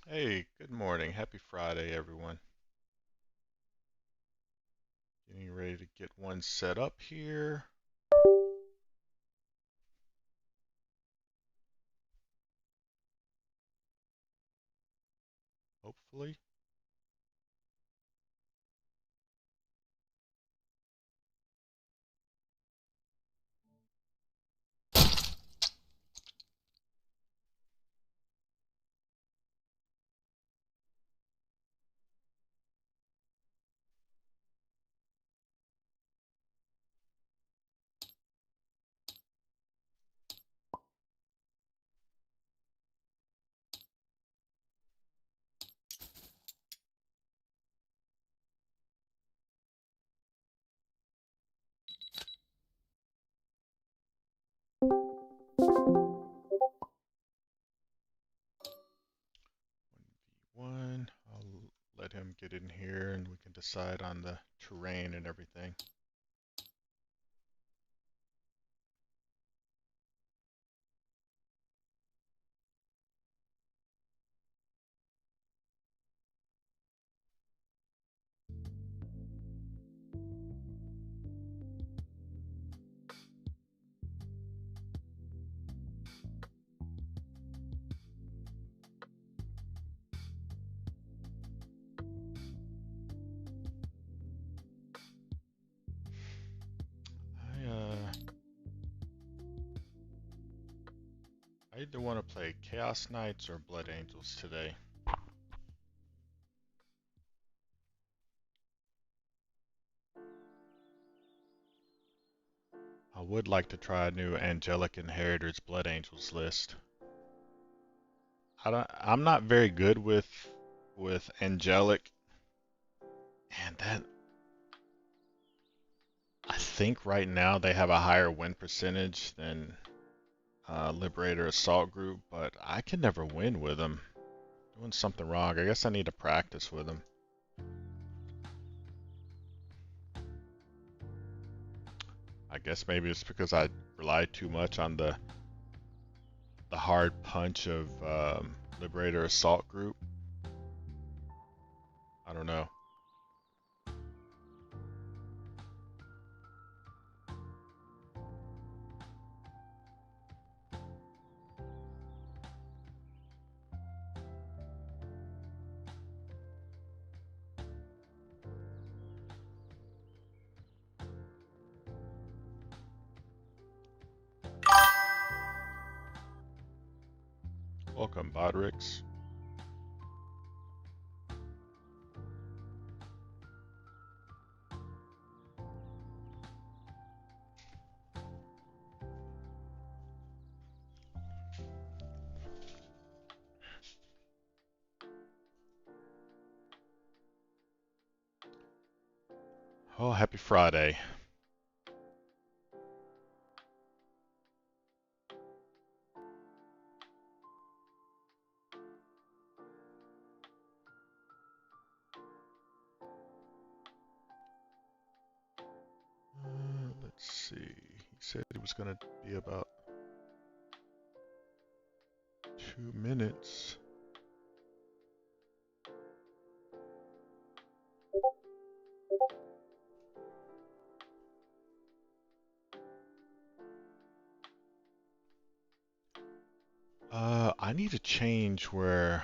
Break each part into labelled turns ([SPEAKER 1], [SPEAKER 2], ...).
[SPEAKER 1] Hey, good morning. Happy Friday, everyone. Getting ready to get one set up here, hopefully. One, I'll let him get in here and we can decide on the terrain and everything. I either want to play Chaos Knights or Blood Angels today. I would like to try a new Angelic Inheritors Blood Angels list. I'm not very good with Angelic, and that I think right now they have a higher win percentage than Liberator Assault Group, but I can never win with them. Doing something wrong. I guess I need to practice with them. I guess maybe it's because I rely too much on the hard punch of Liberator Assault Group. I don't know. Welcome, Bodrix. Oh, happy Friday. Let's see. He said it was going to be about 2 minutes. I need to change where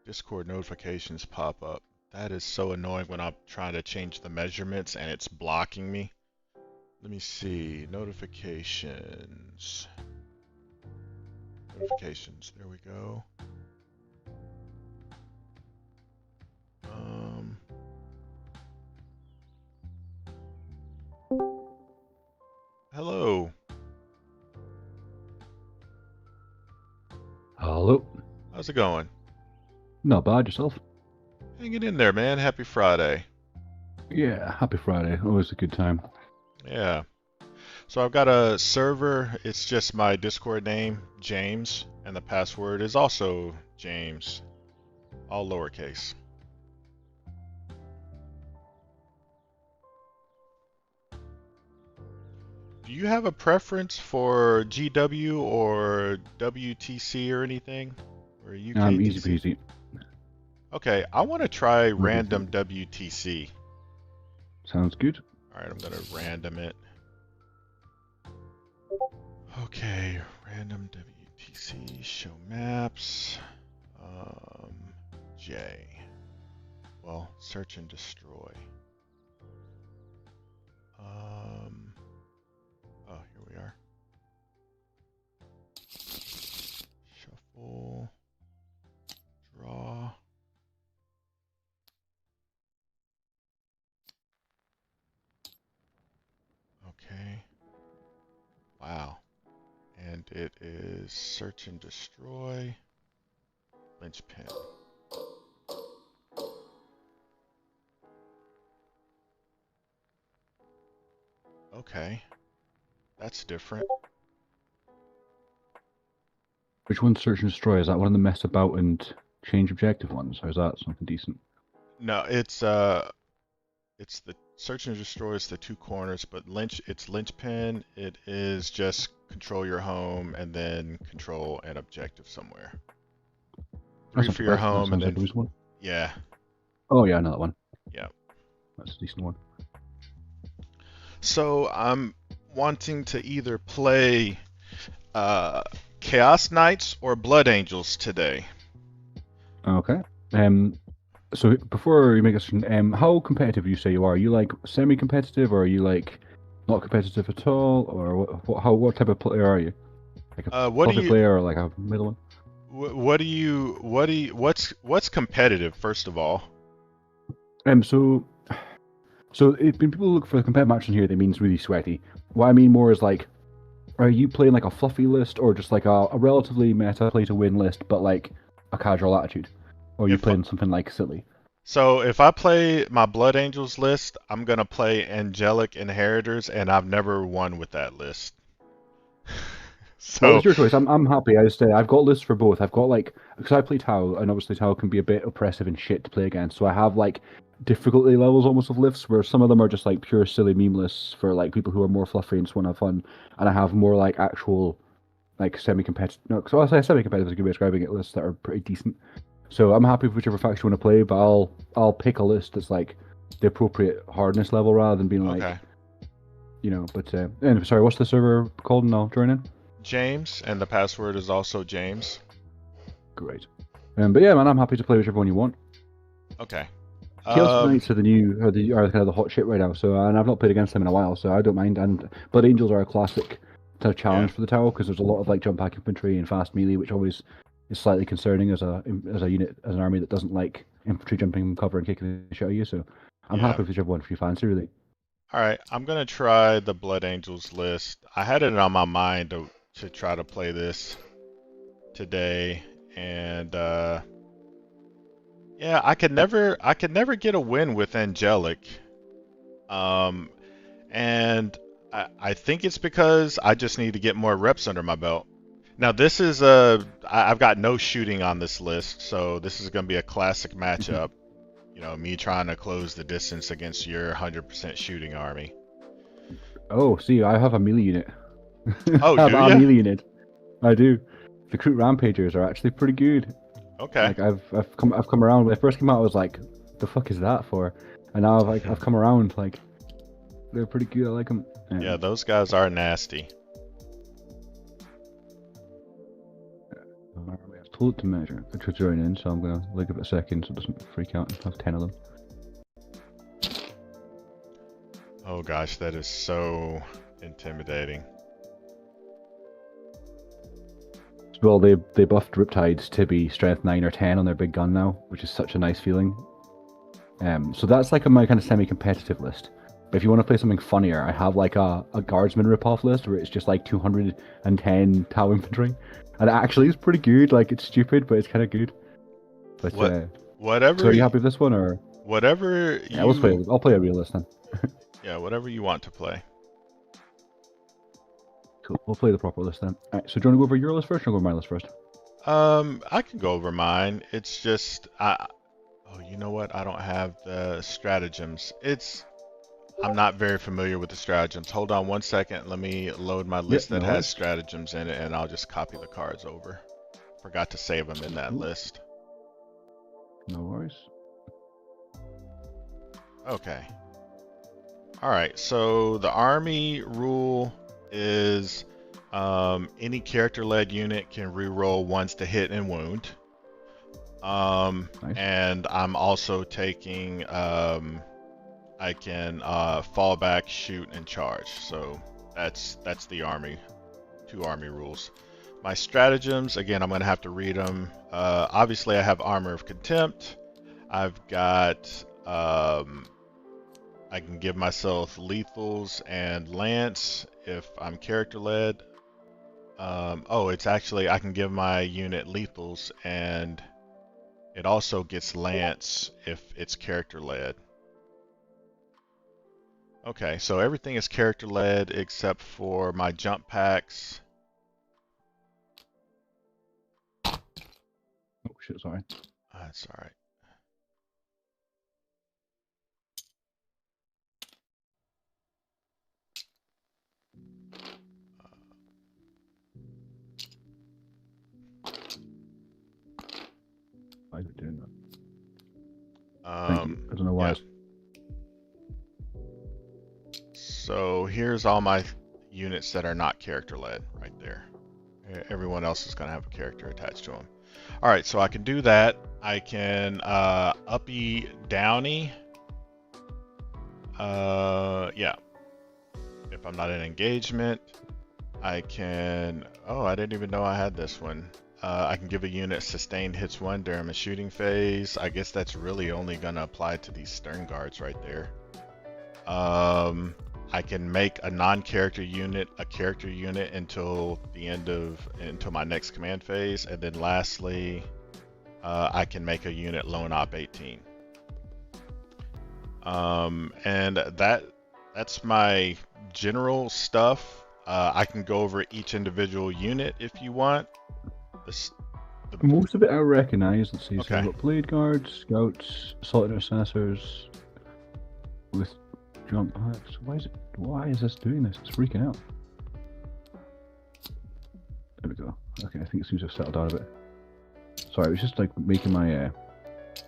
[SPEAKER 1] Discord notifications pop up. That is so annoying when I'm trying to change the measurements and it's blocking me. Let me see. Notifications. Notifications. There we go. Um, Hello.
[SPEAKER 2] Hello.
[SPEAKER 1] How's it going?
[SPEAKER 2] Not bad yourself.
[SPEAKER 1] Hanging in there, man. Happy Friday.
[SPEAKER 2] Yeah, happy Friday. Always a good time.
[SPEAKER 1] Yeah. So I've got a server. It's just my Discord name, James, and the password is also James, all lowercase. Do you have a preference for GW or WTC or anything? Or
[SPEAKER 2] Easy
[SPEAKER 1] UKTC?
[SPEAKER 2] peasy.
[SPEAKER 1] Okay, I want to try
[SPEAKER 2] Maybe
[SPEAKER 1] random WTC.
[SPEAKER 2] sounds good.
[SPEAKER 1] All right, I'm gonna random it. Okay, random WTC, show maps. J. Well, search and destroy. Oh, here we are. Shuffle. Draw. Okay. Wow. And it is search and destroy. Linchpin. Okay. That's different.
[SPEAKER 2] Which one's search and destroy? Is that one of the mess about and change objective ones, or is that something decent?
[SPEAKER 1] No, it's the search and destroy is the two corners, but it's linchpin. It is just control your home and then control an objective somewhere. Three
[SPEAKER 2] That's not
[SPEAKER 1] for
[SPEAKER 2] too
[SPEAKER 1] your
[SPEAKER 2] bad. That
[SPEAKER 1] home and
[SPEAKER 2] sounds like
[SPEAKER 1] then
[SPEAKER 2] a decent one.
[SPEAKER 1] yeah,
[SPEAKER 2] Oh yeah, I know that one.
[SPEAKER 1] yeah.
[SPEAKER 2] That's a decent one.
[SPEAKER 1] So I'm wanting to either play Chaos Knights or Blood Angels today.
[SPEAKER 2] Okay. So before you make a decision, how competitive you say you are? Are you like semi-competitive, or are you like not competitive at all, or what type of player are you? Like a
[SPEAKER 1] What do
[SPEAKER 2] fluffy
[SPEAKER 1] you
[SPEAKER 2] player or like a middle one?
[SPEAKER 1] what's competitive first of all?
[SPEAKER 2] So when people look for the competitive match in here, they mean it's really sweaty. What I mean more is like, are you playing like a fluffy list, or just like a relatively meta play to win list, but like a casual attitude? Or are you
[SPEAKER 1] If
[SPEAKER 2] playing something like silly?
[SPEAKER 1] So if I play my Blood Angels list, I'm gonna play Angelic Inheritors, and I've never won with that list.
[SPEAKER 2] Well,
[SPEAKER 1] So
[SPEAKER 2] it's your choice. I'm happy. I just I've got lists for both. I've got like, because I play Tau, and obviously Tau can be a bit oppressive and shit to play against. So I have like difficulty levels almost of lists where some of them are just like pure silly meme lists for like people who are more fluffy and just want to have fun, and I have more like actual like semi-competitive. No, because I say semi-competitive is a good way of describing it. Lists that are pretty decent. So I'm happy with whichever faction you want to play, but I'll pick a list that's like the appropriate hardness level rather than being like,
[SPEAKER 1] okay,
[SPEAKER 2] But anyway, sorry, what's the server called? And I'll join in.
[SPEAKER 1] James, and the password is also James.
[SPEAKER 2] Great. But yeah, man, I'm happy to play whichever one you want.
[SPEAKER 1] Okay.
[SPEAKER 2] Chaos Knights are are kind of the hot shit right now. So and I've not played against them in a while, so I don't mind. And Blood Angels are a classic kind of challenge
[SPEAKER 1] Yeah,
[SPEAKER 2] for the tower because there's a lot of like jump pack infantry and fast melee, which always is slightly concerning as a unit, as an army that doesn't like infantry jumping cover and kicking the shit out of you. So I'm
[SPEAKER 1] yeah.
[SPEAKER 2] happy with whichever one for you fancy, really.
[SPEAKER 1] All right, I'm gonna try the Blood Angels list. I had it on my mind to try to play this today, and yeah, I could never get a win with Angelic. Um, and I think it's because I just need to get more reps under my belt. Now this is I've got no shooting on this list, so this is going to be a classic matchup. You know, me trying to close the distance against your 100% shooting army.
[SPEAKER 2] Oh, see, I have a melee unit.
[SPEAKER 1] Oh,
[SPEAKER 2] I have
[SPEAKER 1] do
[SPEAKER 2] a
[SPEAKER 1] ya?
[SPEAKER 2] melee unit. I do. The Recruit Rampagers are actually pretty good.
[SPEAKER 1] Okay.
[SPEAKER 2] Like I've come around. When they first came out, I was like, "The fuck is that for?" And now I've come around. Like they're pretty good. I like them.
[SPEAKER 1] Yeah, those guys are nasty.
[SPEAKER 2] I've told it to measure to join in, so I'm gonna give it a second so it doesn't freak out and have 10 of them.
[SPEAKER 1] Oh gosh, that is so intimidating.
[SPEAKER 2] Well, they buffed Riptides to be strength 9 or 10 on their big gun now, which is such a nice feeling. So that's like my kind of semi-competitive list. But if you want to play something funnier, I have like a guardsman ripoff list where it's just like 210 Tau infantry, and it actually is pretty good. Like it's stupid, but it's kind of good. But
[SPEAKER 1] Whatever.
[SPEAKER 2] so are you happy with this one, or
[SPEAKER 1] whatever
[SPEAKER 2] yeah,
[SPEAKER 1] you.
[SPEAKER 2] I'll play a real list then.
[SPEAKER 1] Yeah, whatever you want to play.
[SPEAKER 2] Cool. We'll play the proper list then. Alright, so do you want to go over your list first, or go over my list first?
[SPEAKER 1] I can go over mine. It's just oh, you know what? I don't have the stratagems. I'm not very familiar with the stratagems. Hold on one second. Let me load my list
[SPEAKER 2] Yeah,
[SPEAKER 1] that
[SPEAKER 2] no
[SPEAKER 1] has
[SPEAKER 2] worries.
[SPEAKER 1] stratagems in it, and I'll just copy the cards over. Forgot to save them in that list.
[SPEAKER 2] No worries. choice.
[SPEAKER 1] Okay. All right. So the army rule is any character-led unit can reroll once to hit and wound.
[SPEAKER 2] Nice.
[SPEAKER 1] And I'm also taking I can fall back, shoot, and charge. So that's the army, 2 army rules. My stratagems, again, I'm gonna have to read them. Obviously, I have Armor of Contempt. I've got I can give myself lethals and lance if I'm character led. Oh, it's actually I can give my unit lethals and it also gets lance if it's character led. Okay, so everything is character led except for my jump packs.
[SPEAKER 2] Oh shit, sorry.
[SPEAKER 1] That's all right.
[SPEAKER 2] Why is it doing that? Thank you. I don't know why.
[SPEAKER 1] Yeah. So here's all my units that are not character led right there. Everyone else is going to have a character attached to them. All right, so I can do that. I can uppy downy. Yeah. If I'm not in engagement, I can. Oh, I didn't even know I had this one. I can give a unit sustained hits 1 during a shooting phase. I guess that's really only going to apply to these stern guards right there. I can make a non-character unit a character unit until my next command phase, and then lastly, I can make a unit lone op 18. And that's my general stuff. I can go over each individual unit if you want.
[SPEAKER 2] Most of it I recognize. Let's see.
[SPEAKER 1] Okay.
[SPEAKER 2] So I've got blade guards, scouts, assault intercessors with jump packs. Why is this doing this? It's freaking out. There we go. Okay, I think it seems to have settled down a bit. Sorry, it was just like making my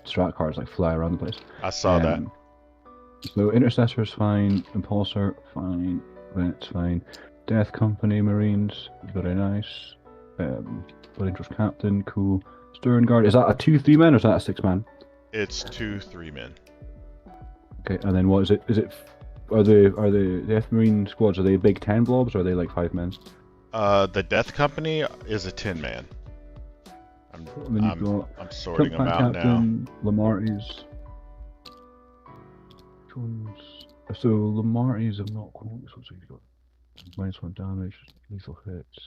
[SPEAKER 2] strat cards like fly around the place.
[SPEAKER 1] I saw that.
[SPEAKER 2] So intercessor is fine, impulsor fine, Vets fine, Death Company Marines very nice. Blood Angels Captain cool. Stern Guard, is that a 2-3 man or is that a 6 man?
[SPEAKER 1] It's 2-3 men.
[SPEAKER 2] Okay, and then what is it? Are the Death Marine squads, are they big 10 blobs or are they like 5 men?
[SPEAKER 1] The Death Company is a 10 man. I'm sorting them out
[SPEAKER 2] Captain,
[SPEAKER 1] now.
[SPEAKER 2] Lamarties. So Lamarties have not quite. What's he got? -1 damage, lethal hits.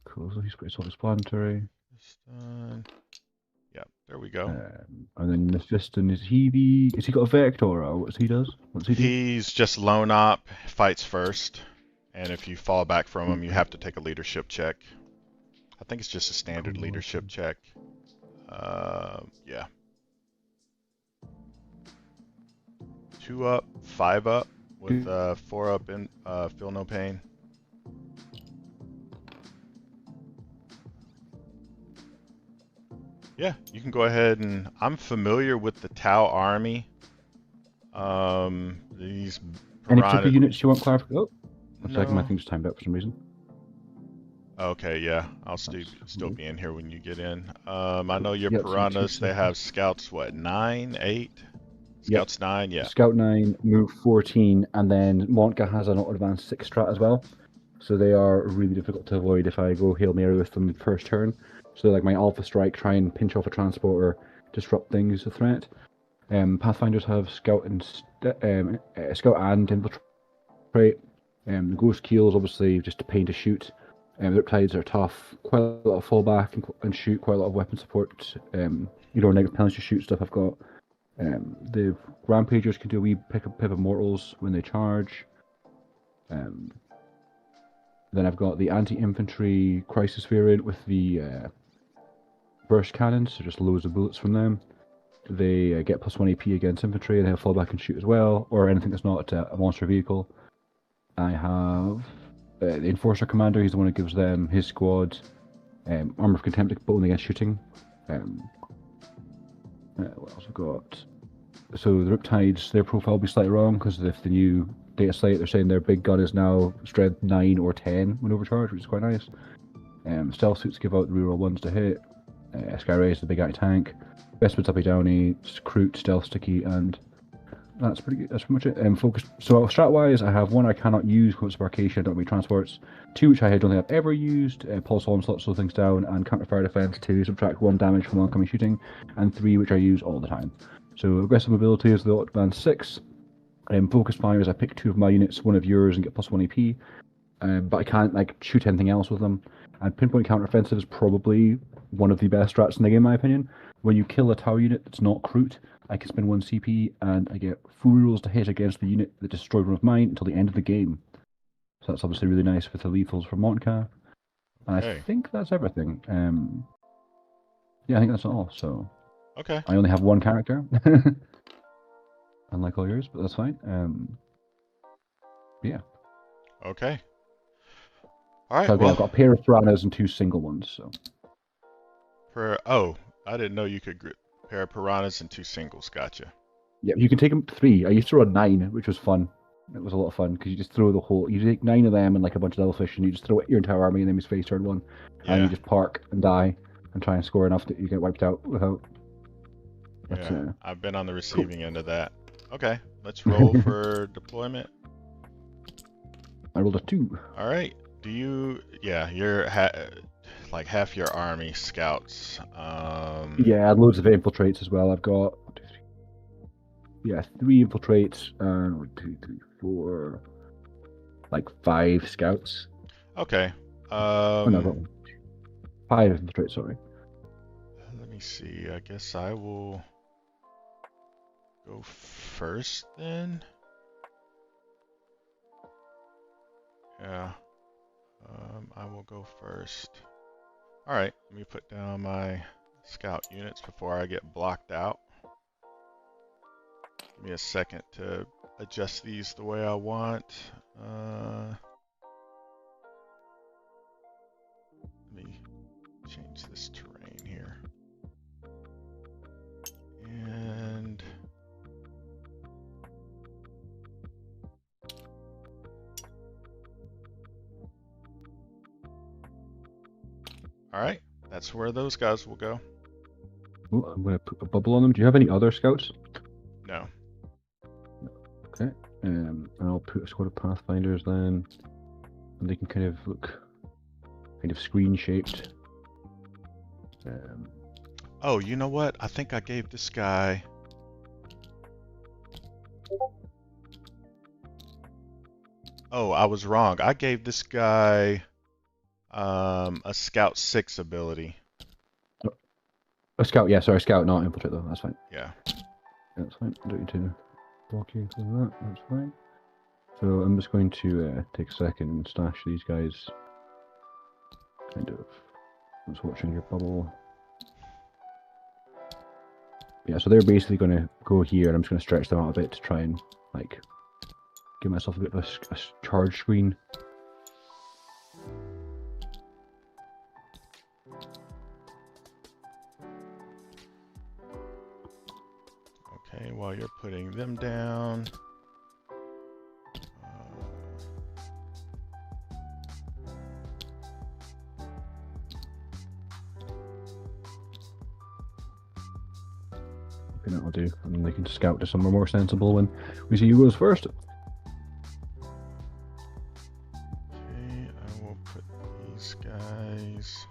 [SPEAKER 2] Cool. So he's got his explanatory.
[SPEAKER 1] Yeah, there we go.
[SPEAKER 2] And then Mephiston, is he got a Vector or what's he does? What's he do?
[SPEAKER 1] He's just lone op, fights first, and if you fall back from him, you have to take a leadership check. I think it's just a standard leadership check. Yeah. 2 up, 5 up, with 4 up in Feel No Pain. Yeah, you can go ahead and I'm familiar with the Tau army. These
[SPEAKER 2] Any particular units you want clarified? Oh, one
[SPEAKER 1] no.
[SPEAKER 2] second, my thing just timed out for some reason.
[SPEAKER 1] Okay, yeah, I'll still be in here when you get in. I know your piranhas. They have scouts. What, 9, 8? Scouts 9, yeah.
[SPEAKER 2] Scout 9, move 14, and then Monka has an auto advance 6 strat as well. So they are really difficult to avoid if I go Hail Mary with them first turn. So like my Alpha Strike, try and pinch off a transporter, disrupt things, a threat. Pathfinders have Scout and Infiltrate. The Ghost Keels obviously just a pain to shoot. Riptides are tough, quite a lot of fallback and shoot, quite a lot of weapon support. Negative penalty to shoot stuff I've got. The Rampagers can do a wee pick of mortals when they charge. Then I've got the anti-infantry crisis variant with the burst cannons, so just loads of bullets from them. They get +1 AP against infantry, and they have fallback and shoot as well, or anything that's not a monster vehicle. I have the Enforcer Commander, he's the one who gives them his squad Armor of Contempt, but only against shooting. What else have we got? So the Riptides, their profile will be slightly wrong because if the new data slate, they're saying their big gun is now strength 9 or 10 when overcharged, which is quite nice. Stealth suits give out the reroll ones to hit. Sky Ray is the big anti-tank. Vestment's Uppy Downy, Recruit, Stealth Sticky, and that's pretty good. That's pretty much it. Focus. So strat-wise, I have one I cannot use, Quotes of Arcacia, don't make transports. Two which I don't think I've ever used, Pulse Onslaught, slow things down, and Counter Fire Defense to subtract 1 damage from oncoming shooting, and 3 which I use all the time. So aggressive mobility is the Autobahn 6. Focus fire is I pick 2 of my units, 1 of yours, and get plus 1 AP. But I can't like shoot anything else with them. And pinpoint counteroffensive is probably one of the best strats in the game, in my opinion. When you kill a tower unit that's not Crute, I can spend 1 CP and I get full rolls to hit against the unit that destroyed one of mine until the end of the game. So that's obviously really nice with the lethals for Monka. And I think that's everything. Yeah, I think that's all. So
[SPEAKER 1] Okay.
[SPEAKER 2] I only have 1 character, unlike all yours, but that's fine. Yeah.
[SPEAKER 1] Okay. All right.
[SPEAKER 2] So
[SPEAKER 1] Well,
[SPEAKER 2] I've got a pair of piranhas and 2 single ones. So.
[SPEAKER 1] I didn't know you could pair piranhas and 2 singles. Gotcha.
[SPEAKER 2] Yeah, you can take them 3. I used to run 9, which was fun. It was a lot of fun because you just throw the whole. You take 9 of them and like a bunch of devilfish, and you just throw your entire army in enemy's face turn 1, and you just park and die and try and score enough that you get wiped out without.
[SPEAKER 1] Yeah, I've been on the receiving end of that. Okay, let's roll for deployment.
[SPEAKER 2] I rolled a 2.
[SPEAKER 1] All right. Do you? Yeah, you're like half your army scouts.
[SPEAKER 2] Yeah, I had loads of infiltrates as well. I've got 3 infiltrates, 1, 2, 3, 4, like 5 scouts.
[SPEAKER 1] Okay.
[SPEAKER 2] Oh no, I've got 5 infiltrates. Sorry.
[SPEAKER 1] Let me see. I guess I will go first then. Yeah. I will go first. All right. Let me put down my scout units before I get blocked out. Give me a second to adjust these the way I want. Let me change this terrain here. And all right, that's where those guys will go.
[SPEAKER 2] Ooh, I'm going to put a bubble on them. Do you have any other scouts?
[SPEAKER 1] No.
[SPEAKER 2] Okay. I'll put a squad of Pathfinders then. And they can kind of look kind of screen shaped.
[SPEAKER 1] Oh, you know what? I think I gave this guy. Oh, I was wrong. I gave this guy a Scout 6 ability.
[SPEAKER 2] A scout, yeah, sorry, scout, not infiltrate though. That's fine.
[SPEAKER 1] Yeah.
[SPEAKER 2] That's fine. I don't need to block you for that. That's fine. So I'm just going to take a second and stash these guys. Kind of. I was watching your bubble. Yeah, so they're basically going to go here, and I'm just going to stretch them out a bit to try and like give myself a bit of a charge screen.
[SPEAKER 1] Okay, while you're putting them down.
[SPEAKER 2] Okay, that'll do. And then they can scout to somewhere more sensible when we see who goes first.
[SPEAKER 1] Okay, I will put these guys.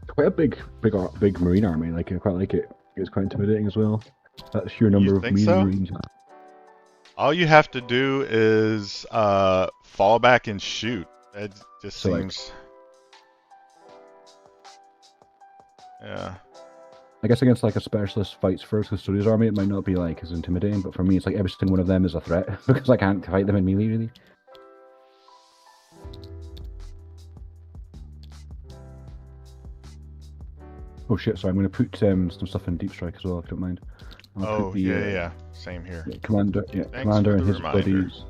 [SPEAKER 2] Quite a big marine army. Like I quite like it. It's quite intimidating as well. That sheer number of marines.
[SPEAKER 1] All you have to do is fall back and shoot. It just seems. Yeah.
[SPEAKER 2] I guess against like a specialist fights first custodian's army, it might not be like as intimidating, but for me, it's like every single one of them is a threat because I can't fight them in melee really. Oh shit! Sorry, I'm going to put some stuff in deep strike as well, if you don't mind. I'll put
[SPEAKER 1] Oh,
[SPEAKER 2] the
[SPEAKER 1] yeah. Same here.
[SPEAKER 2] commander,
[SPEAKER 1] Thanks for
[SPEAKER 2] commander
[SPEAKER 1] the
[SPEAKER 2] and his
[SPEAKER 1] reminder.
[SPEAKER 2] buddies.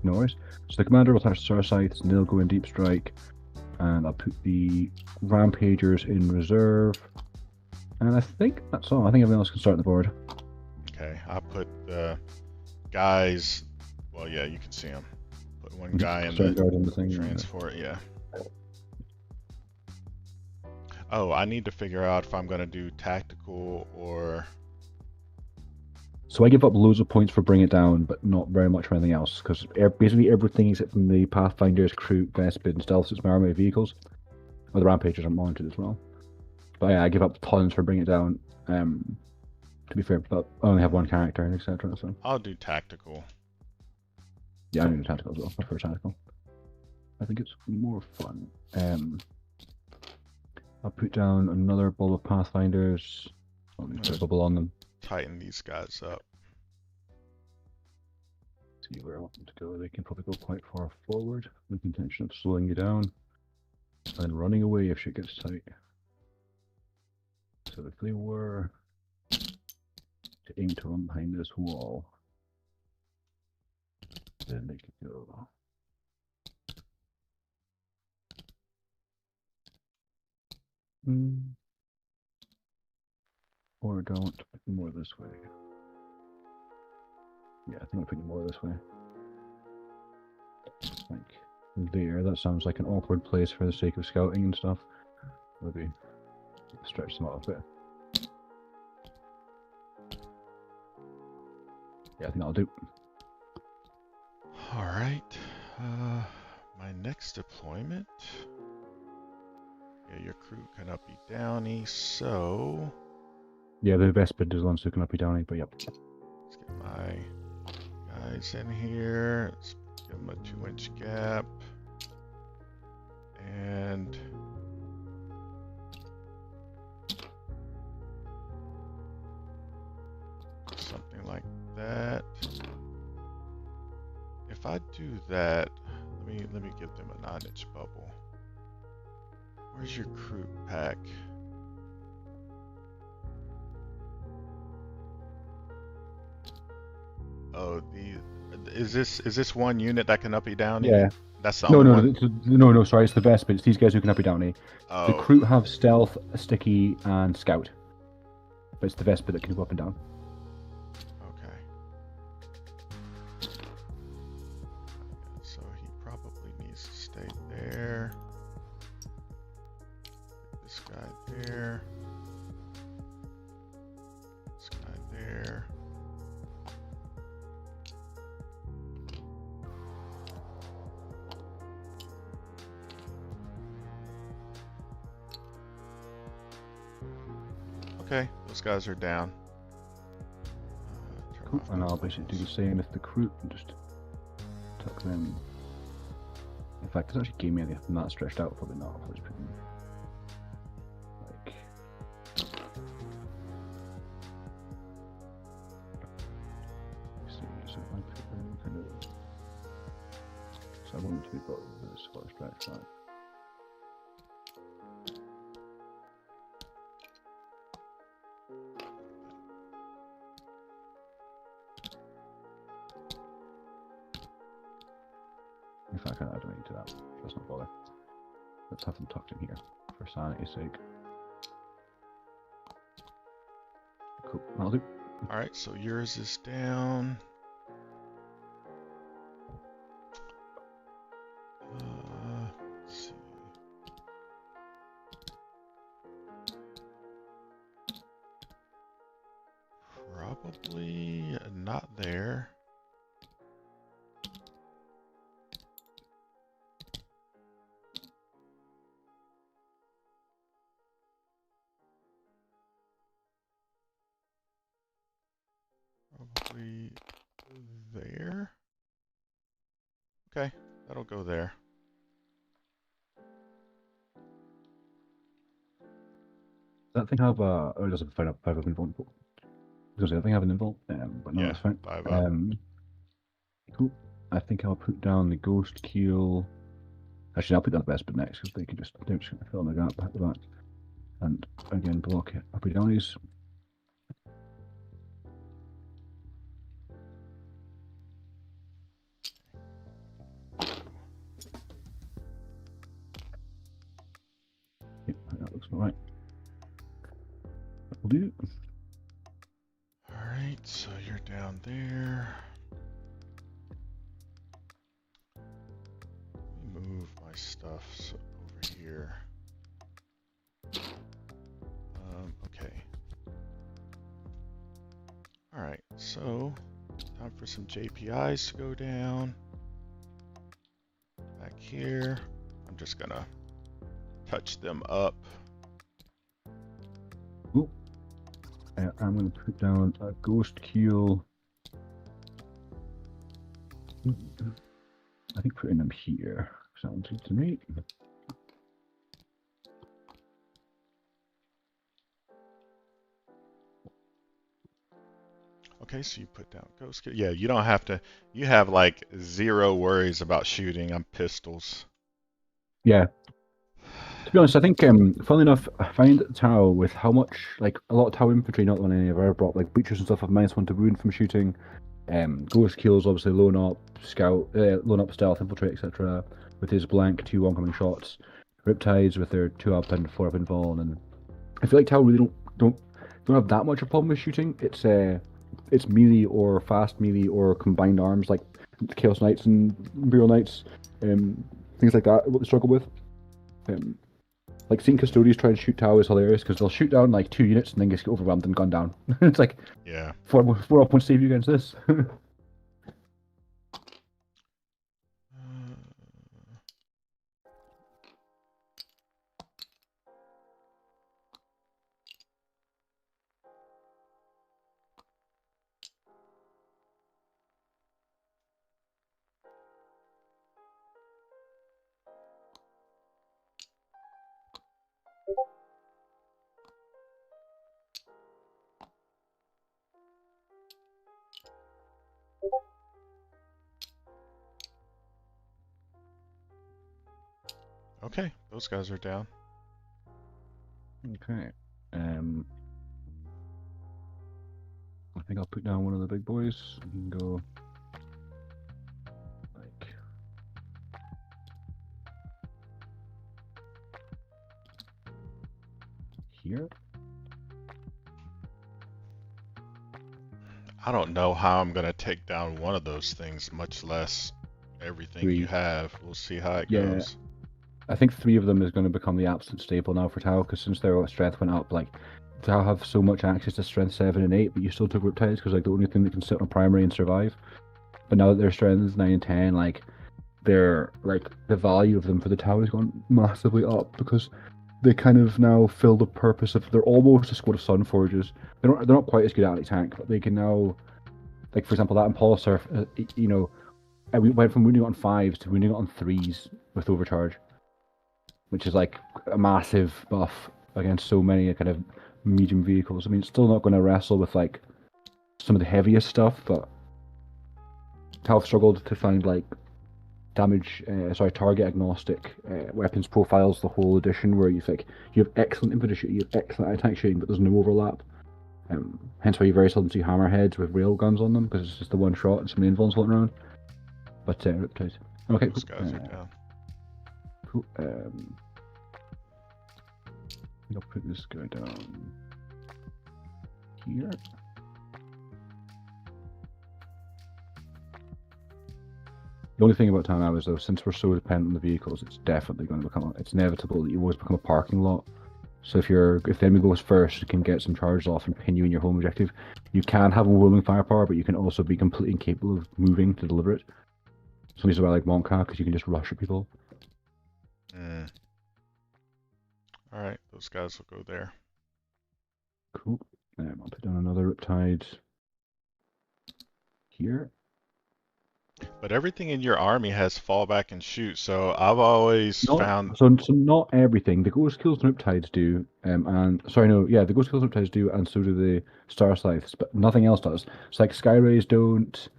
[SPEAKER 2] No worries. So the commander will have Star Scythes, and they'll go in deep strike. And I'll put the rampagers in reserve. And I think that's all. I think everyone else can start the board.
[SPEAKER 1] Okay, I'll put the guys. Well, yeah, you can see them. Put one guy in
[SPEAKER 2] Start
[SPEAKER 1] the
[SPEAKER 2] guarding the thing.
[SPEAKER 1] transport. Yeah. Oh, I need to figure out if I'm gonna do tactical or.
[SPEAKER 2] So I give up loads of points for bring it down, but not very much for anything else, because basically everything except from the Pathfinders, Crew, Vespid, and Stealth is my army vehicles. Or the Rampagers are mounted as well. But yeah, I give up tons for bring it down. To be fair, but I only have one character, etc. So
[SPEAKER 1] I'll do tactical.
[SPEAKER 2] yeah, I need a tactical as well. I prefer tactical. I think it's more fun. I'll put down another ball of Pathfinders. I'll put a bubble on them.
[SPEAKER 1] Tighten these guys up.
[SPEAKER 2] See where I want them to go. They can probably go quite far forward with the intention of slowing you down and running away if shit gets tight. So if they were to aim to run behind this wall, then they could go. Or don't, more this way. Yeah, I think I'll put you more this way. Like there, that sounds like an awkward place for the sake of scouting and stuff. Maybe stretch them out a bit. Yeah, I think that'll do.
[SPEAKER 1] Alright. My next deployment. Yeah, your crew can up be downy, so.
[SPEAKER 2] Yeah, the Vespid is the ones who can up you downy, but yep.
[SPEAKER 1] Let's get my guys in here. Let's give them a 2-inch gap. And something like that. If I do that, let me give them a 9-inch bubble. Where's your crew pack? Oh, is this one unit that can up you down?
[SPEAKER 2] Yeah.
[SPEAKER 1] That's the
[SPEAKER 2] No,
[SPEAKER 1] only one?
[SPEAKER 2] no, sorry, it's the Vespid. It's these guys who can up you downy.
[SPEAKER 1] Oh.
[SPEAKER 2] The crew have stealth, sticky, and scout. But it's the Vespid that can go up and down.
[SPEAKER 1] Okay. So he probably needs to stay there. This guy there. This guy there. Okay, those guys are down.
[SPEAKER 2] Cool. And I'll basically do the same with the crew and just tuck them. In fact, it's actually gave me anything that stretched out, probably not. I'll just put them like. Let's see, so if I put them kind of. So I want them to be got this sort of stretch out. In fact, I don't need to that. Let's not bother. Let's have them tucked in here for sanity's sake. Cool, that'll do.
[SPEAKER 1] Alright, so yours is down. Let's see. Probably not there. Probably there. Okay, that'll go there.
[SPEAKER 2] That thing have oh, it doesn't find up 5 up invuln. Does that thing have an invuln? But no,
[SPEAKER 1] Yeah,
[SPEAKER 2] that's fine.
[SPEAKER 1] 5 up.
[SPEAKER 2] Cool. I think I'll put down the ghost keel. Actually, I'll put down the Vespid next because they can just fill in the gap at the back. And again, block it. I'll put down these. do.
[SPEAKER 1] Alright, so you're down there. Let me move my stuff over here. Okay. Alright, so time for some JPIs to go down. Back here. I'm just gonna touch them up.
[SPEAKER 2] Ooh. I'm going to put down a ghost keel. I think putting them here sounds good to me.
[SPEAKER 1] Okay, so you put down ghost kit. Yeah, you don't have to. You have like zero worries about shooting on pistols.
[SPEAKER 2] Yeah. To be honest, I think, funnily enough, I find that Tau, with how much, like, a lot of Tau infantry, not the one any of our brought, like, breachers and stuff have -1 to wound from shooting. Ghost kills, obviously, lone up, scout, lone up, stealth, infiltrate, etc. With his blank 2 oncoming shots. Riptides with their 2 up and 4 up in vol, and I feel like Tau really don't have that much of a problem with shooting. It's melee or fast melee or combined arms like Chaos Knights and Imperial Knights, things like that. What they struggle with. Like seeing Custodians try and shoot Tau is hilarious because they'll shoot down like 2 units and then just get overwhelmed and gone down. It's like,
[SPEAKER 1] Yeah.
[SPEAKER 2] 4 up won't save you against this.
[SPEAKER 1] Okay, those guys are down.
[SPEAKER 2] Okay. I think I'll put down one of the big boys. We can go like here.
[SPEAKER 1] I don't know how I'm gonna take down one of those things, much less everything
[SPEAKER 2] 3.
[SPEAKER 1] you have. We'll see how it
[SPEAKER 2] Yeah.
[SPEAKER 1] goes.
[SPEAKER 2] I think 3 of them is going to become the absolute staple now for Tau, because since their strength went up, like, Tau have so much access to strength 7 and 8, but you still took Riptides, because, like, the only thing that can sit on a primary and survive. But now that their strength is 9 and 10, like, they're, like, the value of them for the Tau has gone massively up, because they kind of now fill the purpose of, they're almost a squad of Sunforges. They're not quite as good at anti-tank, but they can now, like, for example, that Impala Surf, you know, we went from wounding it on 5s to wounding it on 3s with overcharge, which is like a massive buff against so many kind of medium vehicles. I mean, it's still not going to wrestle with like some of the heaviest stuff, but I've struggled to find like target agnostic weapons profiles the whole edition, where you have excellent infantry shooting, you have excellent attack shooting, but there's no overlap. Hence why you very seldom see hammerheads with rail guns on them, because it's just the one shot and some invulns floating around. But Riptide. Okay,
[SPEAKER 1] Those
[SPEAKER 2] cool.
[SPEAKER 1] guys are down.
[SPEAKER 2] Cool. I'll put this guy down here. The only thing about Town now is, though, since we're so dependent on the vehicles, it's definitely going to become, it's inevitable that you always become a parking lot. So if the enemy goes first, you can get some charges off and pin you in your home objective. You can have overwhelming firepower, but you can also be completely incapable of moving to deliver it. Some reason why I like Monka, because you can just rush at people.
[SPEAKER 1] Alright, those guys will go there.
[SPEAKER 2] Cool. I'll put down another Riptide here.
[SPEAKER 1] But everything in your army has fallback and shoot, so I've always found...
[SPEAKER 2] So not everything. The Ghost Kills and Riptides do, the Ghost Kills and Riptides do, and so do the Star Scythes, but nothing else does. It's like Skyrays don't...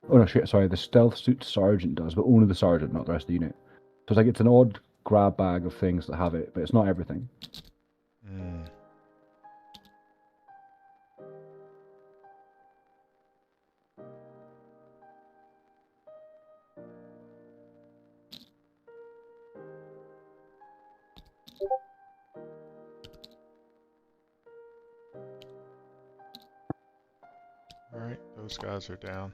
[SPEAKER 2] Oh no, shit, sorry, the Stealth Suit Sergeant does, but only the Sergeant, not the rest of the unit. So it's an odd grab bag of things that have it, but it's not everything.
[SPEAKER 1] Alright, those guys are down.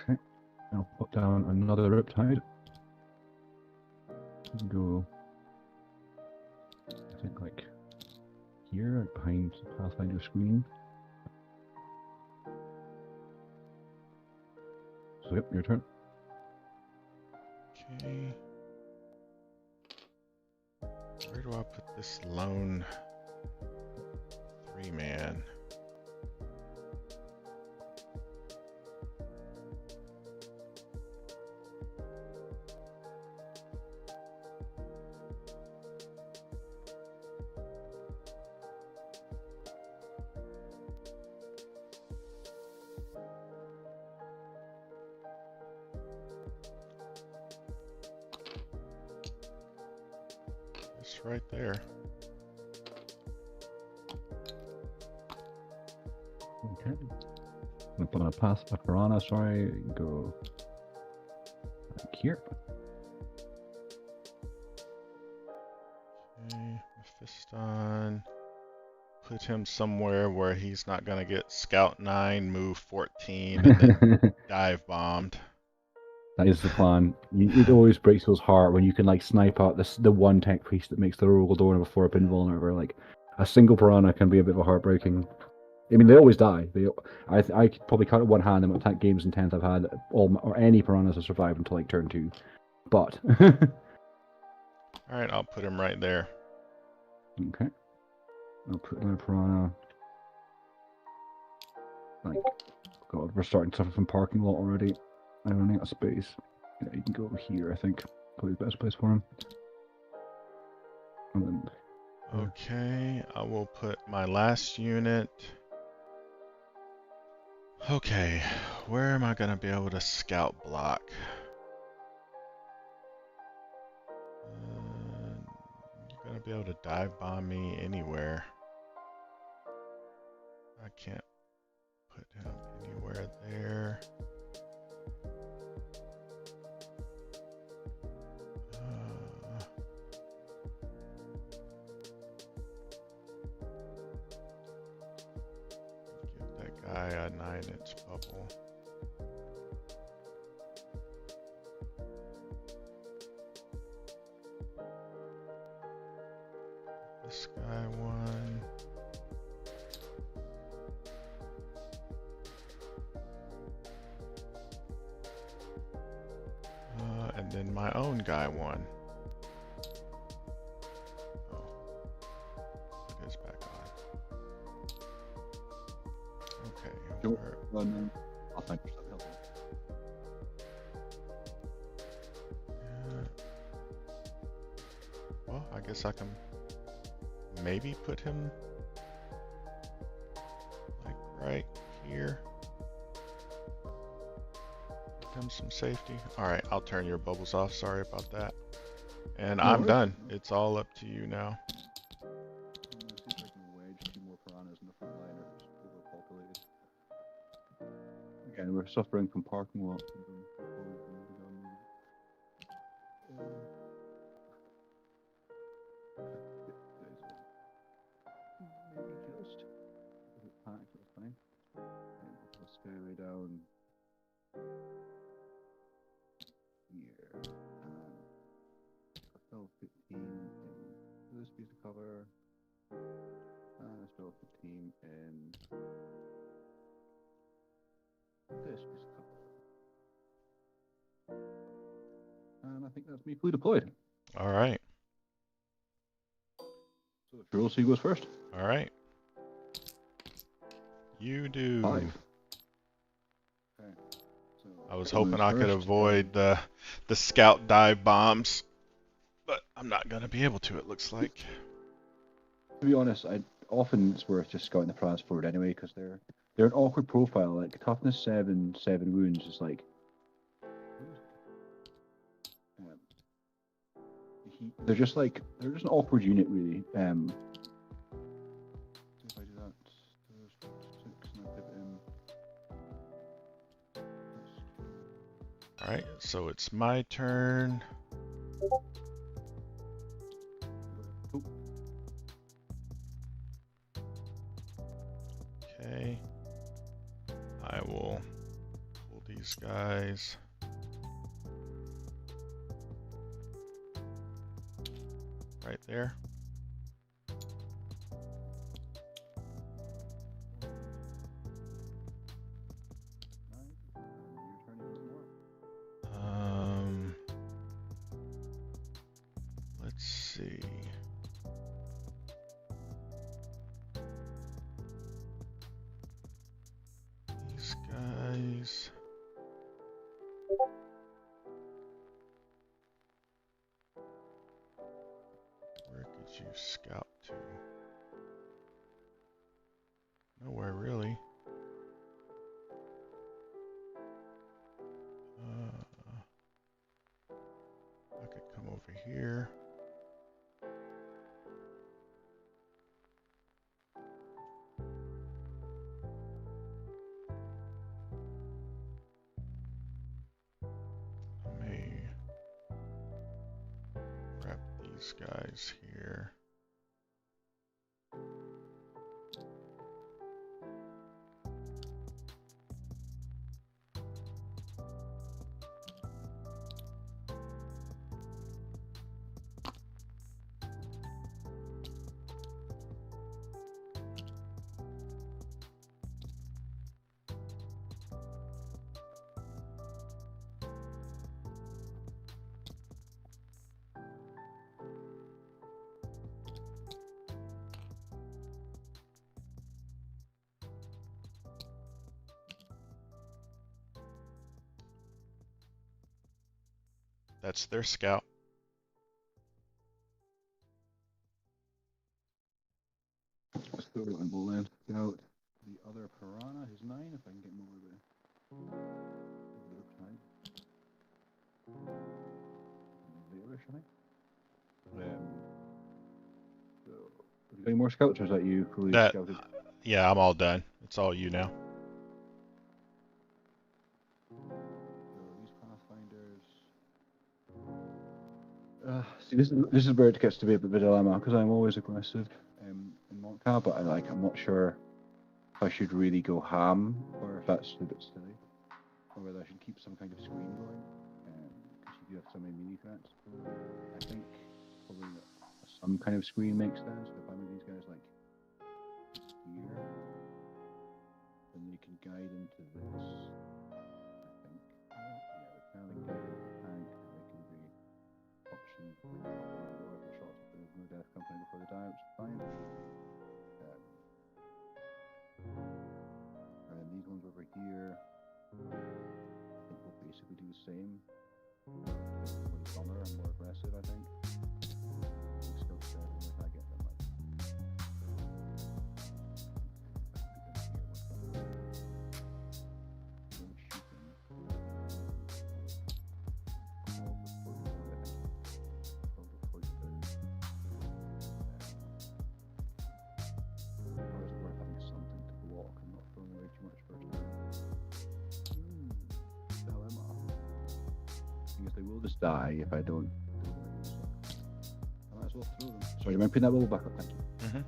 [SPEAKER 2] Okay. I'll put down another riptide. Go. I think like here, behind the Pathfinder screen. So yep, your turn.
[SPEAKER 1] Okay. Where do I put this lone 3-man? It's right there.
[SPEAKER 2] Okay. I'm gonna put on a piranha, sorry, go back here.
[SPEAKER 1] Okay, Mephiston. Put him somewhere where he's not gonna get Scout 9, move 14, and then dive bombed.
[SPEAKER 2] That is the plan. It always breaks people's heart when you can like snipe out the one tech priest that makes the roll door before a pinball vulnerable. Like a single piranha can be a bit of a heartbreaking. I mean, they always die. I could probably count at one hand the amount of games in 10th I've had or any piranhas have survived until like turn 2. But
[SPEAKER 1] Alright, I'll put him right there.
[SPEAKER 2] okay, I'll put my piranha. Like, God, we're starting to suffer from parking lot already. I don't need a space. Yeah, you can go here. I think probably the best place for him. And then
[SPEAKER 1] Okay, I will put my last unit. Okay, where am I gonna be able to scout block? You're gonna be able to dive bomb me anywhere. I can't put him anywhere there. Give that guy a 9-inch bubble. This guy one. And then my own guy one. Oh, put his back on. Okay.
[SPEAKER 2] Sure.
[SPEAKER 1] where-
[SPEAKER 2] I'll thank you for helping.
[SPEAKER 1] Well, I guess I can maybe put him like right here. Give him some safety. Alright, I'll turn your bubbles off. Sorry about that. And
[SPEAKER 2] No
[SPEAKER 1] I'm
[SPEAKER 2] worries.
[SPEAKER 1] done. It's all up to you now.
[SPEAKER 2] I'm gonna see if I can wedge 2 more piranhas in the front line or it's overpopulated. Again, we're suffering from parking lot syndrome. Maybe just pack, that's fine. Let's go way down here. Still 15 in this piece of cover. Still 15 in this piece of cover. And I think that's me fully deployed.
[SPEAKER 1] Alright.
[SPEAKER 2] So the Troll Sea goes first.
[SPEAKER 1] Alright. You do.
[SPEAKER 2] 5. Okay. So
[SPEAKER 1] I was
[SPEAKER 2] Troll
[SPEAKER 1] hoping
[SPEAKER 2] moves
[SPEAKER 1] I could
[SPEAKER 2] first.
[SPEAKER 1] avoid the scout dive bombs, but I'm not gonna be able to, it looks like.
[SPEAKER 2] To be honest, often it's worth just scouting the piranhas forward anyway because they're an awkward profile. Like toughness 7, 7 wounds is like. They're just an awkward unit really. If I do that, 6 and I pivot in.
[SPEAKER 1] Alright, so it's my turn.
[SPEAKER 2] Oh.
[SPEAKER 1] Okay. I will pull these guys. Right there. Let's see. These guys. Where could you scout to? Nowhere really. I could come over here. I may wrap these guys here. That's their scout.
[SPEAKER 2] Let's go and we'll then scout the other piranha, who's 9, if I can get him over the side. There-ish, I think. So, have you got any more scouts, or is that you fully scouted?
[SPEAKER 1] Yeah, I'm all done. It's all you now.
[SPEAKER 2] So these pathfinders. See, this is where it gets to be a bit of a dilemma, because I'm always aggressive in Montcalm, but I'm not sure if I should really go ham or if that's a bit silly, or whether I should keep some kind of screen going, because you do have so many melee threats. I think probably some kind of screen makes sense. If I move these guys like here, then they can guide into this. I think. Yeah, they can guide into the tank, and they can be options with rifle shots if there's no death company before they die, which is fine. And then these ones over here, I think we'll basically do the same. Way dumber and more aggressive, I think. Still 7 if I get them like. They will just die if I don't. I might as well throw them. Sorry, am I putting that bubble back up? Thank you.
[SPEAKER 1] Mm-hmm.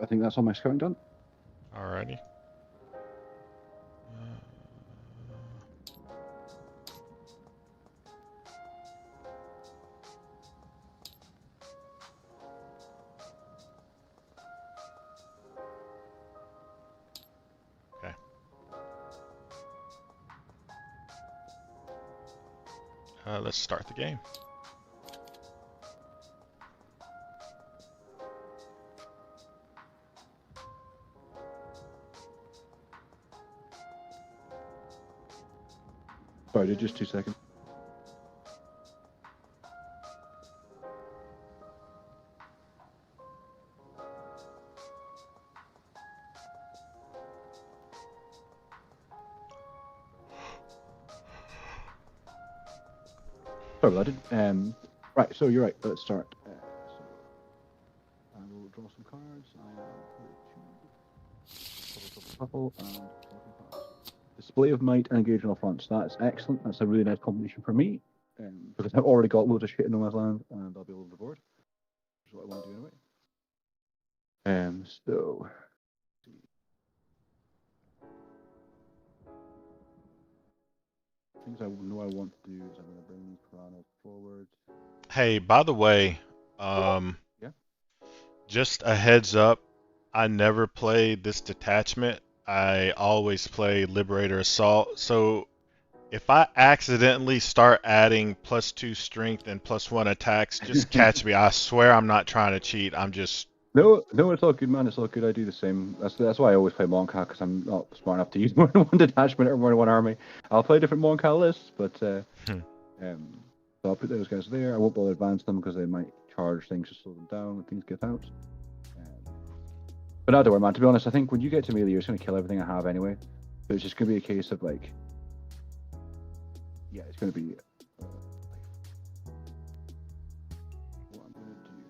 [SPEAKER 2] I think that's all my scouting done.
[SPEAKER 1] Alrighty. Okay. Let's start the game.
[SPEAKER 2] Sorry, just 2 seconds. Sorry, I did. Right, so you're right. Let's start. So I will draw some cards. Couple and display of might and engage on all fronts. That's excellent. That's a really nice combination for me, because I've already got loads of shit in no man's land, and I'll be able to board. Which is what I want to do anyway. So. Things I know I want to do is I'm going to bring piranhas forward.
[SPEAKER 1] Hey, by the way,
[SPEAKER 2] Yeah.
[SPEAKER 1] just a heads up, I never played this detachment. I always play Liberator Assault. So if I accidentally start adding +2 strength and +1 attacks, just catch me. I swear I'm not trying to cheat. I'm just
[SPEAKER 2] No, it's all good, man. It's all good. I do the same. That's why I always play Monka, because I'm not smart enough to use more than one detachment or more than one army. I'll play different Monka lists, but so I'll put those guys there. I won't bother advance them because they might charge things to slow them down when things get out. But no, don't worry, man. To be honest, I think when you get to melee, you're just going to kill everything I have anyway. So it's just going to be a case of like, yeah, it's going to be. What I'm going to do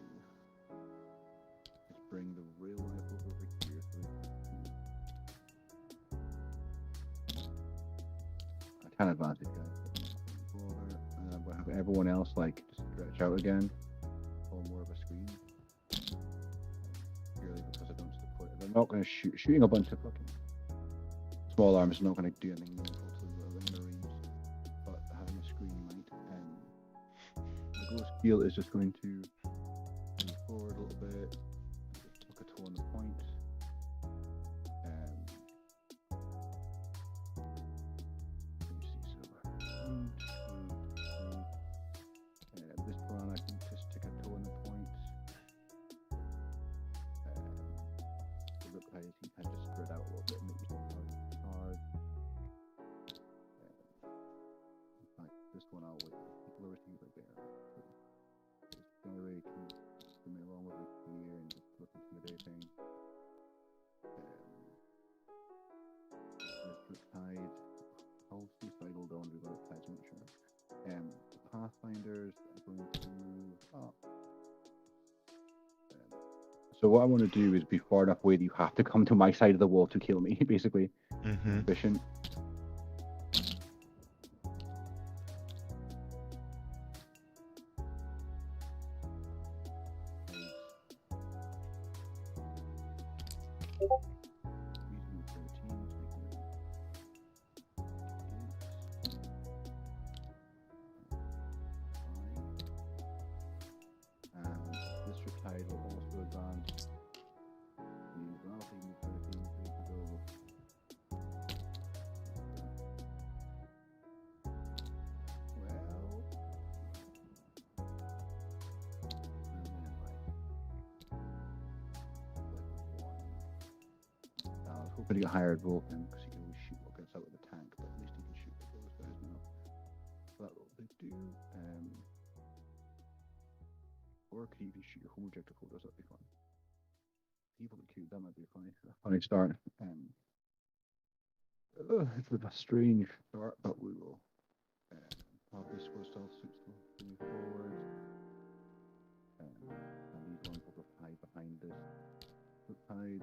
[SPEAKER 2] is bring the real rifles over here. I can advance these guys. And I'm going to have everyone else like just stretch out again on more of a screen. Purely because I don't support it. I'm not going to shooting a bunch of fucking small arms is not going to do anything meaningful to the Marines, but having a screen might. The ghost field is just going to move forward a little bit, just look a toe on the point. This one I can just take a toe on the point. Look how you can just spread out a little bit and make yourself hard. In fact, this one I'll wait. Lower things right there. Just generate me along over here and just look intimidating. This look tide. I'll see Sidle Dawn do that tides, I'm not sure. The Pathfinders are going to move up. So what I want to do is be far enough away that you have to come to my side of the wall to kill me, basically. Efficient. Tide will also advance. I was hoping to get hired Vulcan because he can always shoot what gets out of the tank, but at least he can shoot those guys now. So that will do. Or could you even shoot your home objective holders? That'd be fun. People that cute, that might be a funny start. It's a bit of a strange start, but we will have this was still moving forward. And these ones will just hide behind this hide.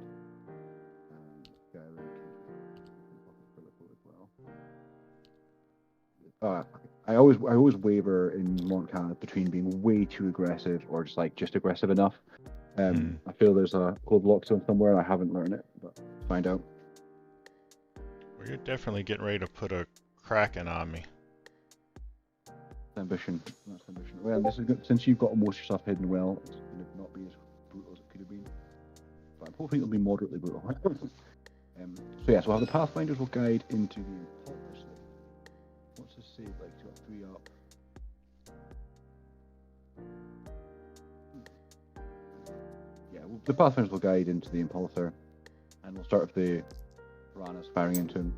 [SPEAKER 2] And Skyler can as well. I always waver in Montcalm between being way too aggressive or just aggressive enough. I feel there's a code lockstone somewhere and I haven't learned it, but find out.
[SPEAKER 1] Well, you're definitely getting ready to put a Kraken on me.
[SPEAKER 2] Ambition. That's ambition. Well, this is good. Since you've got most of your stuff hidden well, it's going to not be as brutal as it could have been. But I'm hoping it'll be moderately brutal. So yeah, so we'll have the Pathfinders will guide into the Impulse. What's this save like? So got 3 up. Yeah, the Pathfinders will guide into the Impulsor, and we'll start with the piranhas firing into him.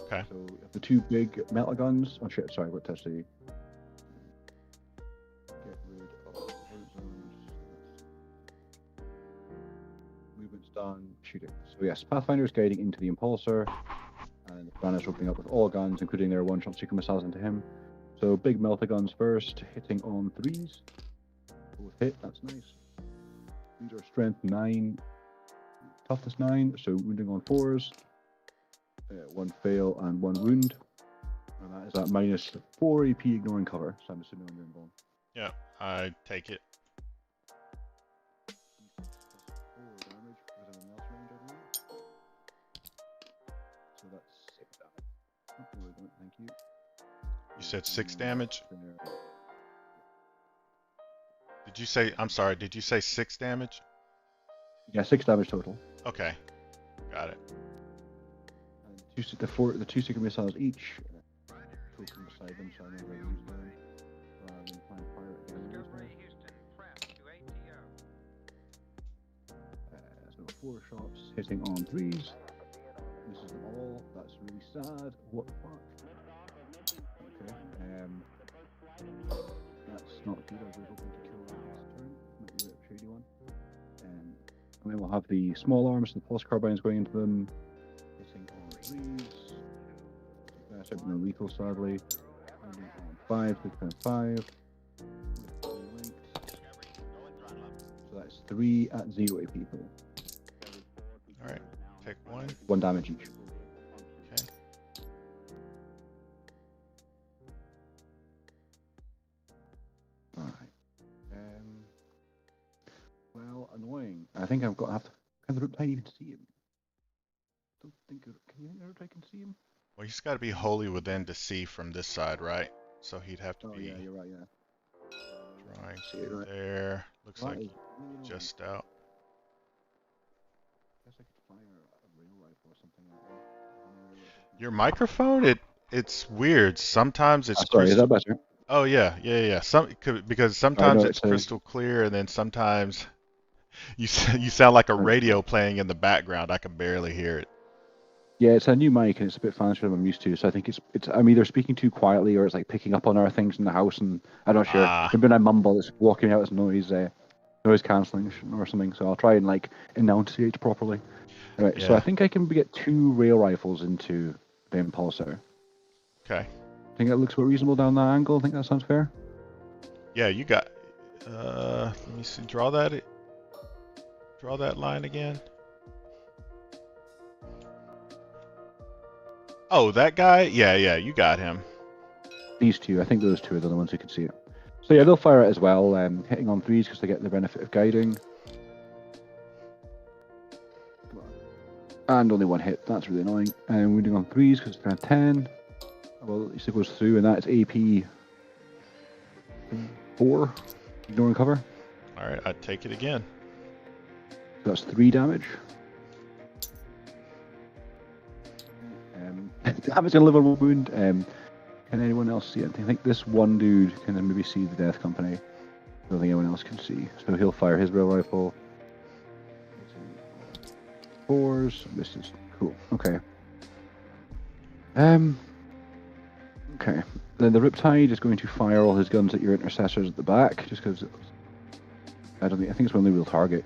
[SPEAKER 1] Okay.
[SPEAKER 2] So the 2 big metal guns. Oh shit! Sorry, what touched the? Get rid of hurt zones. Movement's done. Shoot it. So yes, Pathfinder's guiding into the Impulsor, and the piranhas opening up with all guns, including their one-shot super missiles into him. So big melta guns first, hitting on 3s. Both hit, that's nice. These are strength 9, toughness 9, so wounding on 4s. 1 fail and 1 wound. And that is at minus 4 AP ignoring cover, so I'm assuming I'm doing bone.
[SPEAKER 1] Yeah, I take it.
[SPEAKER 2] 4 damage. Was anything else range, I believe? So that's 6 damage. Oh, no, I don't, thank you.
[SPEAKER 1] You said 6 damage?
[SPEAKER 2] There.
[SPEAKER 1] Did you say, I'm sorry, did you say 6 damage?
[SPEAKER 2] Yeah, 6 damage total.
[SPEAKER 1] Okay, got it.
[SPEAKER 2] And the 2 secret missiles each. Token beside them, so I know where to use them. Rather than trying to fire it again. So 4 shots hitting on 3s. Misses them all. That's really sad. What the fuck? Okay. That's not good. I was hoping to kill that this turn. Might be a bit of a shady one. And then we'll have the small arms and the pulse carbines going into them. Hitting on 3s. That's no lethal, sadly. On 5, 5. So that's 3 at 0 AP.
[SPEAKER 1] Alright, take 1.
[SPEAKER 2] 1 damage each.
[SPEAKER 1] Okay.
[SPEAKER 2] Alright. Well, annoying. I think I've got to have to. Can the Riptide even see him? Don't think. Can you think the Riptide can see him?
[SPEAKER 1] Well, he's got to be wholly within to see from this side, right? So he'd have to be
[SPEAKER 2] Yeah, you're right, yeah.
[SPEAKER 1] drawing
[SPEAKER 2] See it, right.
[SPEAKER 1] there. Looks like
[SPEAKER 2] Really
[SPEAKER 1] just out.
[SPEAKER 2] I guess I could fire a rail rifle or something like that.
[SPEAKER 1] Your microphone, it's weird. Sometimes it's
[SPEAKER 2] Sorry, is
[SPEAKER 1] crystal.
[SPEAKER 2] that better?
[SPEAKER 1] Oh yeah. Because sometimes it's crystal clear, and then sometimes you sound like a radio playing in the background. I can barely hear it.
[SPEAKER 2] Yeah, it's a new mic and it's a bit fancier than I'm used to. So I think it's I'm either speaking too quietly or it's like picking up on other things in the house, and I'm not sure. Maybe when I mumble, it's blocking out as noise cancelling or something. So I'll try and like enunciate properly. Right.
[SPEAKER 1] Yeah.
[SPEAKER 2] So I think I can get 2 rail rifles into the impulsor.
[SPEAKER 1] Okay.
[SPEAKER 2] I think that looks about reasonable down that angle. I think that sounds fair.
[SPEAKER 1] Yeah, you got. Let me see. Draw that line again. Oh, that guy? Yeah, you got him.
[SPEAKER 2] These 2, I think those 2 are the ones who can see it. So yeah, they'll fire it as well, hitting on 3s because they get the benefit of guiding. And only 1 hit, that's really annoying. And wounding on 3s because it's kind of 10. Well, at least it goes through, and that's AP 4, ignoring cover.
[SPEAKER 1] Alright, I take it again.
[SPEAKER 2] So that's 3 damage. Damage and liver wound. Can anyone else see anything? I think this one dude can then maybe see the Death Company. I don't think anyone else can see. So he'll fire his rail rifle. 4s. This is cool. Okay. Okay. Then the Riptide is going to fire all his guns at your intercessors at the back, just because I think it's my only real target.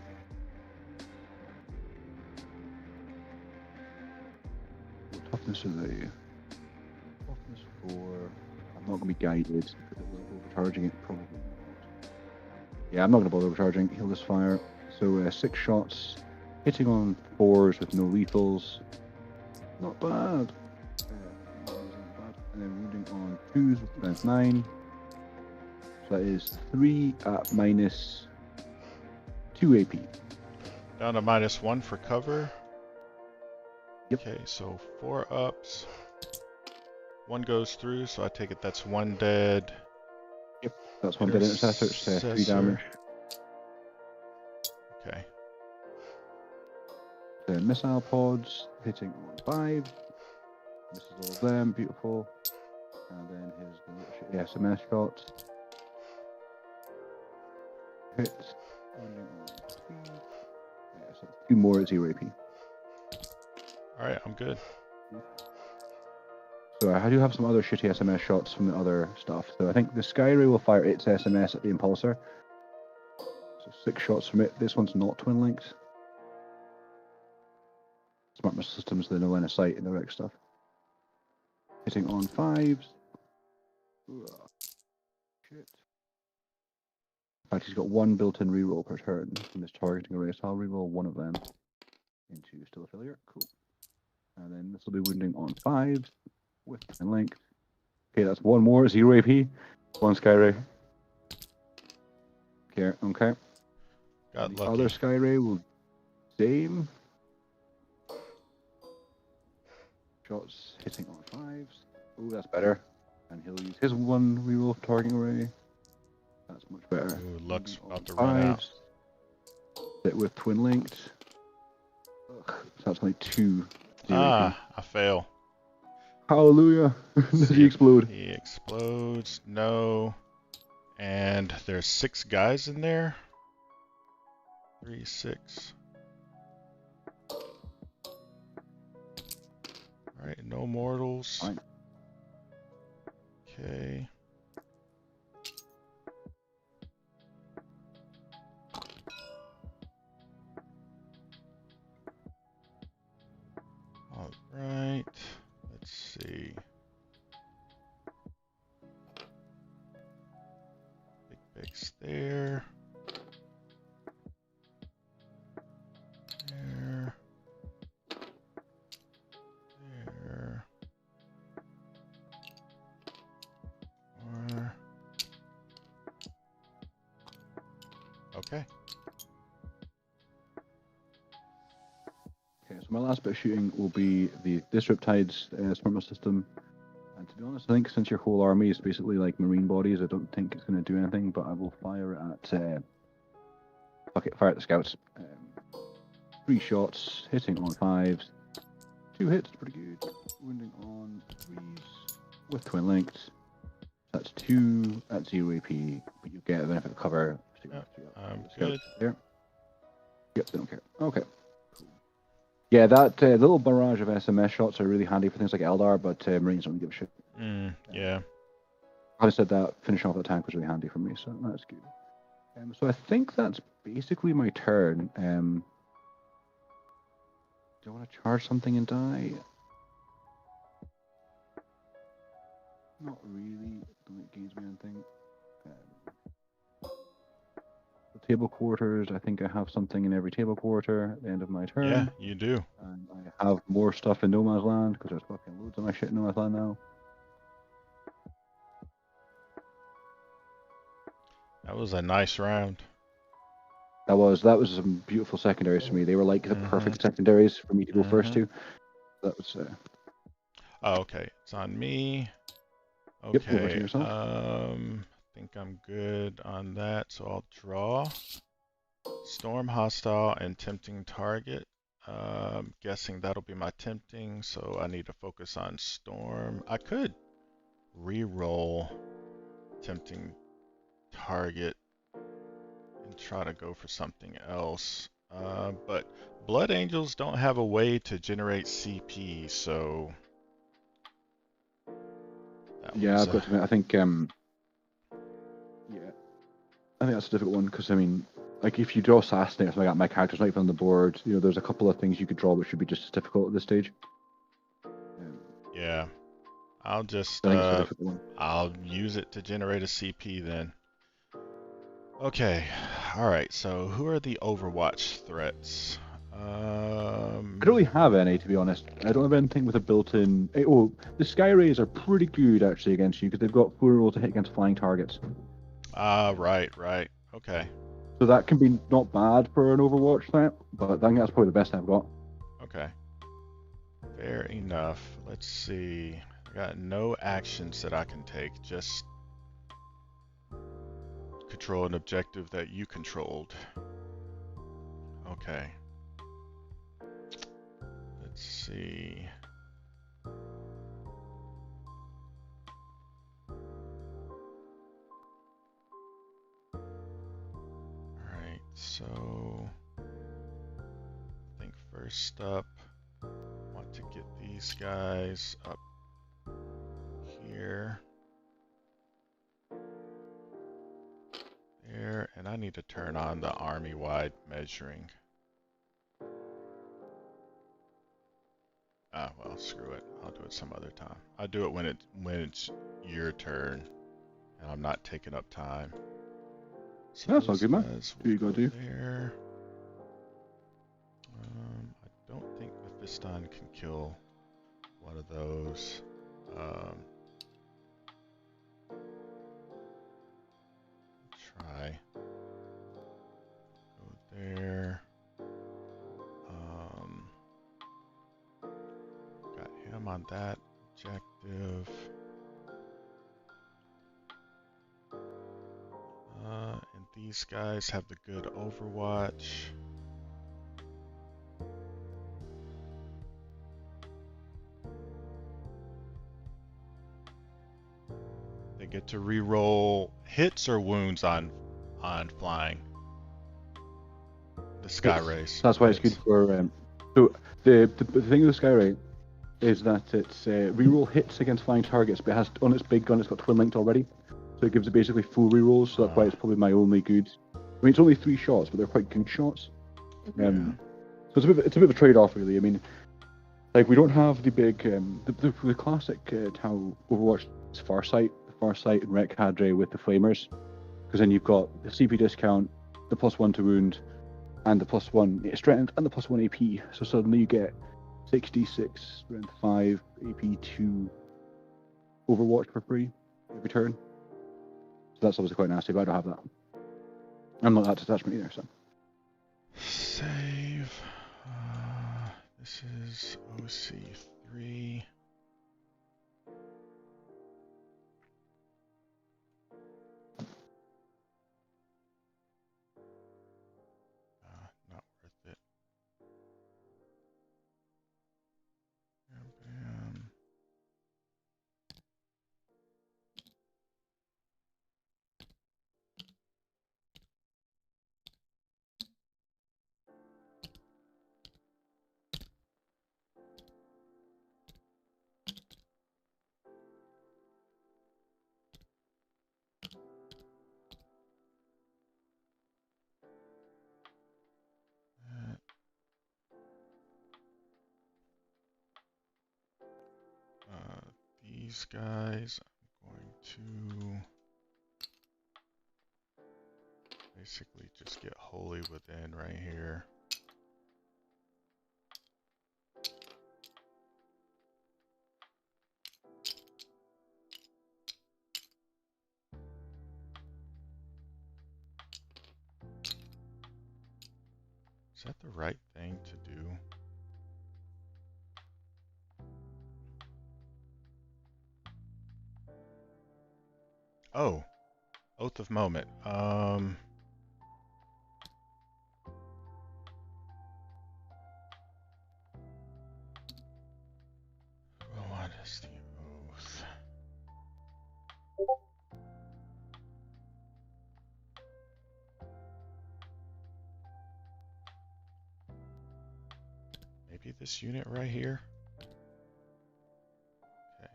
[SPEAKER 2] What toughness are they? Toughness 4. I'm not going to be guided because it will overcharging it probably. Yeah, I'm not going to bother overcharging. He'll just fire. So 6 shots, hitting on 4s with no lethals. Not bad. And then wounding on 2s with strength 9. So that is 3 at minus 2 AP.
[SPEAKER 1] Down to -1 for cover.
[SPEAKER 2] Yep.
[SPEAKER 1] Okay, so 4 ups. 1 goes through, so I take it that's 1 dead.
[SPEAKER 2] Yep, that's 1 dead intercessor. It's 3 damage.
[SPEAKER 1] Okay.
[SPEAKER 2] The missile pods hitting on 5. This is all of them, beautiful. And then his SMS shot. Hit. Wounding on 3. Yeah, so 2 more at 0 AP.
[SPEAKER 1] Alright, I'm good.
[SPEAKER 2] So I do have some other shitty SMS shots from the other stuff. So I think the Skyray will fire its SMS at the Impulsor. So 6 shots from it. This one's not twin linked. Smart missile systems, they know line of sight and the right stuff. Hitting on 5s. shit. In fact, he's got one built-in reroll per turn from his targeting array, so I'll reroll one of them into still a failure. Cool. And then this will be wounding on 5s with and length. Okay, that's one more 0 AP. One Sky Ray. Okay.
[SPEAKER 1] Got
[SPEAKER 2] The
[SPEAKER 1] lucky.
[SPEAKER 2] other Sky Ray will same. Shots hitting on 5s. Oh, that's better. And he'll use his one reroll targeting array. That's much better.
[SPEAKER 1] Ooh, luck's
[SPEAKER 2] Wounding on
[SPEAKER 1] about to run out.
[SPEAKER 2] 5s. Hit with twin linked. Ugh, so that's only 2 0 AP.
[SPEAKER 1] I fail.
[SPEAKER 2] Hallelujah. Does
[SPEAKER 1] See
[SPEAKER 2] he
[SPEAKER 1] if
[SPEAKER 2] explode?
[SPEAKER 1] He explodes. No. And there's 6 guys in there. 3, 6. Alright, no mortals.
[SPEAKER 2] Fine.
[SPEAKER 1] Okay. Alright. Let's see. Big's there. There. There. Or... Okay.
[SPEAKER 2] Okay, so my last bit of shooting will be this Riptide's smart system. And to be honest, I think since your whole army is basically like marine bodies, I don't think it's going to do anything, but I will fire at... fire at the scouts. 3 shots, hitting on 5s. 2 hits, pretty good. Wounding on 3s with twin linked. That's 2 at 0 AP, but you get a benefit of cover.
[SPEAKER 1] Good.
[SPEAKER 2] There. Yep, they don't care. Okay. Cool. Yeah, that little barrage of SMS shots are really handy for things like Eldar, but Marines don't give a shit.
[SPEAKER 1] Yeah.
[SPEAKER 2] Having said that, finishing off the tank was really handy for me, so that's good. So I think that's basically my turn. Do I want to charge something and die? Not really. Don't think it gains me anything. The table quarters, I think I have something in every table quarter at the end of my turn.
[SPEAKER 1] Yeah, you do.
[SPEAKER 2] And I have more stuff in No Man's Land, because there's fucking loads of my shit in No Man's Land now.
[SPEAKER 1] That was a nice round.
[SPEAKER 2] That was some beautiful secondaries for me. They were like the perfect secondaries for me to go first to. That was...
[SPEAKER 1] Oh, okay. It's on me.
[SPEAKER 2] Yep, over to
[SPEAKER 1] Okay.
[SPEAKER 2] yourself.
[SPEAKER 1] I think I'm good on that, so I'll draw. Storm, hostile, and tempting target. Guessing that'll be my tempting, so I need to focus on storm. I could re-roll tempting target and try to go for something else. But Blood Angels don't have a way to generate CP, so...
[SPEAKER 2] Yeah, I've got to admit, I think... yeah. I think that's a difficult one, because, I mean, like, if you draw Assassinate or something like that, my character's not even on the board. You know, there's a couple of things you could draw which should be just as difficult at this stage.
[SPEAKER 1] Yeah. I'll just...
[SPEAKER 2] I think it's a difficult one.
[SPEAKER 1] I'll use it to generate a CP then. Okay, alright, so who are the Overwatch threats?
[SPEAKER 2] I don't really have any, to be honest. I don't have anything with a built-in... Oh, the Sky Rays are pretty good, actually, against you, because they've got 4 rolls to hit against flying targets.
[SPEAKER 1] Right. Okay.
[SPEAKER 2] So that can be not bad for an Overwatch threat, but I think that's probably the best I've got.
[SPEAKER 1] Okay. Fair enough. Let's see. I got no actions that I can take, just control an objective that you controlled. Okay. Let's see. Alright, so I think first up, I want to get these guys up here. There, and I need to turn on the army-wide measuring. Ah, well, screw it. I'll do it some other time. I'll do it when it's your turn. and I'm not taking up time. So
[SPEAKER 2] That's all
[SPEAKER 1] those
[SPEAKER 2] good, man.
[SPEAKER 1] guys
[SPEAKER 2] Do
[SPEAKER 1] will
[SPEAKER 2] you
[SPEAKER 1] go
[SPEAKER 2] gotta do?
[SPEAKER 1] there. I don't think Mephiston can kill one of those. Try. Go there. Got him on that objective. And these guys have the good Overwatch. They get to re-roll hits or wounds on flying. The Sky
[SPEAKER 2] Hits.
[SPEAKER 1] Race.
[SPEAKER 2] That's why it's good for. So the thing with Skyray is that it's reroll hits against flying targets, but it has on its big gun it's got twin linked already, so it gives it basically full rerolls. So that's why it's probably my only good. I mean, it's only 3 shots, but they're quite good shots.
[SPEAKER 1] Yeah.
[SPEAKER 2] So it's a bit of a trade-off, really. I mean, like we don't have the big the classic Tau Overwatch Farsight, and Rec Cadre with the flamers, because then you've got the CP discount, the +1 to wound, and the +1 strength and the +1 AP. So suddenly you get 66 strength 5 AP 2 Overwatch for free every turn. So that's obviously quite nasty, but I don't have that. I'm not that detachment either, so.
[SPEAKER 1] Save. This is OC3. Not worth it. Bam, bam. These guys, I'm going to basically just get wholly within right here. Is that the right thing to do? Oh, Oath of Moment. What is the oath? Maybe this unit right here? Okay.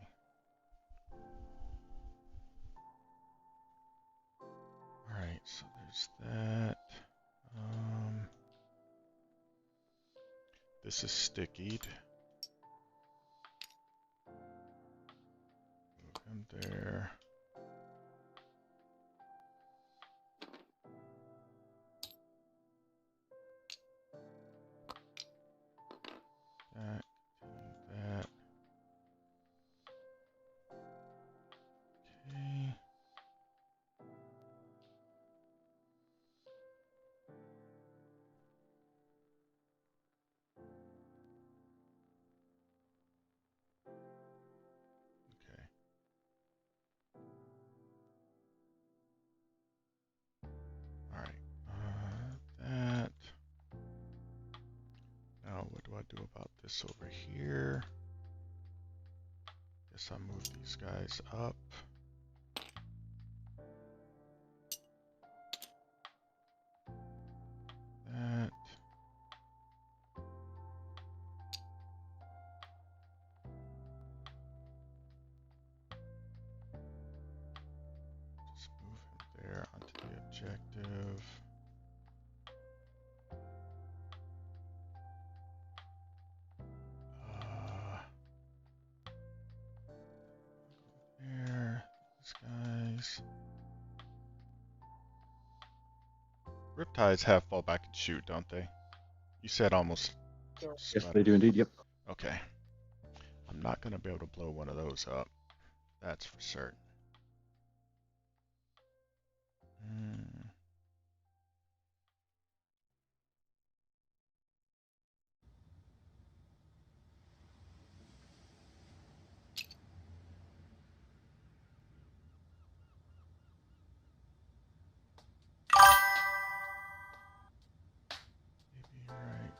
[SPEAKER 1] Alright, so there's that. This is stickied. Move him there. That, that. Okay. Okay. Alright. That. Now, what do I do about this over here? Guess I'll move these guys up. That. Just move him there onto the objective. There, these guys. Riptides have fall back and shoot, don't they? You said almost.
[SPEAKER 2] Yes, they do indeed. Yep.
[SPEAKER 1] Okay. I'm not gonna be able to blow one of those up. That's for certain. Hmm. Maybe right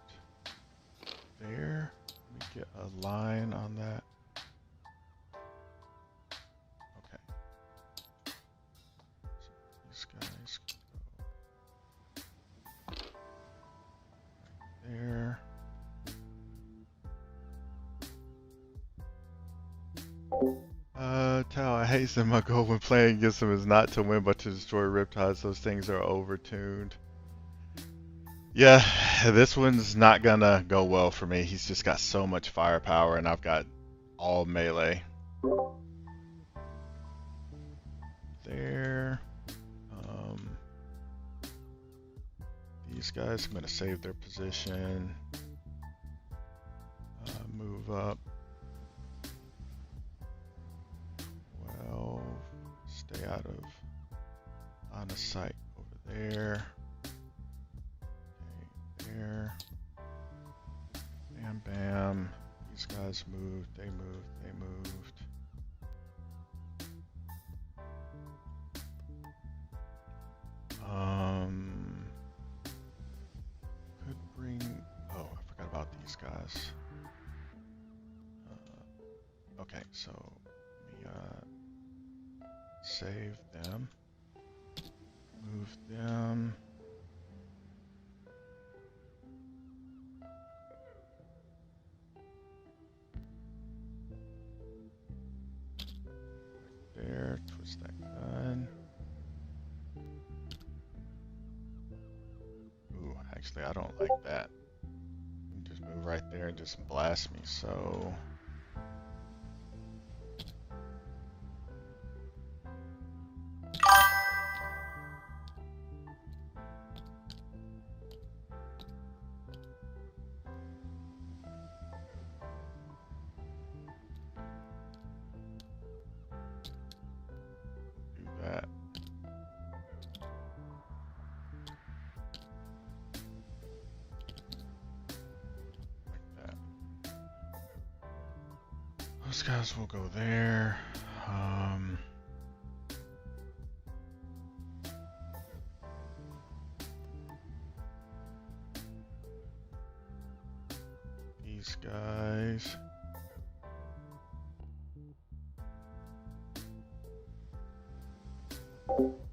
[SPEAKER 1] there. Let me get a line on that. Okay. So these guys go there. Tal, I hasten my goal when playing against them is not to win but to destroy Riptides. Those things are overtuned. Yeah, this one's not gonna go well for me. He's just got so much firepower and I've got all melee. There. These guys, I'm gonna save their position. Move up. 12. Stay out of line of sight over there. Okay, there. Bam, bam. These guys moved. They moved. They moved. Could bring. Oh, I forgot about these guys. Okay, so let me save them. Move them. Right there. Twist that gun. Ooh, actually, I don't like that. You just move right there and just blast me. So. Do that. Like that. Those guys will go there. These guys.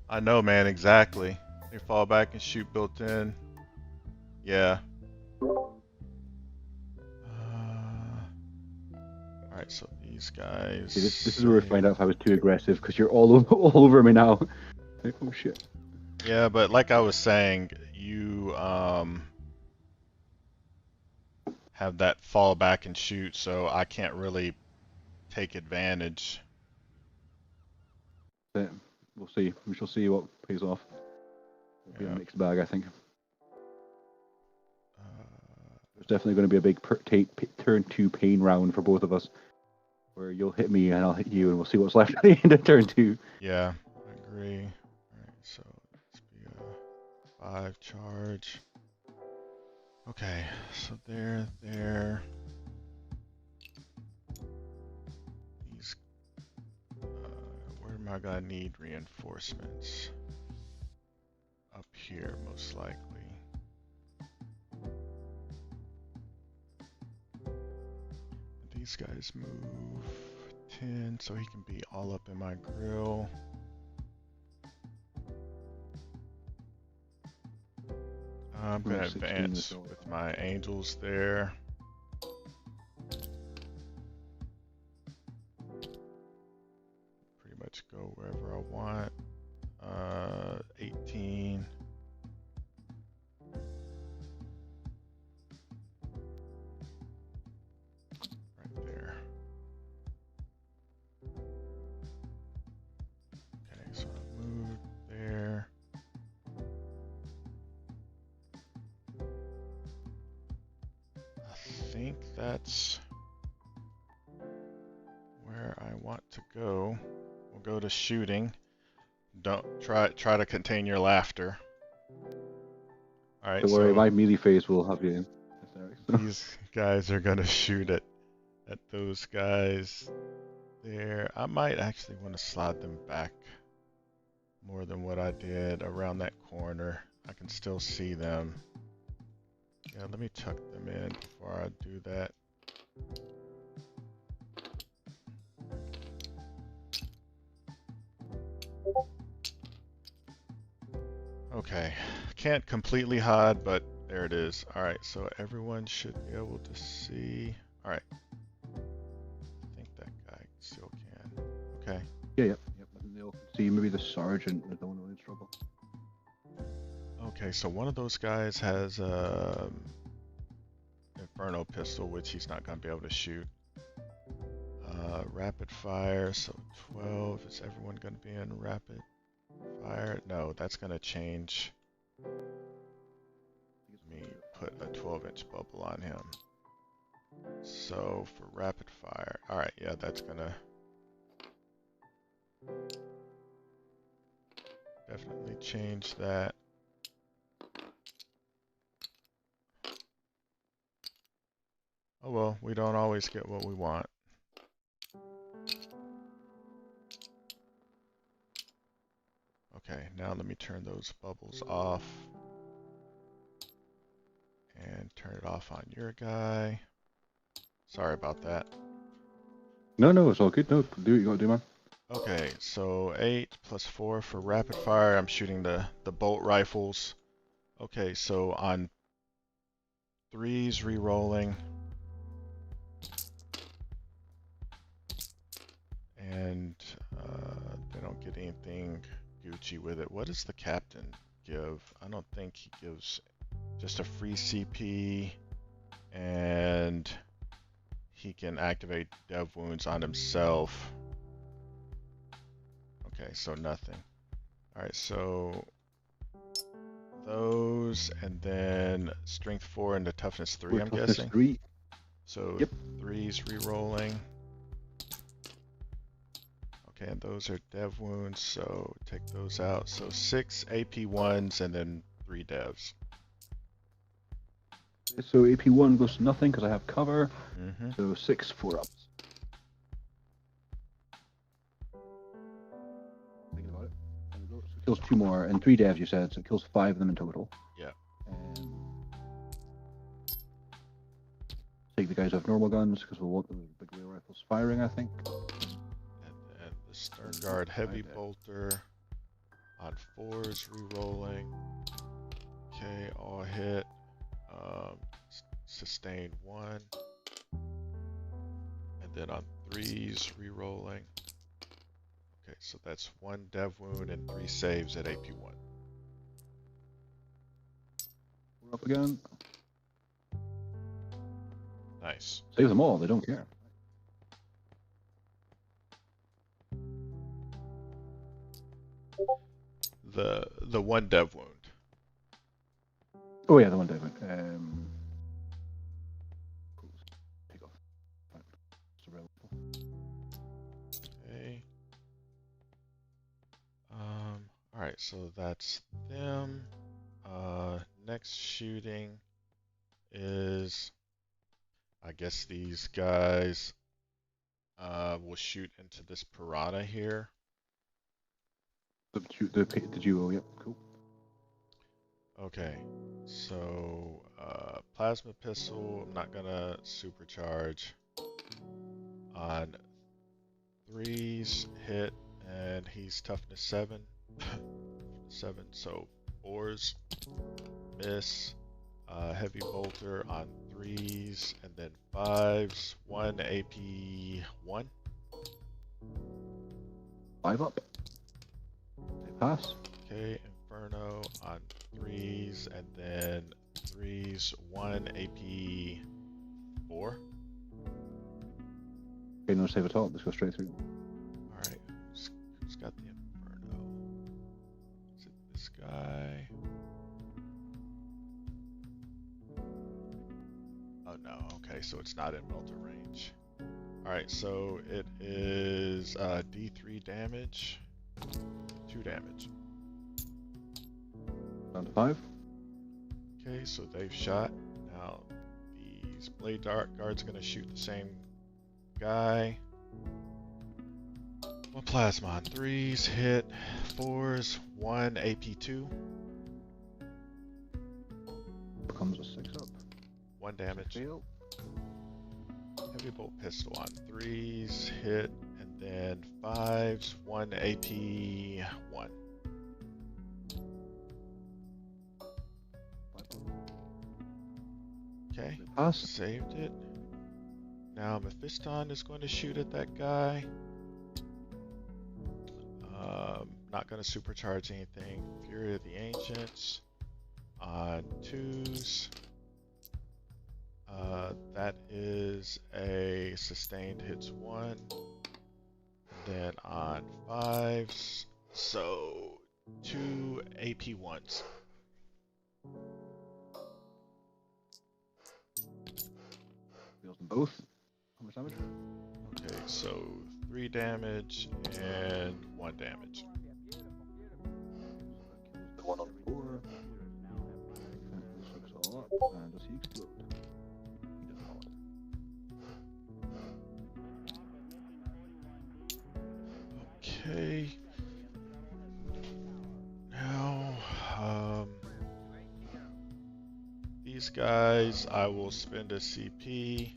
[SPEAKER 1] I know, man, exactly. They fall back and shoot built in. Yeah. Alright, so these guys.
[SPEAKER 2] See, this is where we find out if I was too aggressive because you're all over me now. Like, oh shit.
[SPEAKER 1] Yeah, but like I was saying, you have that fall back and shoot, so I can't really take advantage.
[SPEAKER 2] But we'll see. We shall see what pays off. It'll be a mixed bag, I think. There's definitely going to be a big turn 2 pain round for both of us, where you'll hit me and I'll hit you, and we'll see what's left at the end of turn 2.
[SPEAKER 1] Yeah, I agree. Alright, so let's be a 5 charge. Okay, so there. These, where am I gonna need reinforcements? Up here, most likely. These guys move 10, so he can be all up in my grill. I'm gonna advance with my angels there. Pretty much go wherever I want. 18. Right there. Okay, so I moved there. think that's where I want to go. We'll go to shooting. Don't try to contain your laughter. All right,
[SPEAKER 2] Don't worry,
[SPEAKER 1] so
[SPEAKER 2] my melee phase will have you in.
[SPEAKER 1] these guys are gonna shoot at those guys there. I might actually want to slide them back more than what I did around that corner. I can still see them. Yeah, let me tuck them in before I do that. Okay, can't completely hide, but there it is. All right, so everyone should be able to see. All right, I think that guy still can. Okay.
[SPEAKER 2] Yeah. I think they all can see. Maybe the sergeant is the one who's in trouble.
[SPEAKER 1] Okay, so one of those guys has Inferno pistol, which he's not going to be able to shoot. Rapid fire, so 12. Is everyone going to be in rapid fire? No, that's going to change. Let me put a 12-inch bubble on him. So for rapid fire, all right, yeah, that's going to definitely change that. Oh well, we don't always get what we want. Okay, now let me turn those bubbles off. And turn it off on your guy. Sorry about that.
[SPEAKER 2] No, it's all good. No, do what you gotta do, man.
[SPEAKER 1] Okay, so 8 plus 4 for rapid fire. I'm shooting the bolt rifles. Okay, so on 3s re-rolling. And they don't get anything Gucci with it. What does the captain give? I don't think he gives just a free CP, and he can activate dev wounds on himself. Okay, so nothing. Alright, so those, and then strength 4 and the toughness 3, I'm
[SPEAKER 2] Toughness
[SPEAKER 1] guessing.
[SPEAKER 2] 3.
[SPEAKER 1] So
[SPEAKER 2] Yep.
[SPEAKER 1] 3s re-rolling. Okay, and those are dev wounds, so take those out. So 6 AP1s and then 3 devs.
[SPEAKER 2] So AP1 goes to nothing because I have cover.
[SPEAKER 1] Mm-hmm.
[SPEAKER 2] So 6 4-ups. Thinking about it. So it kills 2 more, and 3 devs you said, so it kills 5 of them in total.
[SPEAKER 1] Yeah.
[SPEAKER 2] Take the guys off normal guns because we'll want the big wheel rifles firing, I think.
[SPEAKER 1] And the stern guard heavy bolter on 4s re-rolling. Okay, all hit. Sustain 1. And then on 3s re-rolling. Okay, so that's 1 dev wound and 3 saves at AP1.
[SPEAKER 2] We're up again.
[SPEAKER 1] Nice.
[SPEAKER 2] Save them all, they don't care.
[SPEAKER 1] The 1 dev wound.
[SPEAKER 2] Oh yeah, the one David. Take off.
[SPEAKER 1] Okay. Alright, so that's them. Next shooting is, I guess these guys will shoot into this piranha here.
[SPEAKER 2] The duo, yep, cool.
[SPEAKER 1] Okay, so plasma pistol, I'm not gonna supercharge. On 3s hit, and he's toughness 7. 7, so 4s miss. Heavy bolter on 3s, and then 5s, 1 AP1.
[SPEAKER 2] 5 up. They pass.
[SPEAKER 1] Okay, Inferno on 3s, and then 3s, 1 AP4.
[SPEAKER 2] Okay, no save at all. Let's go straight through.
[SPEAKER 1] Alright, who's got the Inferno? Is it this guy? Oh no, Okay, so it's not in melter range. Alright, so it is D3 damage, 2 damage.
[SPEAKER 2] Down to 5.
[SPEAKER 1] Okay, so they've shot. Now these blade guards are gonna shoot the same guy. One plasma on 3s, hit 4s, 1 AP2.
[SPEAKER 2] Becomes a 6 up.
[SPEAKER 1] 1 damage.
[SPEAKER 2] Fail.
[SPEAKER 1] Heavy bolt pistol on 3s, hit, and then 5s, 1 AP1. Okay,
[SPEAKER 2] Pass.
[SPEAKER 1] saved it. Now Mephiston is going to shoot at that guy. Not going to supercharge anything. Fury of the Ancients on 2s. That is a sustained hits 1. And then on 5s, so 2 AP1s.
[SPEAKER 2] Fails them both. How much damage?
[SPEAKER 1] Okay, so 3 damage and 1 damage.
[SPEAKER 2] The one on 4. Looks all up. And does he explode? He does not.
[SPEAKER 1] Okay. Now, these guys, I will spend a CP,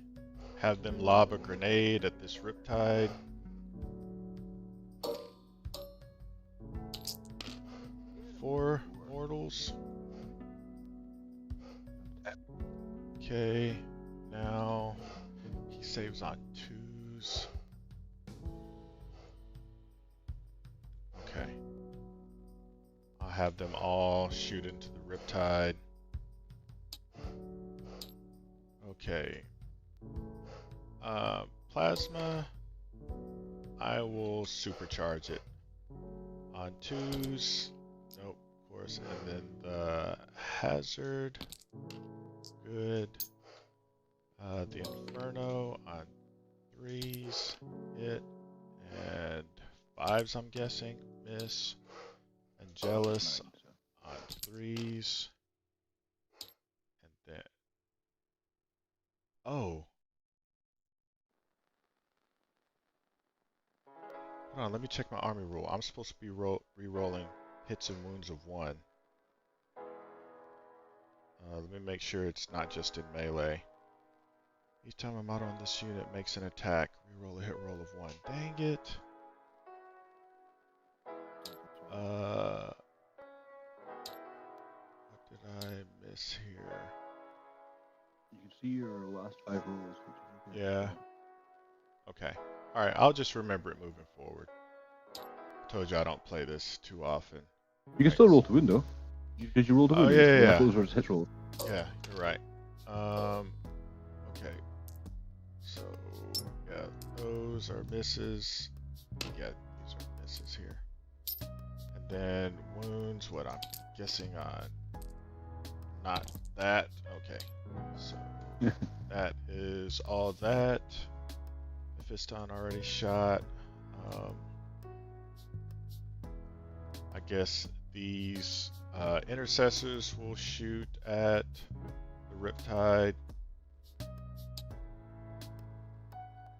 [SPEAKER 1] have them lob a grenade at this Riptide. Four mortals. Okay, now he saves on 2s. Okay. I'll have them all shoot into the Riptide. Okay. Plasma, I will supercharge it. On 2s, nope, of course, and then the Hazard, good. The Inferno on 3s, hit, and 5s I'm guessing, miss. Angelus on 3s, and then, oh. Hold on, let me check my army rule. I'm supposed to be re-rolling hits and wounds of 1. Let me make sure it's not just in melee. Each time a model on this unit makes an attack, re-roll a hit roll of 1. Dang it. What did I miss here?
[SPEAKER 2] You can see your last 5 rolls.
[SPEAKER 1] Yeah. Okay. Alright, I'll just remember it moving forward. I told you I don't play this too often.
[SPEAKER 2] You can still roll to win though. Did you roll to win?
[SPEAKER 1] Oh, yeah.
[SPEAKER 2] Those were just hit roll.
[SPEAKER 1] Yeah, you're right. Okay. So, yeah, those are misses. Yeah, these are misses here. And then wounds, what I'm guessing on. Not that. Okay. So, that is all that. Mephiston already shot. I guess these intercessors will shoot at the Riptide.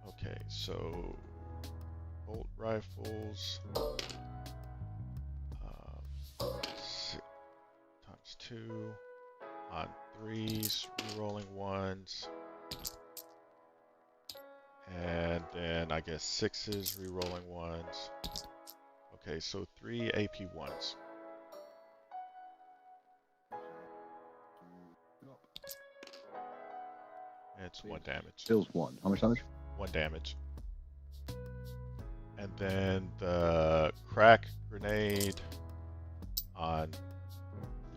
[SPEAKER 1] Okay, so bolt rifles times 2 on 3s, re-rolling 1s. And then I guess 6s, re-rolling 1s. Okay, so 3 AP1s. It's 1 damage.
[SPEAKER 2] Kills 1. How much damage?
[SPEAKER 1] 1 damage. And then the crack grenade on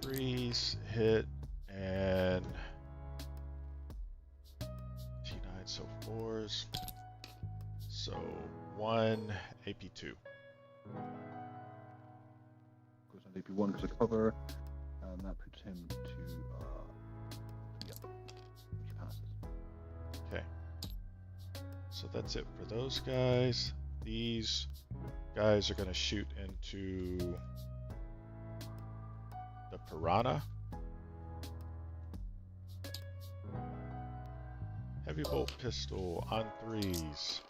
[SPEAKER 1] 3s hit and T9, so 4s. So 1 AP2.
[SPEAKER 2] Goes on AP1 because of cover, and that puts him to yep, which passes.
[SPEAKER 1] Okay. So that's it for those guys. These guys are going to shoot into the piranha. Heavy bolt pistol on 3s.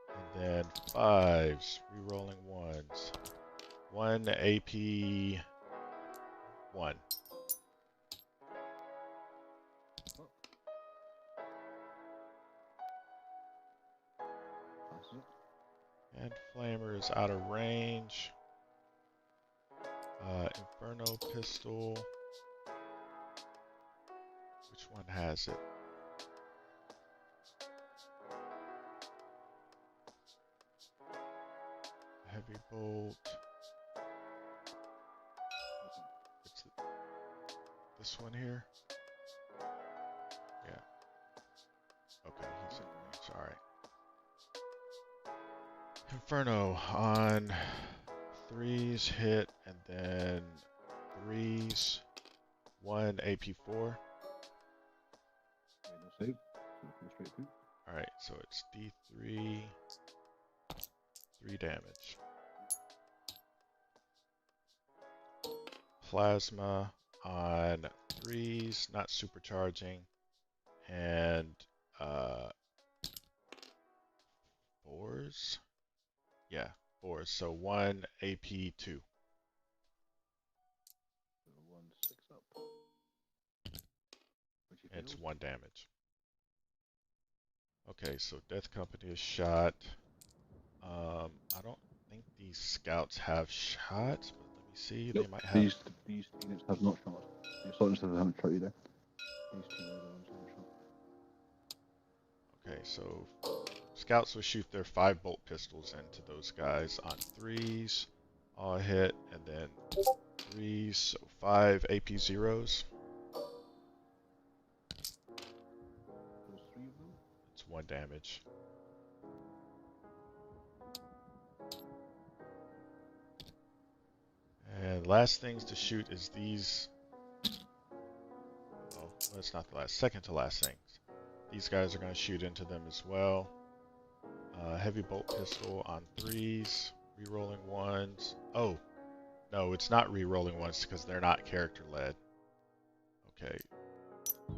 [SPEAKER 1] And then 5s, re-rolling 1s. 1 AP 1. And flamer is out of range. Inferno pistol. Which one has it? Heavy bolt. It's this one here? Yeah. Okay, he's in range. Alright. Inferno on 3s hit, and then 3s, 1 AP4. Alright, so it's D3, 3 damage. Plasma on 3s, not supercharging, and 4s? Yeah, 4s, so 1 AP2. It's 1 damage. Okay, so Death Company is shot. I don't think these scouts have shots, but let me see.
[SPEAKER 2] Nope.
[SPEAKER 1] They might have.
[SPEAKER 2] These units have not shot. The assault units haven't shot either. These two are the ones that have shot.
[SPEAKER 1] Okay, so scouts will shoot their 5 bolt pistols into those guys on 3s. All hit, and then 3s, so 5 AP zeros.
[SPEAKER 2] Those 3 of them?
[SPEAKER 1] It's 1 damage. And last things to shoot is these. Oh, that's not the last. Second to last things. These guys are going to shoot into them as well. Heavy bolt pistol on 3s. Rerolling 1s. Oh, no, it's not rerolling 1s because they're not character led. Okay.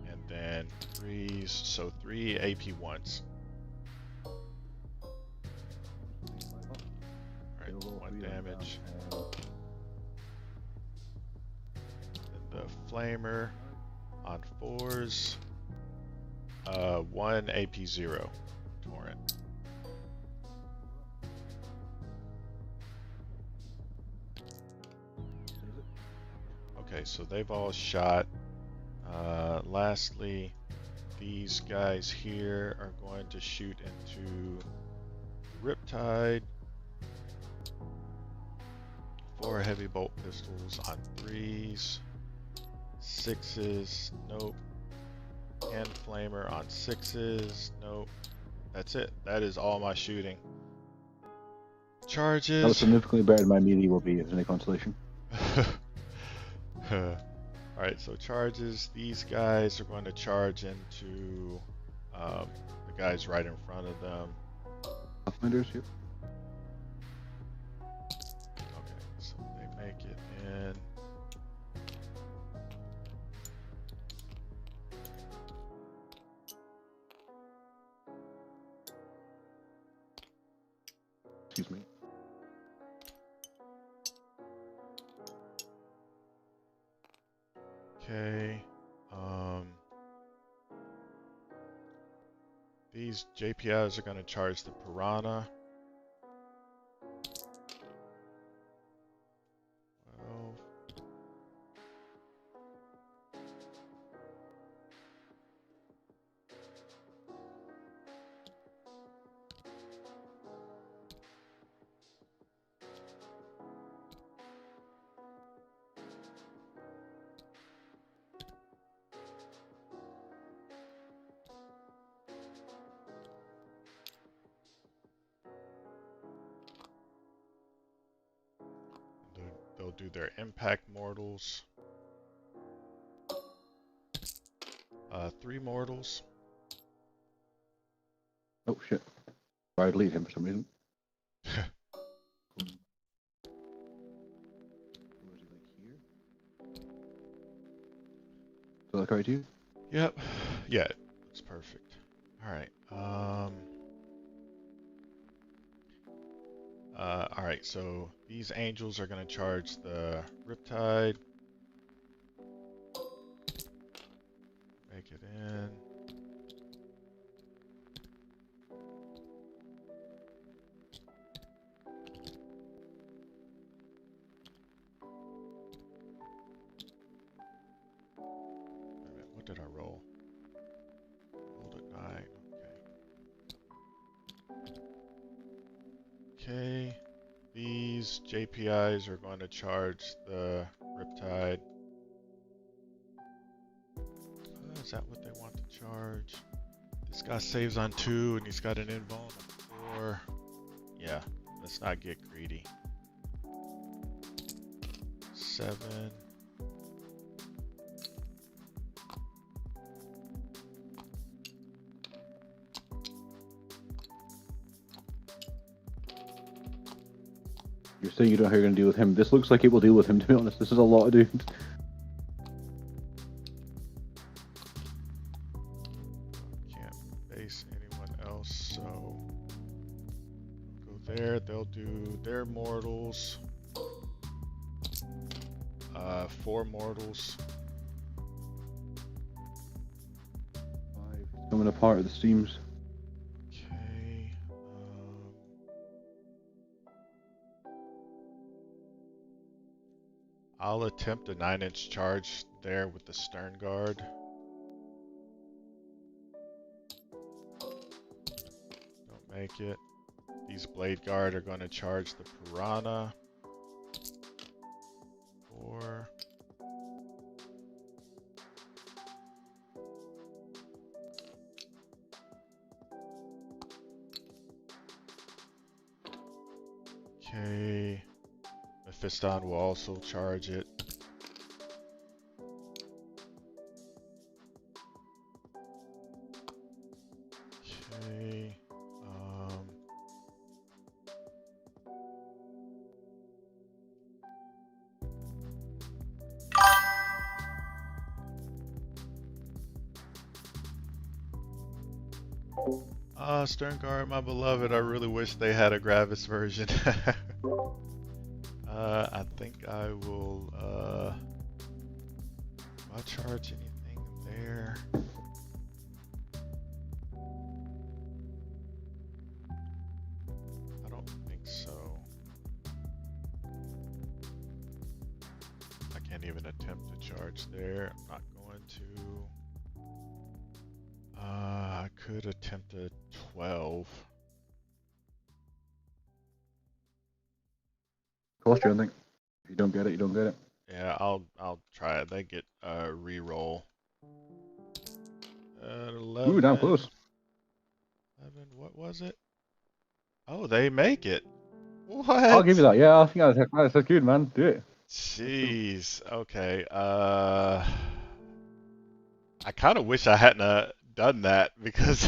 [SPEAKER 1] And then 3s. So 3 AP 1s. Alright, 1 damage. The flamer on 4s, 1 AP 0 torrent. Okay, so they've all shot. Lastly, these guys here are going to shoot into Riptide. 4 heavy bolt pistols on 3s. 6s, nope. And flamer on 6s, nope. That's it. That is all my shooting. Charges.
[SPEAKER 2] That was significantly better than my melee will be as any consolation.
[SPEAKER 1] Alright, so charges. These guys are going to charge into the guys right in front of them.
[SPEAKER 2] Pathfinders, yep.
[SPEAKER 1] Okay, so they make it in.
[SPEAKER 2] Excuse me.
[SPEAKER 1] Okay. These JPIs are going to charge the piranha. Well, they'll do their impact mortals. 3 mortals.
[SPEAKER 2] Oh shit! I deleted him for some reason. Was he like here? Does that look alright to you?
[SPEAKER 1] Yep. Yeah, it looks perfect. All right. All right. So these angels are gonna charge the Riptide. Make it in. Wait a minute, what did I roll? Rolled a 9. Okay. Okay. These JPIs are going to charge the Riptide. Is that what they want to charge? This guy saves on 2 and he's got an invuln on 4. Yeah, let's not get greedy. 7.
[SPEAKER 2] You're saying you don't know how you're going to deal with him. This looks like it will deal with him, to be honest. This is a lot of dudes.
[SPEAKER 1] Can't base anyone else, so go there. They'll do their mortals. 4 mortals.
[SPEAKER 2] 5. Coming apart at the seams.
[SPEAKER 1] Okay. I'll attempt a 9-inch charge there with the stern guard. Don't make it. These blade guard are going to charge the piranha. 4. Okay. Mephiston will also charge it. Okay. Stern Guard, my beloved. I really wish they had a Gravis version. I think I will, I'll charge anything there. I don't think so. I can't even attempt to charge there. I'm not going to. I could attempt a 12.
[SPEAKER 2] Cost you, I think. If you don't get it, you don't get it.
[SPEAKER 1] Yeah, I'll try it. They get a reroll. 11.
[SPEAKER 2] Ooh, down close.
[SPEAKER 1] 11. What was it? Oh, they make it. What?
[SPEAKER 2] I'll give you that. Yeah, I think that's good, man. Do it.
[SPEAKER 1] Jeez. Okay. I kind of wish I hadn't done that because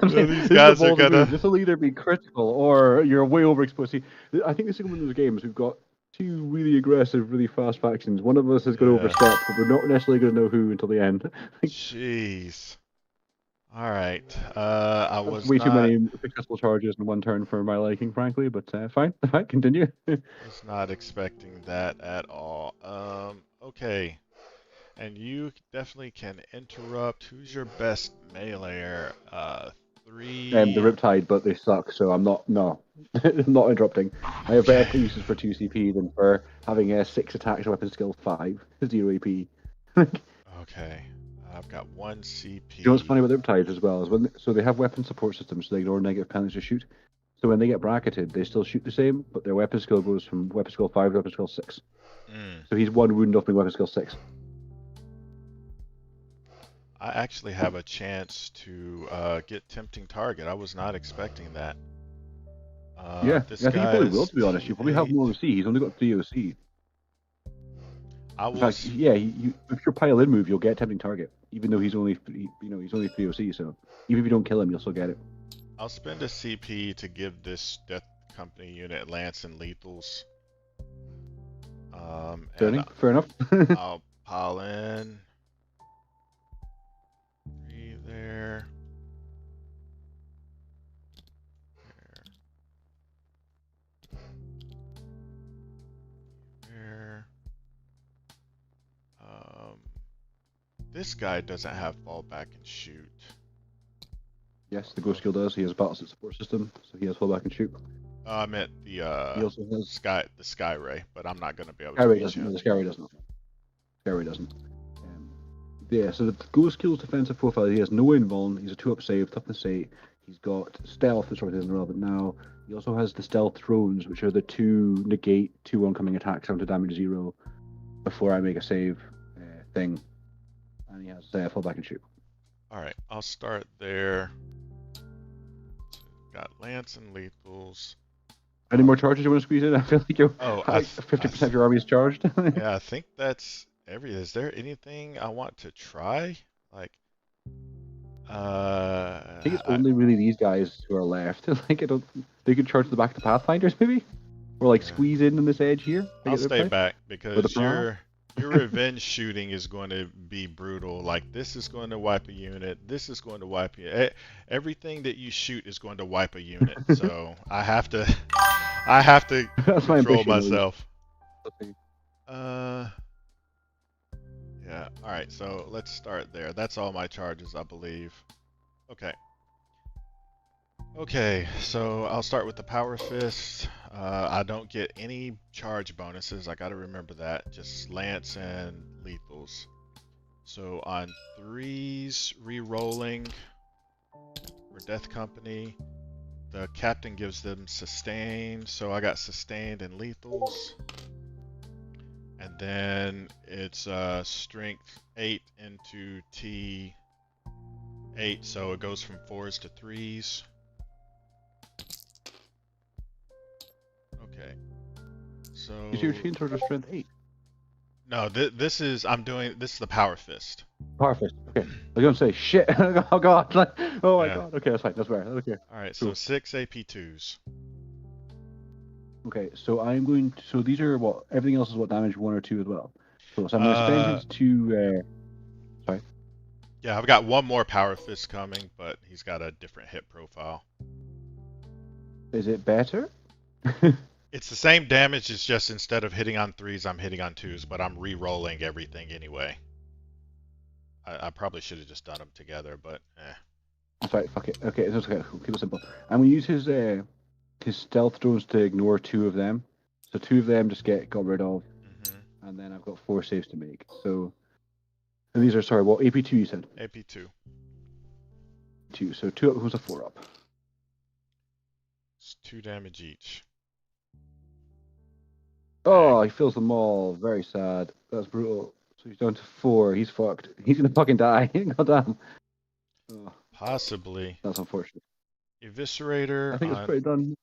[SPEAKER 1] these guys are gonna.
[SPEAKER 2] This will either be critical or you're way overexposed. See, I think this is one of those games we've got 2 really aggressive, really fast factions. One of us is going to overstep, but we're not necessarily going to know who until the end.
[SPEAKER 1] Jeez. All right. I was
[SPEAKER 2] way too many successful charges in one turn for my liking, frankly. But fine. Fine. Continue.
[SPEAKER 1] was not expecting that at all. Okay. And you definitely can interrupt. Who's your best meleeer? 3.
[SPEAKER 2] The Riptide, but they suck, so I'm not. No, I'm not interrupting. I have better uses for 2 CP than for having 6 attacks, weapon skill 5, 0 AP.
[SPEAKER 1] Okay. I've got 1 CP.
[SPEAKER 2] You know what's funny about the Riptides as well is so they have weapon support systems, so they ignore negative penalties to shoot. So when they get bracketed, they still shoot the same, but their weapon skill goes from weapon skill 5 to weapon skill 6. So he's 1 wound off being weapon skill 6.
[SPEAKER 1] I actually have a chance to get tempting target. I was not expecting that.
[SPEAKER 2] I think you probably will, to be honest. You probably have more OC. He's only got 3 OC. In fact, if your pile in move, you'll get tempting target, even though he's only 3 OC. So even if you don't kill him, you'll still get it.
[SPEAKER 1] I'll spend a CP to give this Death Company unit lance and lethals. And
[SPEAKER 2] Fair enough.
[SPEAKER 1] I'll pile in 3 there. There. This guy doesn't have fallback and shoot.
[SPEAKER 2] Yes, the Ghost Skill does. He has a battle support system, so he has fallback and shoot.
[SPEAKER 1] I meant
[SPEAKER 2] He also has
[SPEAKER 1] Sky Ray, but I'm not gonna be able to
[SPEAKER 2] Skyway
[SPEAKER 1] reach
[SPEAKER 2] doesn't. No,
[SPEAKER 1] him.
[SPEAKER 2] the Skyway doesn't. Skyway doesn't. Yeah, so the Ghost Skill's defensive profile, he has no invuln, he's a 2-up save, toughness 8, he's got stealth, which obviously isn't relevant now. He also has the stealth thrones, which are the 2 negate 2 oncoming attacks down to damage 0 before I make a save thing. And he has fallback and shoot.
[SPEAKER 1] Alright, I'll start there. Got lance and lethals.
[SPEAKER 2] Any more charges you want to squeeze in? I feel like you're 50% of your army is charged.
[SPEAKER 1] Yeah, I think that's is there anything I want to try? Like,
[SPEAKER 2] I think it's only really these guys who are left. Like, they could charge the back of the Pathfinders, maybe? Or, like, squeeze in this edge here?
[SPEAKER 1] I'll stay back, because your revenge shooting is going to be brutal. Like, this is going to wipe a unit. This is going to wipe you. Everything that you shoot is going to wipe a unit. So, I have to control myself. Yeah, alright, so let's start there. That's all my charges, I believe. Okay. Okay, so I'll start with the Power Fist. I don't get any charge bonuses, I gotta remember that. Just Lance and Lethals. So on 3s, re-rolling for Death Company, the Captain gives them Sustained, so I got Sustained and Lethals. And then it's strength 8 into T8, so it goes from 4s to 3s. Okay. So.
[SPEAKER 2] Is your chain sword strength 8?
[SPEAKER 1] No, this is the Power Fist.
[SPEAKER 2] Power Fist. Okay. I was gonna say shit. Oh god. Oh my god. Okay, that's fine. That's fair. Okay.
[SPEAKER 1] All right. Cool. So 6 AP2s.
[SPEAKER 2] Okay, so I'm going to, so these are what, everything else is what, damage 1 or 2 as well. So I'm going to spend his 2, sorry?
[SPEAKER 1] Yeah, I've got one more Power Fist coming, but he's got a different hit profile.
[SPEAKER 2] Is it better?
[SPEAKER 1] It's the same damage, it's just instead of hitting on 3s, I'm hitting on 2s, but I'm re-rolling everything anyway. I probably should have just done them together, but eh.
[SPEAKER 2] That's right, fuck it. Okay, it's okay, keep it simple. I'm going to use his stealth drones to ignore 2 of them. So 2 of them just got rid of. Mm-hmm. And then I've got 4 saves to make. So, and these are, sorry, what, AP2 you said?
[SPEAKER 1] AP2.
[SPEAKER 2] 2, so 2 up goes a 4 up.
[SPEAKER 1] It's 2 damage each.
[SPEAKER 2] Oh, he fills them all. Very sad. That's brutal. So he's down to 4. He's fucked. He's gonna fucking die. Goddamn. Oh,
[SPEAKER 1] possibly.
[SPEAKER 2] That's unfortunate.
[SPEAKER 1] Eviscerator.
[SPEAKER 2] I think it's pretty done.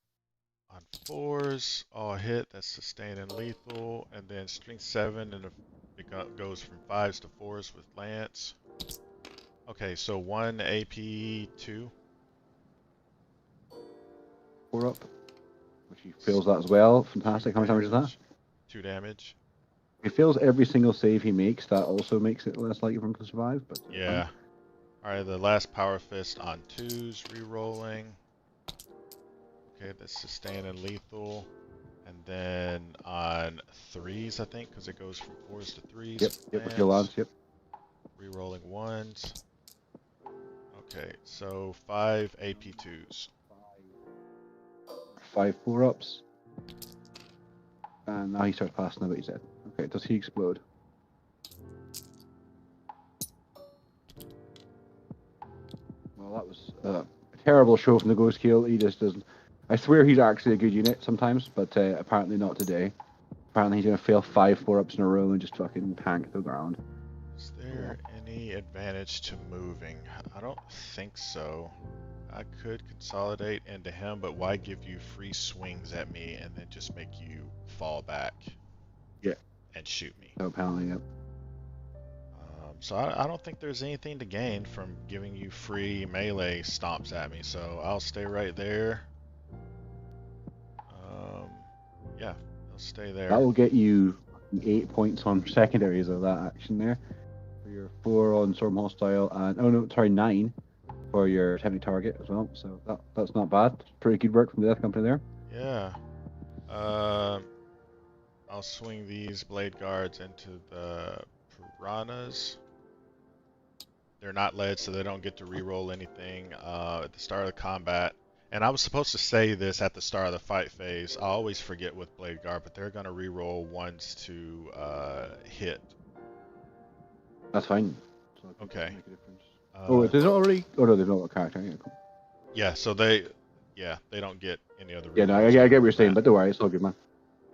[SPEAKER 1] On 4s, all hit. That's sustained and lethal. And then strength 7, and it goes from 5s to 4s with lance. Okay, so 1 AP2.
[SPEAKER 2] 4 up. Which he fails that as well. Fantastic. How much damage is that?
[SPEAKER 1] 2 damage.
[SPEAKER 2] If he fails every single save he makes, that also makes it less likely for him to survive. But
[SPEAKER 1] yeah. Alright, the last Power Fist on 2s, re-rolling. Okay, that's sustained and lethal. And then on 3s, I think, because it goes from 4s to 3s.
[SPEAKER 2] Yep, with your lance, yep.
[SPEAKER 1] Re-rolling 1s. Okay, so 5 AP2s.
[SPEAKER 2] 5 4-ups. And now he starts passing out, he said. Okay, does he explode? Well, that was a terrible show from the Ghost Kill. He just doesn't... I swear he's actually a good unit sometimes, but apparently not today. Apparently he's going to fail 5 4-ups in a row and just fucking tank the ground.
[SPEAKER 1] Is there any advantage to moving? I don't think so. I could consolidate into him, but why give you free swings at me and then just make you fall back?
[SPEAKER 2] Yeah.
[SPEAKER 1] And shoot me.
[SPEAKER 2] So apparently, yep.
[SPEAKER 1] So I don't think there's anything to gain from giving you free melee stomps at me, so I'll stay right there. Um, yeah, I'll stay
[SPEAKER 2] That
[SPEAKER 1] there.
[SPEAKER 2] will get you 8 points on secondaries of that action there. For your 4 on Storm Hostile, and oh no, sorry, 9 for your heavy target as well. So that's not bad. Pretty good work from the Death Company there.
[SPEAKER 1] Yeah. I'll swing these blade guards into the piranhas. They're not led, so they don't get to reroll anything at the start of the combat. And I was supposed to say this at the start of the fight phase. I always forget with blade guard, but they're gonna reroll ones to hit.
[SPEAKER 2] That's fine. So it
[SPEAKER 1] Okay.
[SPEAKER 2] doesn't make a difference. Oh,
[SPEAKER 1] Uh,
[SPEAKER 2] is it already? Oh no, they've not got a character. Yeah, cool.
[SPEAKER 1] yeah. So they don't get any other
[SPEAKER 2] Yeah, no,
[SPEAKER 1] rerolls
[SPEAKER 2] I get what
[SPEAKER 1] other
[SPEAKER 2] you're
[SPEAKER 1] than
[SPEAKER 2] saying,
[SPEAKER 1] that.
[SPEAKER 2] but don't worry, it's all good, man.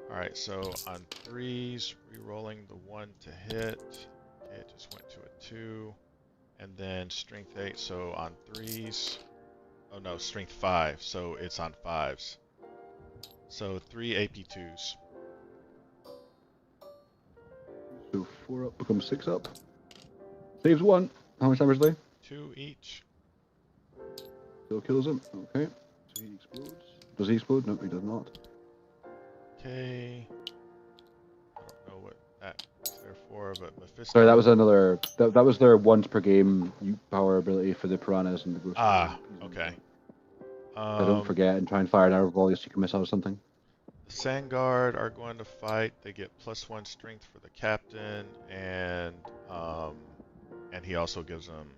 [SPEAKER 1] All right. So on threes, rerolling the one to hit. Okay, it just went to a 2. And then strength 8, so on 3s. Oh no, strength 5, so it's on 5s. So 3 AP2s.
[SPEAKER 2] So 4 up becomes 6 up. Saves 1. How much damage do they?
[SPEAKER 1] 2 each.
[SPEAKER 2] Still kills him. Okay. So he explodes. Does he explode? No, he does not.
[SPEAKER 1] Okay. I don't know what that's there for, but Mephisto.
[SPEAKER 2] Sorry, that was another. That was their once per game power ability for the piranhas and the ghosts.
[SPEAKER 1] Ah, okay.
[SPEAKER 2] So don't forget and try and fire an arrow volley so you can miss out or something.
[SPEAKER 1] The Sandguard are going to fight. They get +1 strength for the captain, and he also gives them,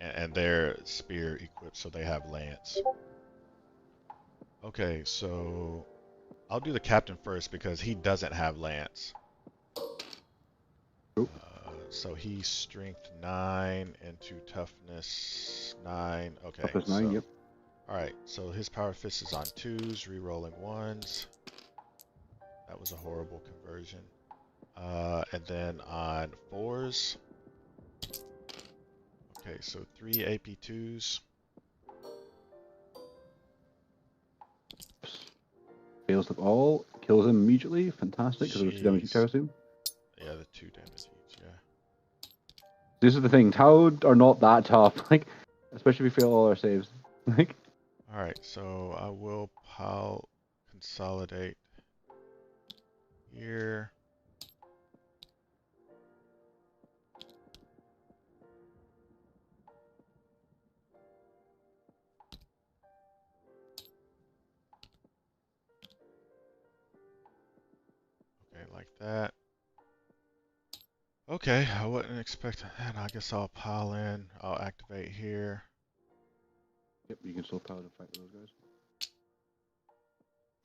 [SPEAKER 1] and their spear equipped, so they have lance. Okay, so I'll do the captain first because he doesn't have lance.
[SPEAKER 2] Cool.
[SPEAKER 1] So he's strength 9 into toughness 9. Okay,
[SPEAKER 2] Toughness
[SPEAKER 1] so
[SPEAKER 2] 9, yep.
[SPEAKER 1] all right, so his power fist is on 2s, re-rolling 1s. That was a horrible conversion. And then on 4s. Okay, so 3 AP2s.
[SPEAKER 2] Fails them all. Kills him immediately. Fantastic, because it was 2 damage each, I assume.
[SPEAKER 1] Yeah, the 2 damage each, yeah.
[SPEAKER 2] This is the thing. Tau are not that tough. Like, especially if we fail all our saves. Like.
[SPEAKER 1] Alright, so I will consolidate here. Okay, like that. Okay, I wasn't expecting that. I guess I'll pile in. I'll activate here.
[SPEAKER 2] Yep, you can still power to fight those guys.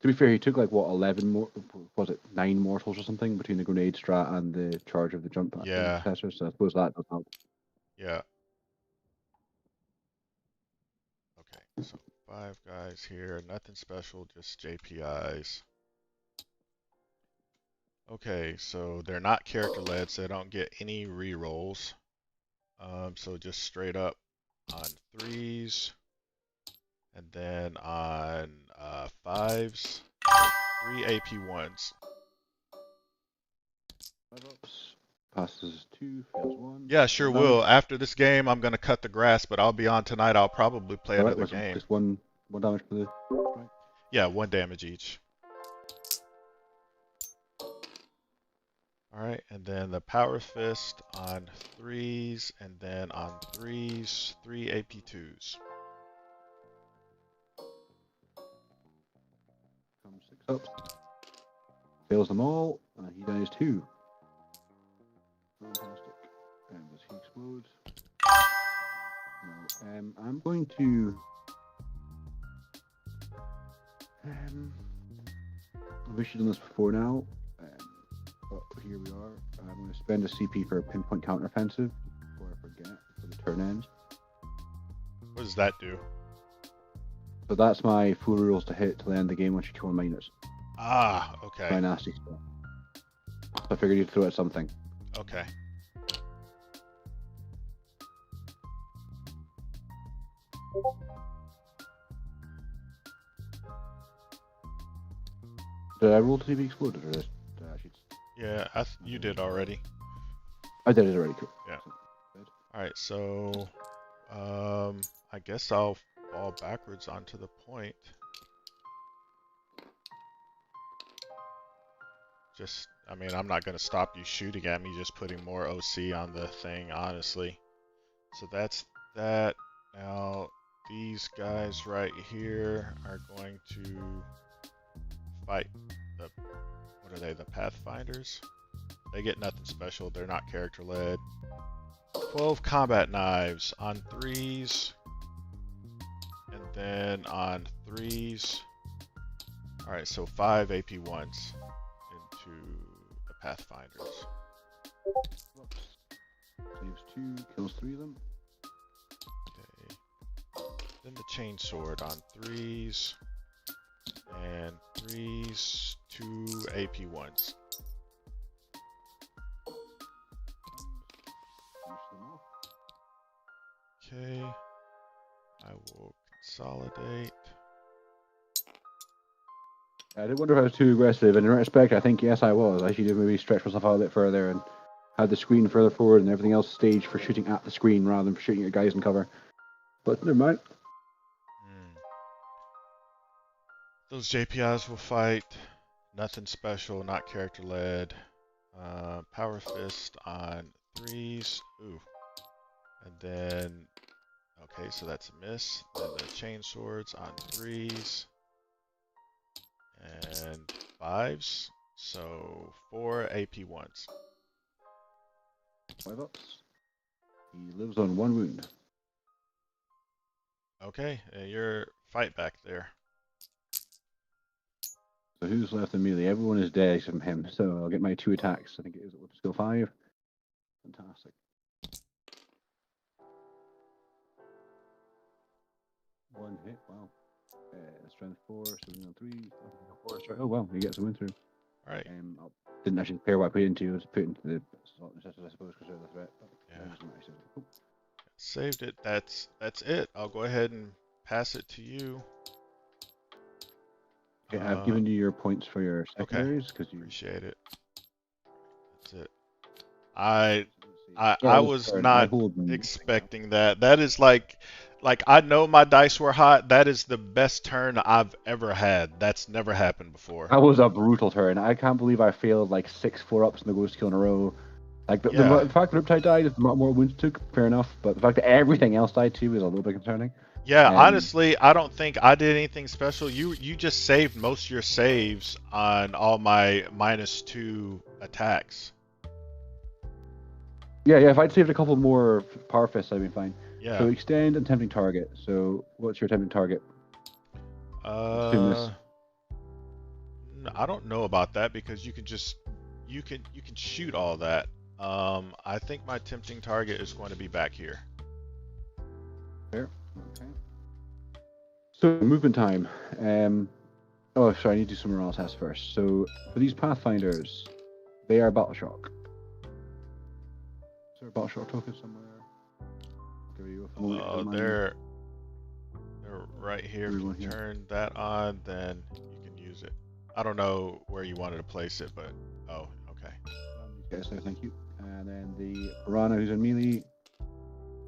[SPEAKER 2] To be fair, he took like what 11 more, was it 9 mortals or something between the grenade strat and the charge of the jump
[SPEAKER 1] Yeah.
[SPEAKER 2] successor. So I suppose that does help.
[SPEAKER 1] Yeah. Okay, so 5 guys here. Nothing special, just JPIs. Okay, so they're not character led, so they don't get any rerolls. So just straight up on 3s, and then on 5s, 3 AP1s.
[SPEAKER 2] Passes 2, fails 1.
[SPEAKER 1] Yeah, sure will. After this game, I'm gonna cut the grass, but I'll be on tonight. I'll probably play another game.
[SPEAKER 2] Just one damage for the. Right.
[SPEAKER 1] Yeah, 1 damage each. Alright, and then the Power Fist on 3s, and then on 3s, 3 AP2s.
[SPEAKER 2] Comes 6 up. Fails them all, and he dies 2. Fantastic. And does he explode? No. I'm going to. I wish you'd done this before now. But here we are. I'm going to spend a CP for a pinpoint counteroffensive before I forget for the turn ends.
[SPEAKER 1] What does that do?
[SPEAKER 2] So that's my full rules to hit till the end of the game once you kill minors.
[SPEAKER 1] Ah, okay.
[SPEAKER 2] My nasty stuff. So I figured you'd throw at something.
[SPEAKER 1] Okay.
[SPEAKER 2] Did I roll to see if he exploded or did I actually...
[SPEAKER 1] Yeah, you did already.
[SPEAKER 2] I did it already. Cool.
[SPEAKER 1] Yeah.
[SPEAKER 2] Good.
[SPEAKER 1] All right, so I guess I'll fall backwards onto the point. Just, I mean, I'm not gonna stop you shooting at me, just putting more OC on the thing, honestly. So that's that. Now, these guys right here are going to fight the, what are they, the Pathfinders? They get nothing special, they're not character led. 12 combat knives on 3s, and then on 3s. Alright, so 5 AP1s into the Pathfinders.
[SPEAKER 2] Saves 2, kills 3 of them.
[SPEAKER 1] Okay. Then the chainsword on 3s, and 3s, 2 AP1s.
[SPEAKER 2] Finish them off.
[SPEAKER 1] Okay. I will consolidate.
[SPEAKER 2] I did wonder if I was too aggressive, and in retrospect, I think yes, I was. I should have maybe stretched myself out a bit further and had the screen further forward and everything else staged for shooting at the screen rather than for shooting at guys in cover. But never mind.
[SPEAKER 1] Those JPIs will fight. Nothing special, not character led. Power Fist on 3s. Ooh. And then, okay, so that's a miss. Then the chainswords on 3s. And 5s. So 4 AP1s.
[SPEAKER 2] 5 ups. He lives on 1 wound.
[SPEAKER 1] Okay, you're fight back there.
[SPEAKER 2] So who's left in melee? Everyone is dead except him. So I'll get my 2 attacks. I think it is at skill 5. Fantastic. 1 hit. Wow. Strength 4. So 3. 4 strength. Oh wow, he gets a win through.
[SPEAKER 1] All right.
[SPEAKER 2] I didn't actually compare what I put into. I was put into the assault necessity, I suppose, because of the threat. But
[SPEAKER 1] Yeah. Saved it. That's it. I'll go ahead and pass it to you.
[SPEAKER 2] Okay, I've given you your points for your secondaries because you
[SPEAKER 1] appreciate it. That's it. I was not expecting that. That is like I know my dice were hot. That is the best turn I've ever had. That's never happened before.
[SPEAKER 2] That was a brutal turn. I can't believe I failed like 6 4-ups in the ghost kill in a row. Like the fact that Riptide died, a lot more wounds took, fair enough. But the fact that everything else died too is a little bit concerning.
[SPEAKER 1] Yeah, honestly, I don't think I did anything special. You just saved most of your saves on all my -2 attacks.
[SPEAKER 2] Yeah. If I'd saved a couple more power fists, I'd be fine.
[SPEAKER 1] Yeah.
[SPEAKER 2] So extend and tempting target. So what's your tempting target?
[SPEAKER 1] I don't know about that because you can just you can shoot all that. I think my tempting target is going to be back here.
[SPEAKER 2] Fair. Okay. So movement time. Oh, sorry, I need to do some morale tests first. So for these Pathfinders, they are battle shock. Is there a battle shock token somewhere? I'll give you a moment.
[SPEAKER 1] They're right here. If you turn that on, then you can use it. I don't know where you wanted to place it, but oh, okay.
[SPEAKER 2] Yes, so thank you. And then the Piranha who's in melee,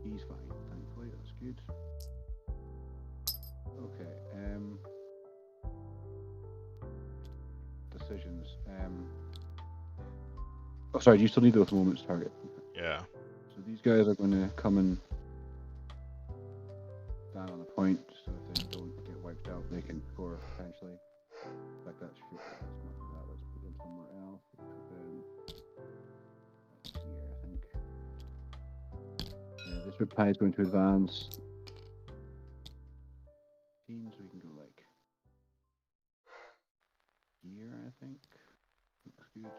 [SPEAKER 2] he's fine. Thankfully, that's good. Okay. Decisions. Oh, sorry. Do you still need those moments target?
[SPEAKER 1] Yeah.
[SPEAKER 2] So these guys are going to come and stand on the point, so if they don't get wiped out, they can score potentially. Like that shit. Let's put them somewhere else. Here, I think. This Riptide is going to advance. Teams, we can go like here, I think. Looks good.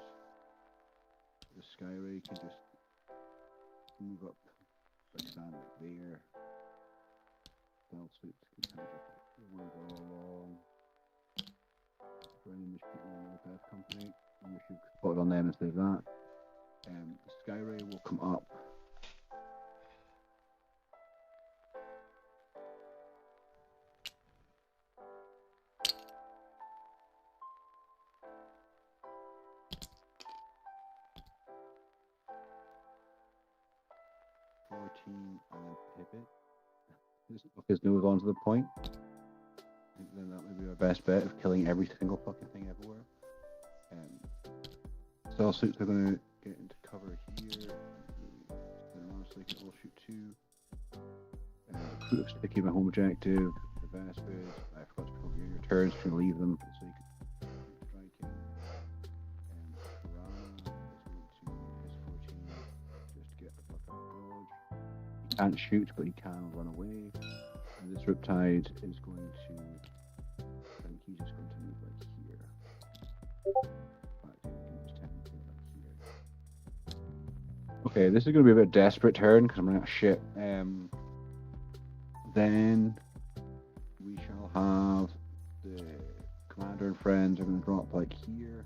[SPEAKER 2] The Skyray can just move up, like stand like there. Stealth suits can kind of just wiggle along. For any people in the Path Company, and we should spot on them instead of that. The Skyray will come up. and then pivot. Okay, let's move on to the point. I think then that would be our best bet of killing every single fucking thing everywhere. Stealth suits are going to get into cover here. Then honestly, can all shoot 2. Crew of sticky, my home objective. The Vespers. I forgot to put your turns. You can leave them so you can strike in. Piranha is going to S14 just to get the fuck out of dodge. He can't shoot, but he can run away. And this Riptide is going to. I think he's just going to move like here. Okay, this is going to be a bit desperate turn because I'm running out of shit. Then we shall have the commander and friends are going to drop like here.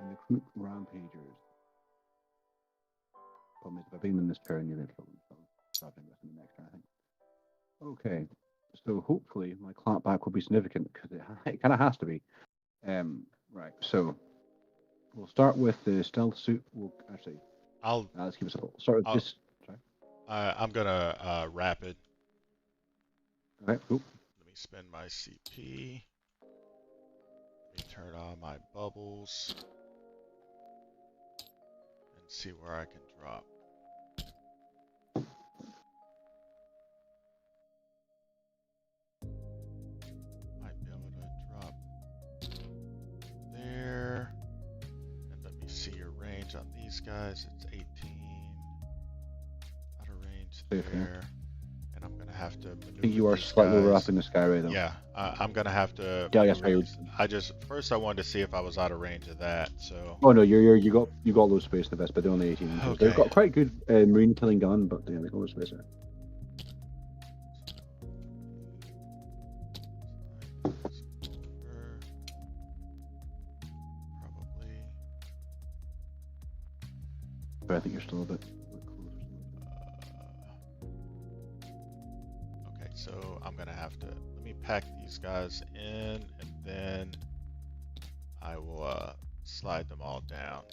[SPEAKER 2] And the Krook Rampagers. Problem is, if I beam them this turn, you're going to kill them. So I'll this in the next turn, I think. Okay, so hopefully my clapback will be significant because it kind of has to be. Right, so we'll start with the stealth suit. We'll actually. Let's keep it simple. Start with this. Sorry.
[SPEAKER 1] I'm gonna rapid.
[SPEAKER 2] Okay, cool.
[SPEAKER 1] Let me spend my CP. Let me turn on my bubbles and see where I can drop. Might be able to drop there. And let me see your range on these guys. It's 18. Out of range there. And I'm gonna have to maneuver.
[SPEAKER 2] I think you are slightly over up in the skyway though.
[SPEAKER 1] Yeah, I'm gonna have to.
[SPEAKER 2] Yeah, yes, I
[SPEAKER 1] first I wanted to see if I was out of range of that. So.
[SPEAKER 2] Oh no, you got low space the best, but they're only 18 inches.
[SPEAKER 1] Okay.
[SPEAKER 2] They've got quite good marine killing gun, but they got low space there.
[SPEAKER 1] Probably.
[SPEAKER 2] But I think you're still a bit closer.
[SPEAKER 1] Okay, so I'm gonna have to let me pack these guys in, and then I will slide them all down.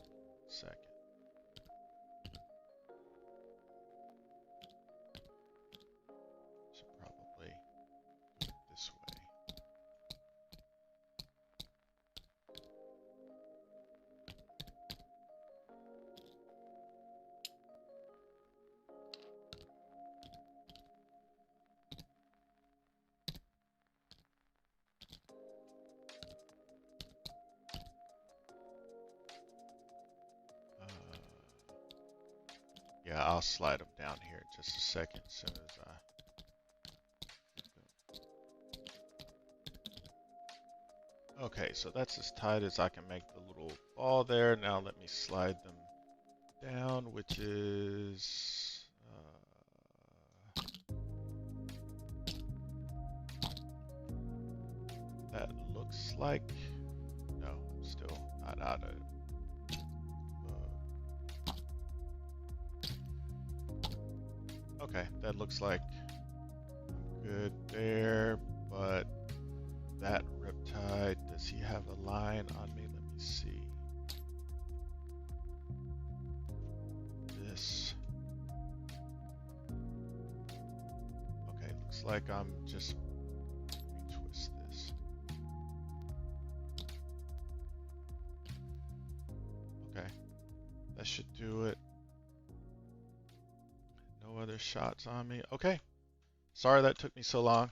[SPEAKER 1] Second. Should probably do it this way. Yeah, I'll slide them down here in just a second as soon as I... Okay, so that's as tight as I can make the little ball there. Now let me slide them down, which is... that looks like... No, I'm still not out of it. Okay, that looks like I'm good there, but that Riptide, does he have a line on me? Let me see. This. Okay, looks like I'm just, let me twist this. Okay, that should do it. No other shots on me. Okay. Sorry that took me so long.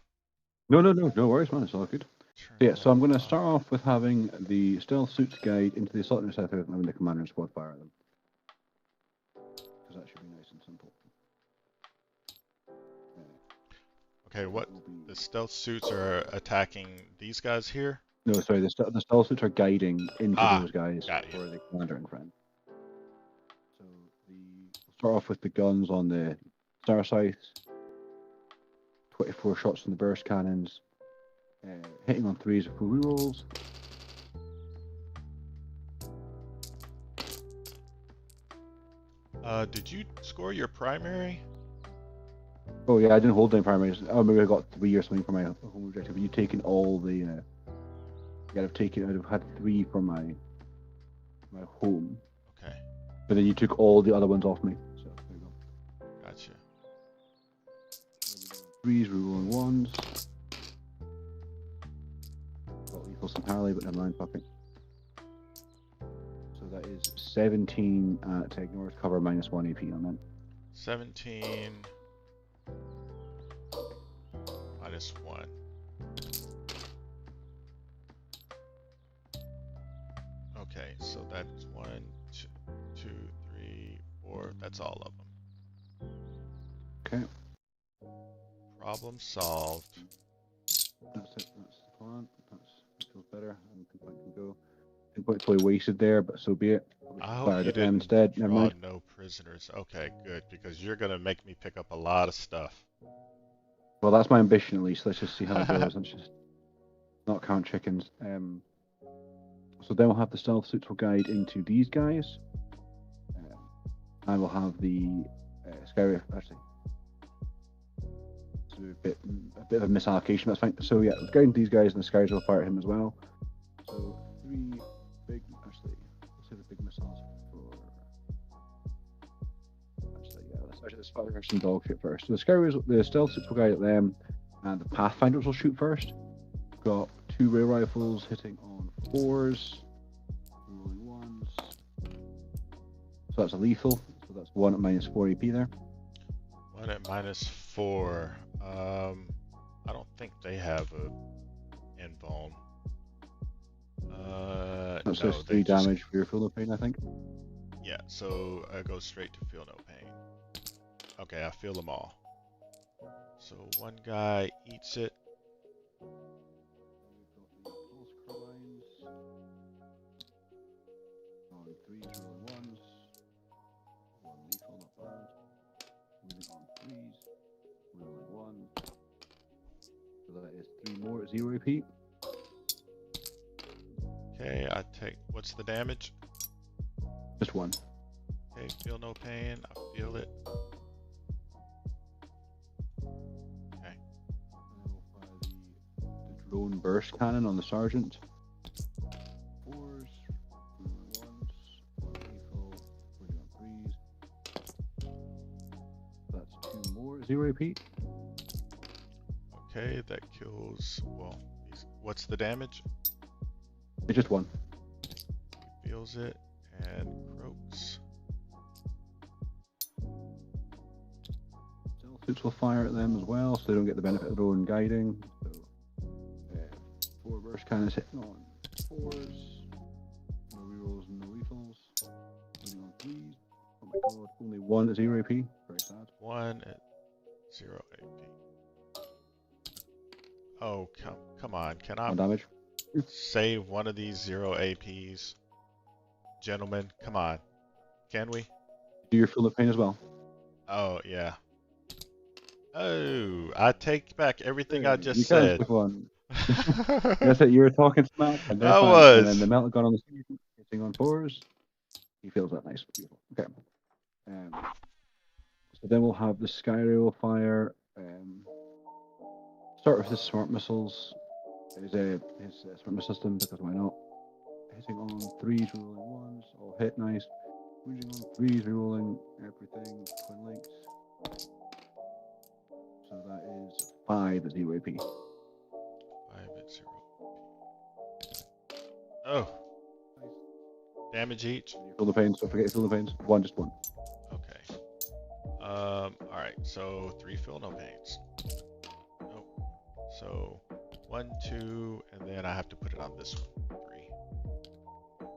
[SPEAKER 2] No worries, man. It's all good.
[SPEAKER 1] Turn
[SPEAKER 2] So yeah, so I'm going to
[SPEAKER 1] that
[SPEAKER 2] start
[SPEAKER 1] off.
[SPEAKER 2] off with having the stealth suits guide into the assault interceptor and having the commander and squad fire at them. Because that should be nice and simple.
[SPEAKER 1] Okay, what?
[SPEAKER 2] That will be...
[SPEAKER 1] The stealth suits are attacking these guys here?
[SPEAKER 2] No, sorry, the stealth suits are guiding into
[SPEAKER 1] Ah,
[SPEAKER 2] those guys
[SPEAKER 1] got you.
[SPEAKER 2] for the commander and friend. So we'll start off with the guns on the star scythes. 24 shots on the burst cannons. Hitting on 3s with full rerolls.
[SPEAKER 1] Did you score your primary?
[SPEAKER 2] Oh yeah, I didn't hold any primaries. Oh, maybe I got 3 or something for my home objective. But you've taken all the... yeah, I'd have had 3 for my home.
[SPEAKER 1] Okay,
[SPEAKER 2] But then you took all the other ones off me. So there you go.
[SPEAKER 1] gotcha.
[SPEAKER 2] 3s, rerolling 1s. Got lethal some Harley, but never mind, fuck it. So that is 17 to ignore cover minus 1 AP on that.
[SPEAKER 1] 17 minus 1. Okay, so that's 1, 2, 3, 4. That's all of them.
[SPEAKER 2] Okay.
[SPEAKER 1] Problem solved.
[SPEAKER 2] That's it. That's the plan. That feels better. I think I can go. Pinpoint fully wasted there, but so be it.
[SPEAKER 1] I hope
[SPEAKER 2] Fired
[SPEAKER 1] you
[SPEAKER 2] at them
[SPEAKER 1] didn't
[SPEAKER 2] instead. Never
[SPEAKER 1] draw
[SPEAKER 2] mind.
[SPEAKER 1] no prisoners. Okay, good, because you're gonna make me pick up a lot of stuff.
[SPEAKER 2] Well, that's my ambition at least. Let's just see how it goes. Let's just not count chickens. So then we'll have the stealth suits will guide into these guys. I will have the scary. Actually, so a bit of a misallocation. That's fine. So yeah, it's guiding these guys, and the scaries will fire at him as well. So 3 big. Actually, let's say the big missiles for. Actually, yeah. Let's fire some dog shit first. So the scaries, the stealth suits will guide at them, and the pathfinders will shoot first. Got 2 ray rifles hitting on 4s. Rolling 1s. So that's a lethal. So that's 1 at minus 4 AP there.
[SPEAKER 1] 1 at minus 4. I don't think they have a invuln.
[SPEAKER 2] That
[SPEAKER 1] No,
[SPEAKER 2] says
[SPEAKER 1] they
[SPEAKER 2] 3
[SPEAKER 1] just...
[SPEAKER 2] damage for your full of pain, I think.
[SPEAKER 1] Yeah, so I go straight to feel no pain. Okay, I feel them all. So one guy eats it.
[SPEAKER 2] On 3s, rolling 1s. 1 lethal, not bad. Moving on 3s. Rolling 1. So that is 3 more at 0 AP.
[SPEAKER 1] Okay, I take... What's the damage?
[SPEAKER 2] Just 1.
[SPEAKER 1] Okay, feel no pain. I feel it. Okay.
[SPEAKER 2] And then we'll fire the drone burst cannon on the sergeant. 4s, rolling 1s, 1 lethal, moving on 3s. That's 2 more at 0 AP.
[SPEAKER 1] Okay, that kills... Well, what's the damage?
[SPEAKER 2] It's just 1.
[SPEAKER 1] He feels it and croaks.
[SPEAKER 2] Stealth suits will fire at them as well, so they don't get the benefit of their own guiding. So, 4 burst cannons hitting on 4s. No rerolls and no lethals. Moving on 3s. Oh my god, only 1 at 0 AP. Very sad.
[SPEAKER 1] 1 at 0 AP. Oh, come on. Can I
[SPEAKER 2] 1 damage.
[SPEAKER 1] save one of these 0 APs? Gentlemen, come on. Can we?
[SPEAKER 2] Do your full of pain as well.
[SPEAKER 1] Oh, yeah. Oh, I take back everything I just
[SPEAKER 2] You
[SPEAKER 1] said.
[SPEAKER 2] can't one. That's it, you were talking smack, and
[SPEAKER 1] I
[SPEAKER 2] fine.
[SPEAKER 1] was.
[SPEAKER 2] And then the melted gun on the sergeant, hitting on 4s. He feels that nice. Beautiful. Okay. So then we'll have the Skyray will fire. Start with his smart missiles. His smart missile system, because why not? Hitting on 3s, rerolling 1s, all hit nice. Moving on 3s, rerolling everything, twin links. So that is 5 at 0 AP.
[SPEAKER 1] 5 at 0. Oh. Damage each.
[SPEAKER 2] Feel the pains, don't forget feel the pains. 1, just 1.
[SPEAKER 1] Okay. Alright, so 3 feel no pains. Nope. So 1, 2, and then I have to put it on this one. 3.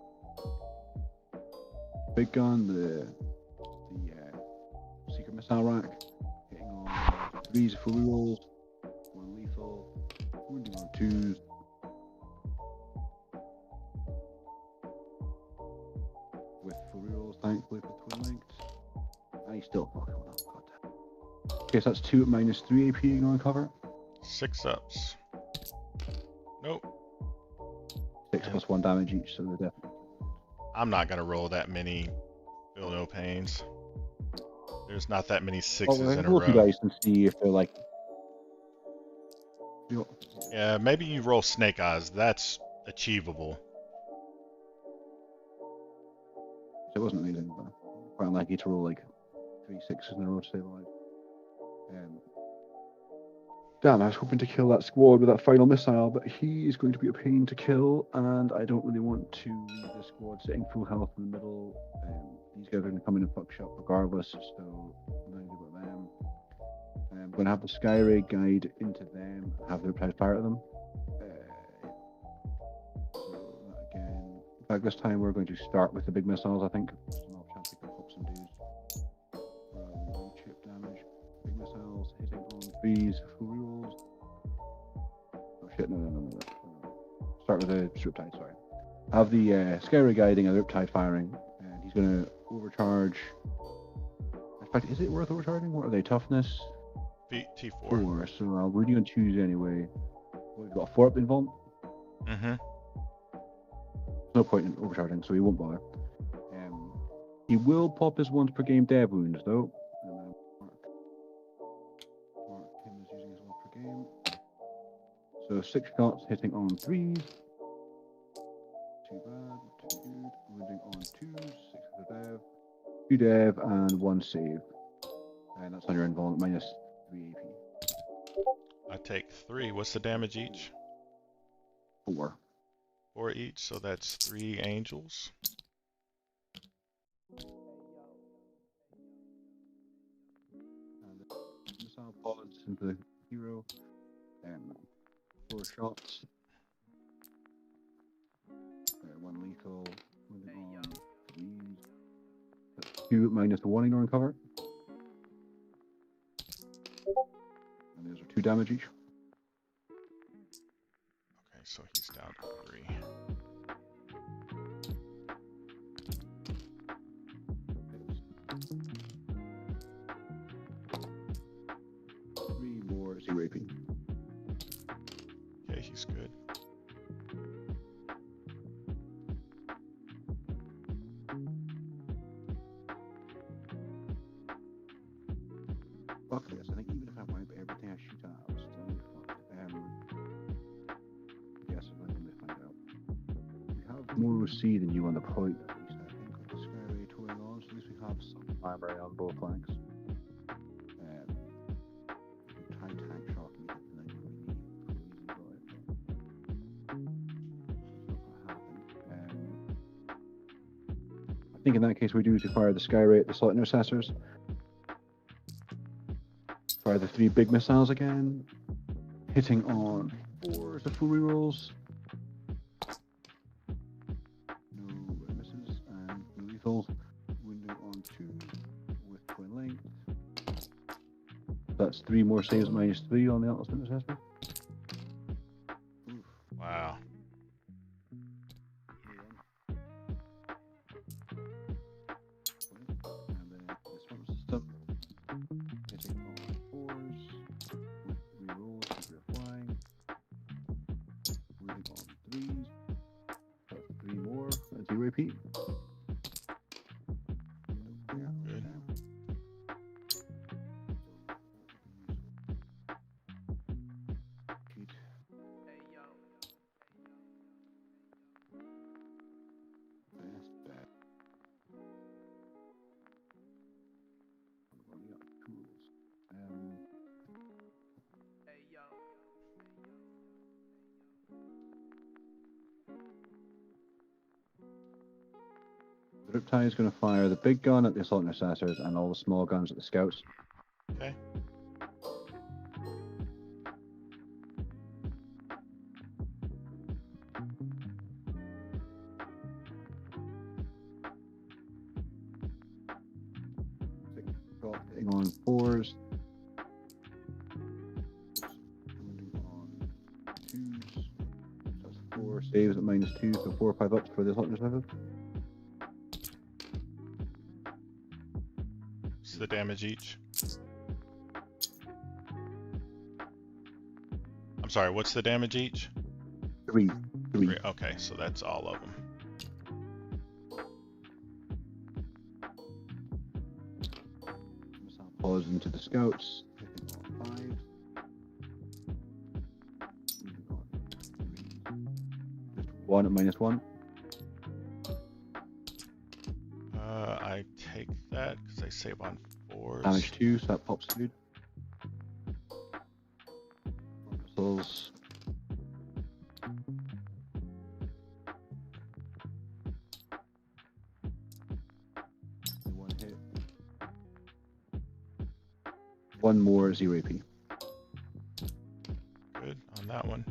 [SPEAKER 2] Big gun, the secret missile rack, hitting on 3s for rerolls, 1 lethal, wounding on 2s. With full rerolls, thankfully, for twin links. And he's still fucking one up, goddamn. Okay, so that's 2 at -3 AP ignoring cover.
[SPEAKER 1] 6 ups. Nope.
[SPEAKER 2] 6 plus 1 damage each, so they're definitely.
[SPEAKER 1] I'm not gonna roll that many. Feel no pains. There's not that many
[SPEAKER 2] Oh,
[SPEAKER 1] sixes
[SPEAKER 2] well,
[SPEAKER 1] in a
[SPEAKER 2] roll 2
[SPEAKER 1] row.
[SPEAKER 2] dice and see if they're like.
[SPEAKER 1] Yeah, maybe you roll snake eyes. That's achievable.
[SPEAKER 2] It wasn't amazing, but quite unlikely to roll like 3 6s in a row to stay alive. Damn, I was hoping to kill that squad with that final missile, but he is going to be a pain to kill, and I don't really want to leave the squad sitting full health in the middle. These guys are going to come in and fuck shit up regardless, so I'm going to do about them. I'm going to have the Skyray guide into them, have the reptiles fire at them. So that again, in fact, this time we're going to start with the big missiles, I think. Small chance we can pop some dudes. Chip damage. Big missiles hitting on 3s, full rerolls. Oh shit, no. Start with the Riptide, sorry. Have the Skyray guiding and the Riptide firing, and he's going to overcharge. In fact, is it worth overcharging? What are they? Toughness?
[SPEAKER 1] T4.
[SPEAKER 2] 4, so I'll really on choose anyway. We've got a 4 up in Vault.
[SPEAKER 1] Mm-hmm.
[SPEAKER 2] No point in overcharging, so he won't bother. He will pop his once per game dev wounds though. Mark him as using his once per game. So 6 shots hitting on 3s. Too bad, too good. Wounding on 2s, 6 for the dev. 2 dev and 1 save. And that's on your involvement minus 3 AP.
[SPEAKER 1] I take 3. What's the damage each?
[SPEAKER 2] 4.
[SPEAKER 1] 4 each, so that's 3 angels.
[SPEAKER 2] And the missile pods into the hero. 4 shots. 1 lethal. Wounding on 3s. That's 2 minus the 1 ignoring cover. And those are 2 damage each.
[SPEAKER 1] Okay, so he's down to 3.
[SPEAKER 2] Three more 0 AP.
[SPEAKER 1] Okay, he's good.
[SPEAKER 2] Fuck this. I think even if I wipe everything I shoot at, I'll still be fucked. Yes, I'm going to find out. We have more C than you on the point, at least, I think, with the Skyray towing on, so at least we have some armor on both flanks. Try tank shock and get the knife we need before we even got it. It's not going to happen. I think in that case we do to fire the Skyray at the slot intercessors. Fire the 3 big missiles again. Hitting on 4s of full rerolls. No misses and lethal. Wounding on 2 with twin length. That's 3 more saves minus 3 on the Atlas intercessor.
[SPEAKER 1] Wow.
[SPEAKER 2] And then this one system. Hitting on 4s with rerolls because we're flying. Wounding on 3s. That's 3 more at 0 AP.
[SPEAKER 1] Good.
[SPEAKER 2] That's bad. Running up tools. The Riptide is going to fire the big gun at the assault intercessors and all the small guns at the scouts.
[SPEAKER 1] Okay.
[SPEAKER 2] hitting on 4s. Wounding on 2s. That's 4 saves at -2, so 4 or 5 ups for this Hunter's Method.
[SPEAKER 1] What's the damage each? I'm sorry, what's the damage each?
[SPEAKER 2] 3. 3.
[SPEAKER 1] Okay, so that's all of them.
[SPEAKER 2] Pause into the scouts. Hitting on 5. Just 1 at -1.
[SPEAKER 1] I take that because I save on 4s.
[SPEAKER 2] Damage 2, so that pops through. Missiles. One hit. One more 0 AP.
[SPEAKER 1] Good on that one.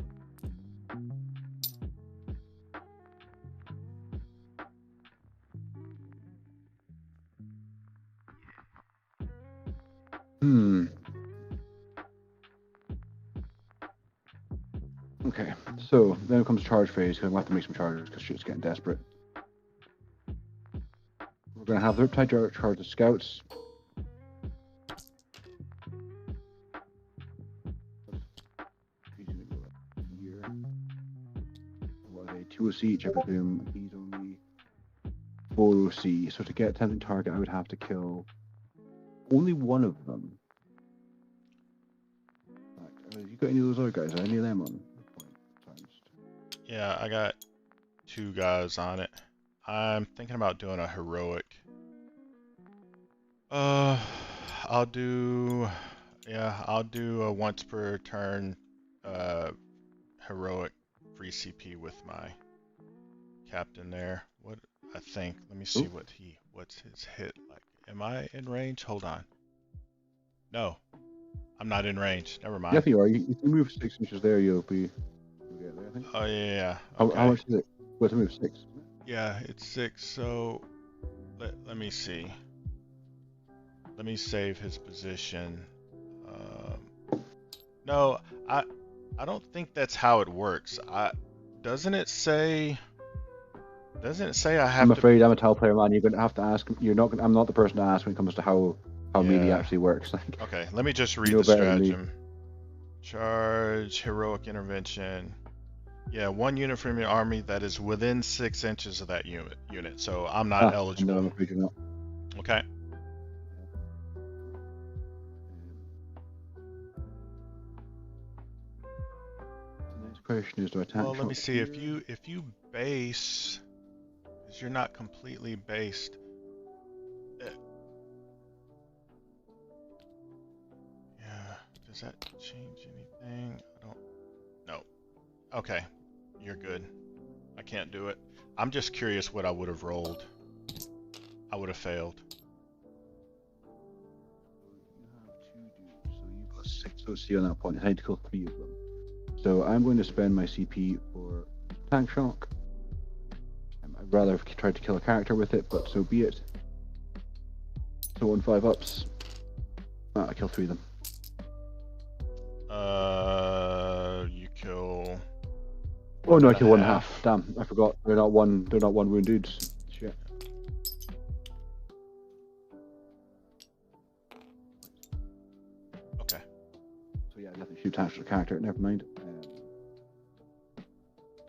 [SPEAKER 2] Okay, so then it comes charge phase, because I'm going to have to make some charges, because shit's getting desperate. We're going to have the Riptide charge the scouts. Here. What are they? 2 OC each, I presume. He's only 4 OC, so to get attempting target, I would have to kill only one of them. You got any of those other guys? Are any of them on?
[SPEAKER 1] Yeah, I got 2 guys on it. I'm thinking about doing a heroic. I'll do a once per turn heroic free CP with my captain there. What I think. Let me see what's his hit like. Am I in range? Hold on. No, I'm not in range. Never mind.
[SPEAKER 2] Yeah, you are. If you move 6 inches there, you'll be. There, I think.
[SPEAKER 1] Oh yeah.
[SPEAKER 2] Okay. How much is it? What's move 6?
[SPEAKER 1] Yeah, it's 6. So let me see. Let me save his position. No, I don't think that's how it works. Doesn't it say I have to?
[SPEAKER 2] I'm afraid I'm a Tal player, man. You're gonna have to ask. You're not. I'm not the person to ask when it comes to how melee actually works.
[SPEAKER 1] Okay, let me just read the stratagem. Charge, heroic intervention. Yeah, 1 unit from your army that is within 6 inches of that unit. So I'm not eligible.
[SPEAKER 2] No, I'm afraid you're not.
[SPEAKER 1] Okay.
[SPEAKER 2] The next question is, do I attack?
[SPEAKER 1] Well, let me see. If you base, because you're not completely based. Yeah. Does that change anything? I don't. No. Okay. You're good. I can't do it. I'm just curious what I would have rolled. I would have failed.
[SPEAKER 2] You have 2 dudes, so you've got 6 OC on that point. I need to kill 3 of them. So I'm going to spend my CP for tank shock. I'd rather have tried to kill a character with it, but so be it. So on 5 ups. I kill 3 of them.
[SPEAKER 1] You kill.
[SPEAKER 2] Oh no, I kill 1.5. Damn, I forgot. They're not one wound dudes. Shit.
[SPEAKER 1] Okay.
[SPEAKER 2] So yeah, nothing shoot attached to the character. Never mind. I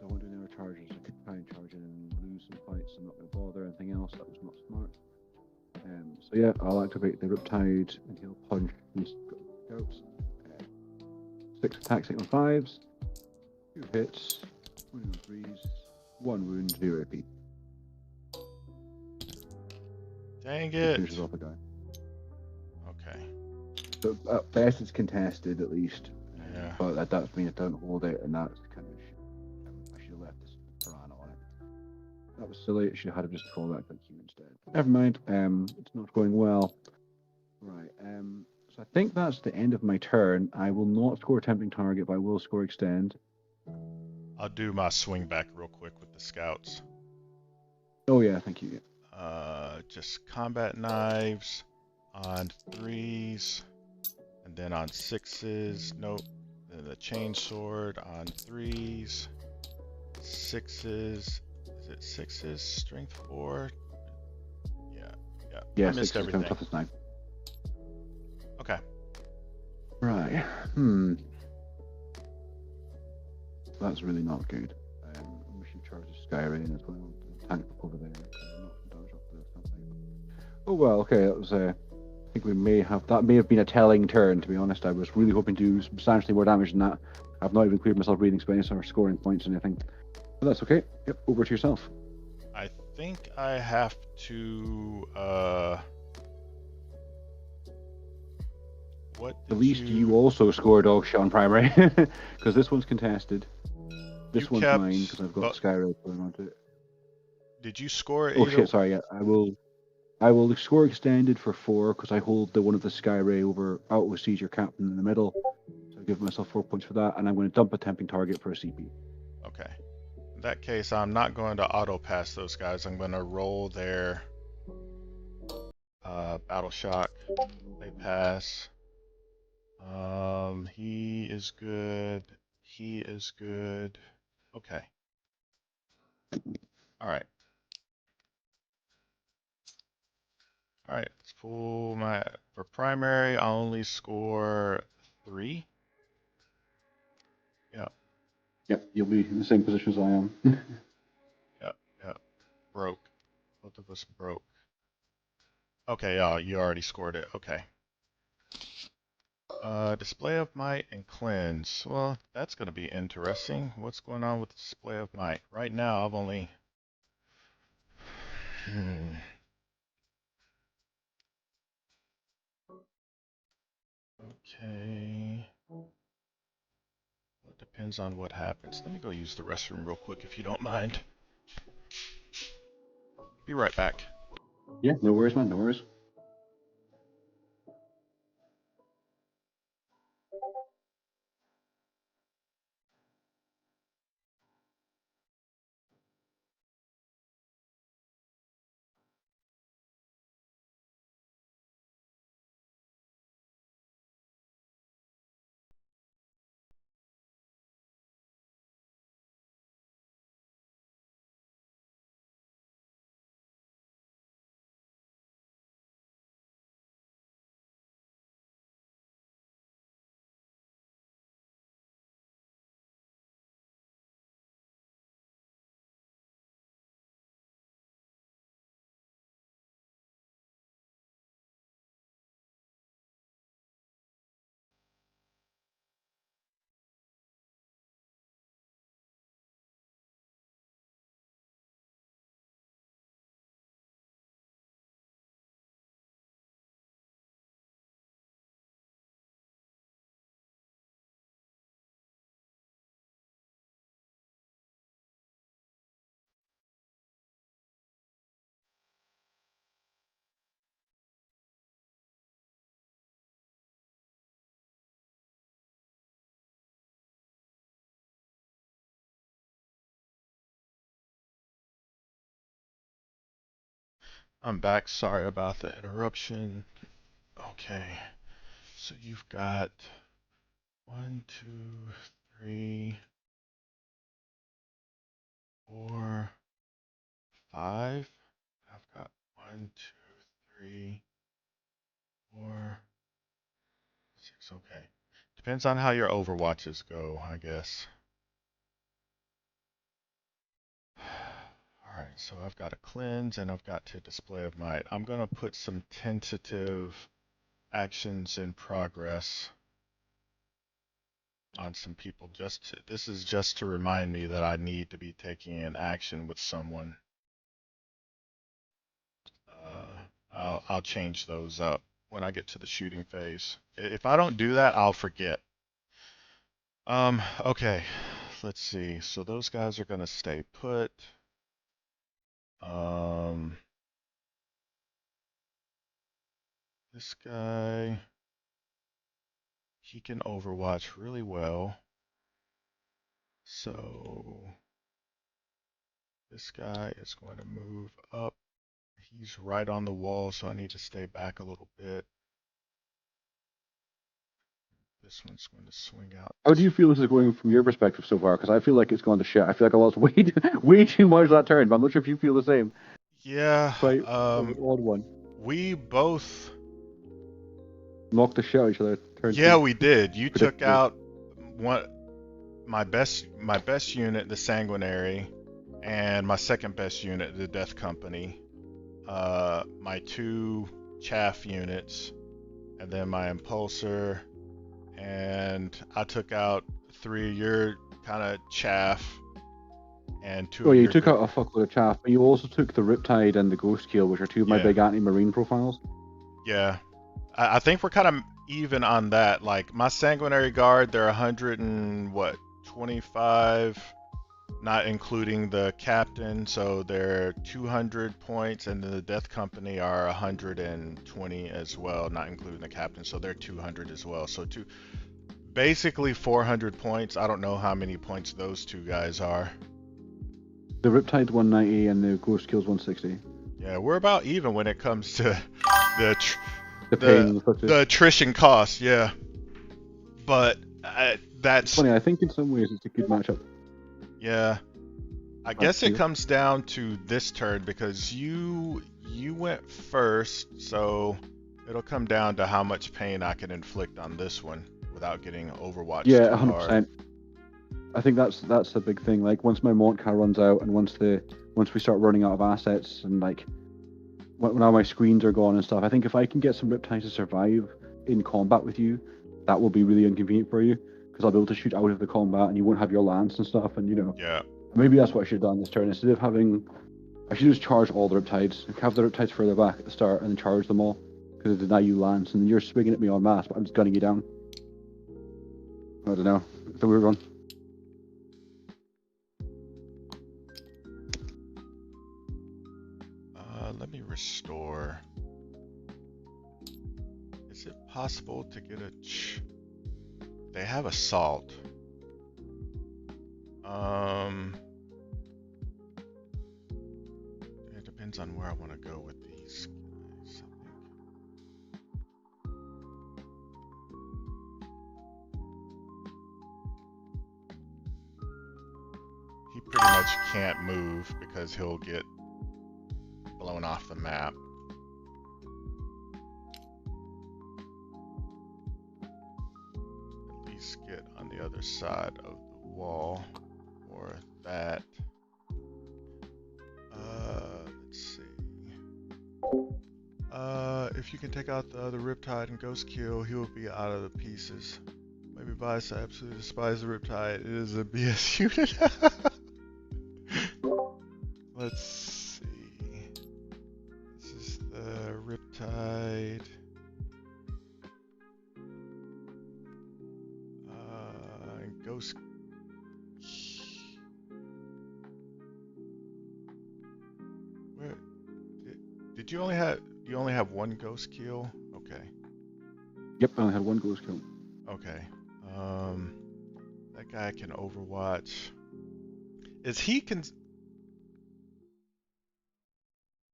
[SPEAKER 2] won't do any other charges. I could try and charge in and lose some fights. I'm not going to bother anything else. That was not smart. So yeah, I'll activate the Riptide and he'll punch these scouts. 6 attacks, 6 on 5s. 2 hits. 1 on 3s. 1 wound, 0 AP.
[SPEAKER 1] Dang it.
[SPEAKER 2] Finishes off a guy.
[SPEAKER 1] Okay.
[SPEAKER 2] So at best it's contested at least.
[SPEAKER 1] Yeah.
[SPEAKER 2] But that does mean I don't hold it, and that's kind of shit. I should have left this piranha on it. That was silly. I should have just called that Q instead. Never mind. It's not going well. Right. So I think that's the end of my turn. I will not score tempting target, but I will score extend.
[SPEAKER 1] I'll do my swing back real quick with the scouts.
[SPEAKER 2] Oh yeah, thank you.
[SPEAKER 1] Just combat knives. on 3s, and then on 6s, nope. Then the chain sword on 3s, 6s. Is it 6s? Strength 4? Yeah, yeah. I
[SPEAKER 2] Yeah,
[SPEAKER 1] missed
[SPEAKER 2] 6 is kind of
[SPEAKER 1] everything.
[SPEAKER 2] tough as 9.
[SPEAKER 1] Okay.
[SPEAKER 2] Right. That's really not good. We should charge the Skyrain as well. Tank up over there. Oh well, okay. That was. I think we may have been a telling turn. To be honest, I was really hoping to do substantially more damage than that. I've not even cleared myself breathing space or scoring points or anything. But that's okay. Yep. Over to yourself.
[SPEAKER 1] I think I have to, what
[SPEAKER 2] At
[SPEAKER 1] did
[SPEAKER 2] least you
[SPEAKER 1] you,
[SPEAKER 2] also score dog shot on primary, because this one's contested.
[SPEAKER 1] you
[SPEAKER 2] This one's mine
[SPEAKER 1] kept,
[SPEAKER 2] because I've got
[SPEAKER 1] but
[SPEAKER 2] Skyrail going onto it.
[SPEAKER 1] did you score
[SPEAKER 2] Oh
[SPEAKER 1] either?
[SPEAKER 2] shit! Sorry. Yeah, I will. I will score extended for 4 because I hold the one of the Skyray over out with Seizure Captain in the middle. So I give myself 4 points for that, and I'm going to dump a tempting target for a CP.
[SPEAKER 1] Okay. In that case, I'm not going to auto pass those guys. I'm going to roll their battle shock. They pass. He is good. He is good. Okay. All right. All right. Let's pull my for primary. I'll only score 3. Yep.
[SPEAKER 2] Yep, you'll be in the same position as I am.
[SPEAKER 1] Yep. Yep. Broke. Both of us broke. Okay. Yeah. You already scored it. Okay. Display of might and cleanse. Well, that's going to be interesting. What's going on with display of might? Right now, I've only. Okay. Well, it depends on what happens. Let me go use the restroom real quick if you don't mind. Be right back.
[SPEAKER 2] Yeah, no worries, man, no worries.
[SPEAKER 1] I'm back. Sorry about the interruption. Okay. So you've got 1, 2, 3, 4, 5. I've got 1, 2, 3, 4, 6. Okay. Depends on how your overwatches go, I guess. Alright, so I've got a cleanse and I've got to display of might. I'm gonna put some tentative actions in progress on some people. This is just to remind me that I need to be taking an action with someone. I'll change those up when I get to the shooting phase. If I don't do that, I'll forget. Okay. Let's see. So those guys are gonna stay put. Um, this guy, he can overwatch really well. So this guy is going to move up He's right on the wall, so I need to stay back a little bit. This one's going to swing out.
[SPEAKER 2] How do you feel this is going from your perspective so far? Because I feel like it's gone to shit. I feel like I lost way too much that turn, but I'm not sure if you feel the same.
[SPEAKER 1] Yeah,
[SPEAKER 2] Quite an odd one.
[SPEAKER 1] we both.
[SPEAKER 2] Knocked the shit out of each other. Turn
[SPEAKER 1] Yeah,
[SPEAKER 2] two.
[SPEAKER 1] we did. You took
[SPEAKER 2] Predictable.
[SPEAKER 1] out one my best unit, the Sanguinary, and my second best unit, the Death Company. My 2 chaff units, and then my Impulsor, and I took out 3 of your kind of chaff, and 2
[SPEAKER 2] Oh
[SPEAKER 1] of
[SPEAKER 2] yeah, you
[SPEAKER 1] your
[SPEAKER 2] took out a fuckload of chaff, but you also took the Riptide and the Ghost Keel, which are 2 of my
[SPEAKER 1] Yeah.
[SPEAKER 2] big anti-marine profiles.
[SPEAKER 1] Yeah. I think we're kind of even on that. Like my Sanguinary Guard, they're 25, not including the captain, so they're 200 points, and then the Death Company are 120 as well, not including the captain, so they're 200 as well. So basically 400 points. I don't know how many points those 2 guys are.
[SPEAKER 2] The Riptide's 190 and the Ghost Keel's 160.
[SPEAKER 1] Yeah, we're about even when it comes to the
[SPEAKER 2] pain inflicted.
[SPEAKER 1] the attrition cost. Yeah, but that's
[SPEAKER 2] funny. I think in some ways it's a good matchup.
[SPEAKER 1] Yeah, I guess it comes down to this turn because you went first, so it'll come down to how much pain I can inflict on this one without getting overwatched
[SPEAKER 2] Yeah,
[SPEAKER 1] too
[SPEAKER 2] 100%.
[SPEAKER 1] hard.
[SPEAKER 2] I think that's the big thing. Like once my Montcar runs out, and once we start running out of assets, and like when all my screens are gone and stuff, I think if I can get some Riptides to survive in combat with you, that will be really inconvenient for you because I'll be able to shoot out of the combat, and you won't have your lance and stuff, and
[SPEAKER 1] Yeah.
[SPEAKER 2] Maybe that's what I should have done this turn. Instead of having, I should just charge all the Riptides, have the Riptides further back at the start, and then charge them all because they deny you lance, and then you're swinging at me en masse, but I'm just gunning you down. I don't know. It's a weird one.
[SPEAKER 1] Let me restore. Is it possible to get a? They have assault. It depends on where I want to go with these guys, I think. He pretty much can't move because he'll get blown off the map. At least get on the other side of the wall or that. Let's see. If you can take out the other Riptide and Ghost Kill, he will be out of the pieces. Maybe Bias, I absolutely despise the Riptide. It is a BS unit. Let's see. This is the Riptide. And Ghost. Where did you only have one Ghost Kill? Okay.
[SPEAKER 2] Yep, I only had one Ghost Kill.
[SPEAKER 1] Okay. That guy can Overwatch. Is he can?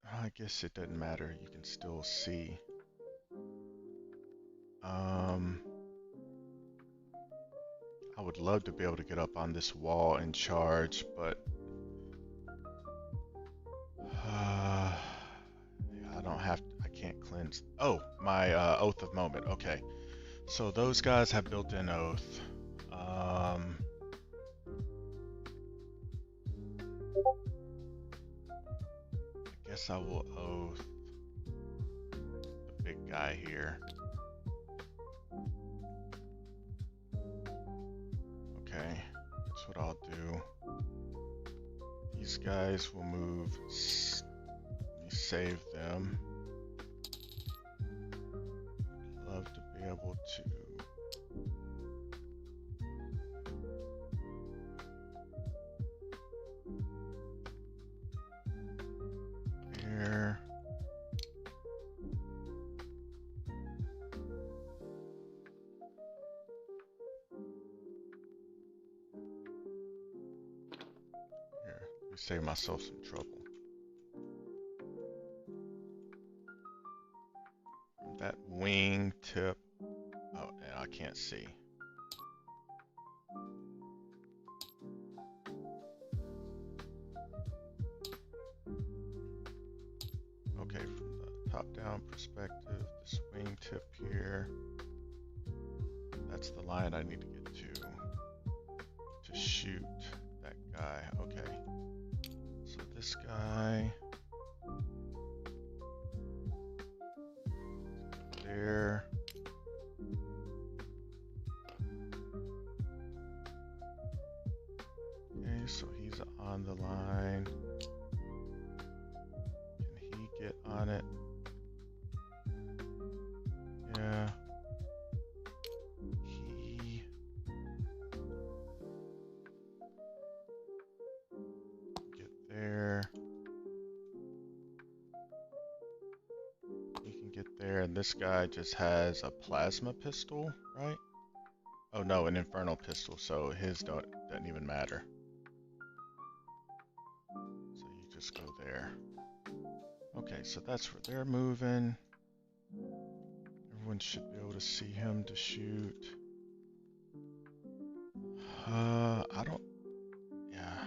[SPEAKER 1] I guess it doesn't matter. You can still see. I would love to be able to get up on this wall and charge, but I don't have. I can't cleanse. Oh, my Oath of Moment. Okay, so those guys have built-in Oath. I guess I will Oath the big guy here. Okay, that's what I'll do. These guys will move. Let me save them. Love to be able to. Here. Here, let me save myself some trouble. wing tip. Oh, and I can't see. Okay, from the top-down perspective, this wing tip here. That's the line I need to get to shoot that guy. Okay. So this guy there. Okay, so he's on the line. Can he get on it? Yeah. He get there. He can get there, and this guy just has a plasma pistol, right? Oh no, an infernal pistol, so his doesn't even matter. So you just go there. Okay, so that's where they're moving. Everyone should be able to see him to shoot. I don't. Yeah.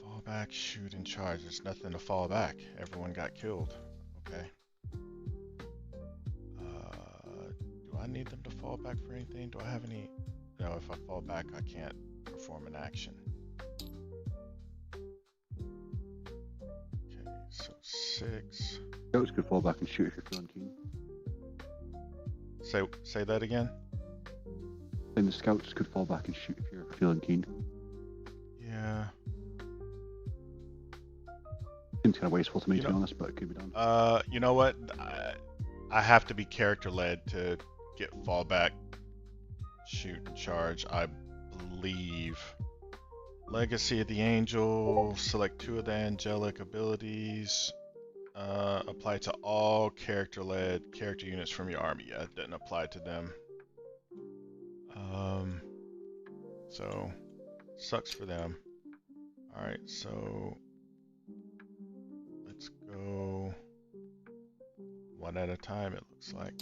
[SPEAKER 1] Fall back, shoot, and charge. There's nothing to fall back. Everyone got killed. Okay. Do I need them to fall back for anything? Do I have any? No, if I fall back, I can't perform an action. Okay, so 6.
[SPEAKER 2] Scouts could fall back and shoot if you're feeling keen.
[SPEAKER 1] Say that again.
[SPEAKER 2] Then the scouts could fall back and shoot if you're feeling keen.
[SPEAKER 1] Yeah.
[SPEAKER 2] Seems kind of wasteful to me, to be honest, but it could be done.
[SPEAKER 1] You know what? I have to be character led to get fallback, shoot, and charge. I believe. Legacy of the Angel. Select 2 of the angelic abilities. Apply to all character-led character units from your army. Yeah, it doesn't apply to them. So sucks for them. All right, so let's go one at a time. It looks like.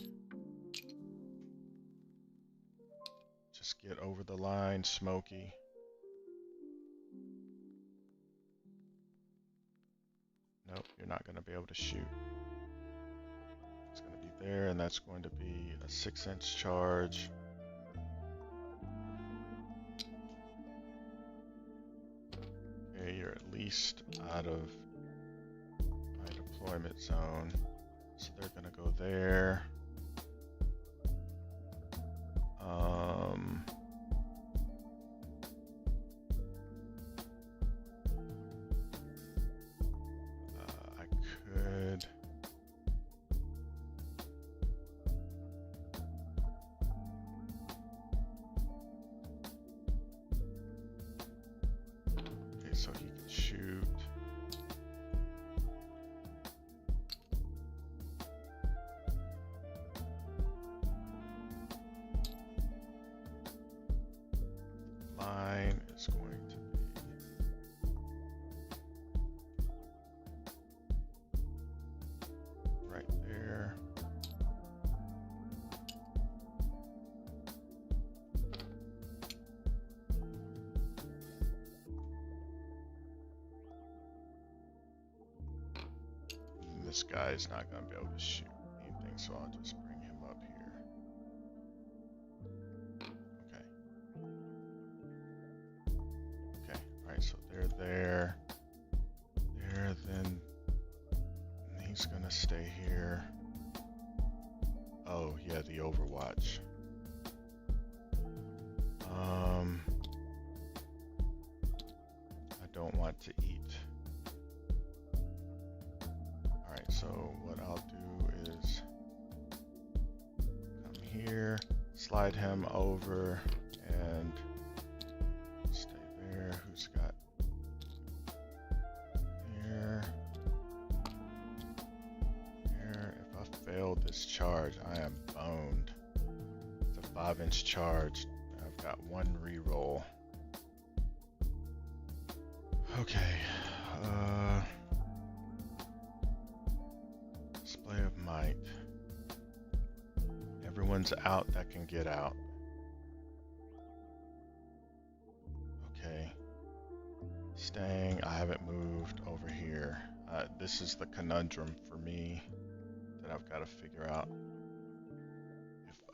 [SPEAKER 1] Just get over the line, Smokey. Nope, you're not going to be able to shoot. It's going to be there, and that's going to be a 6-inch charge. Okay, you're at least out of my deployment zone. So they're going to go there. I could. Okay, so he can shoot. Line is going to be right there. And this guy's not going to be able to shoot anything, so I'll just bring him up here. Okay, alright, so they're there. There, then he's gonna stay here. Oh, yeah, the Overwatch. I don't want to eat. Alright, so what I'll do is come here, slide him over, and stay there. Who's got here? There. If I fail this charge, I am boned. It's a 5-inch charge. I've got 1 reroll. Okay. Display of might. ones out that can get out. Okay. Staying. I haven't moved over here. This is the conundrum for me that I've got to figure out.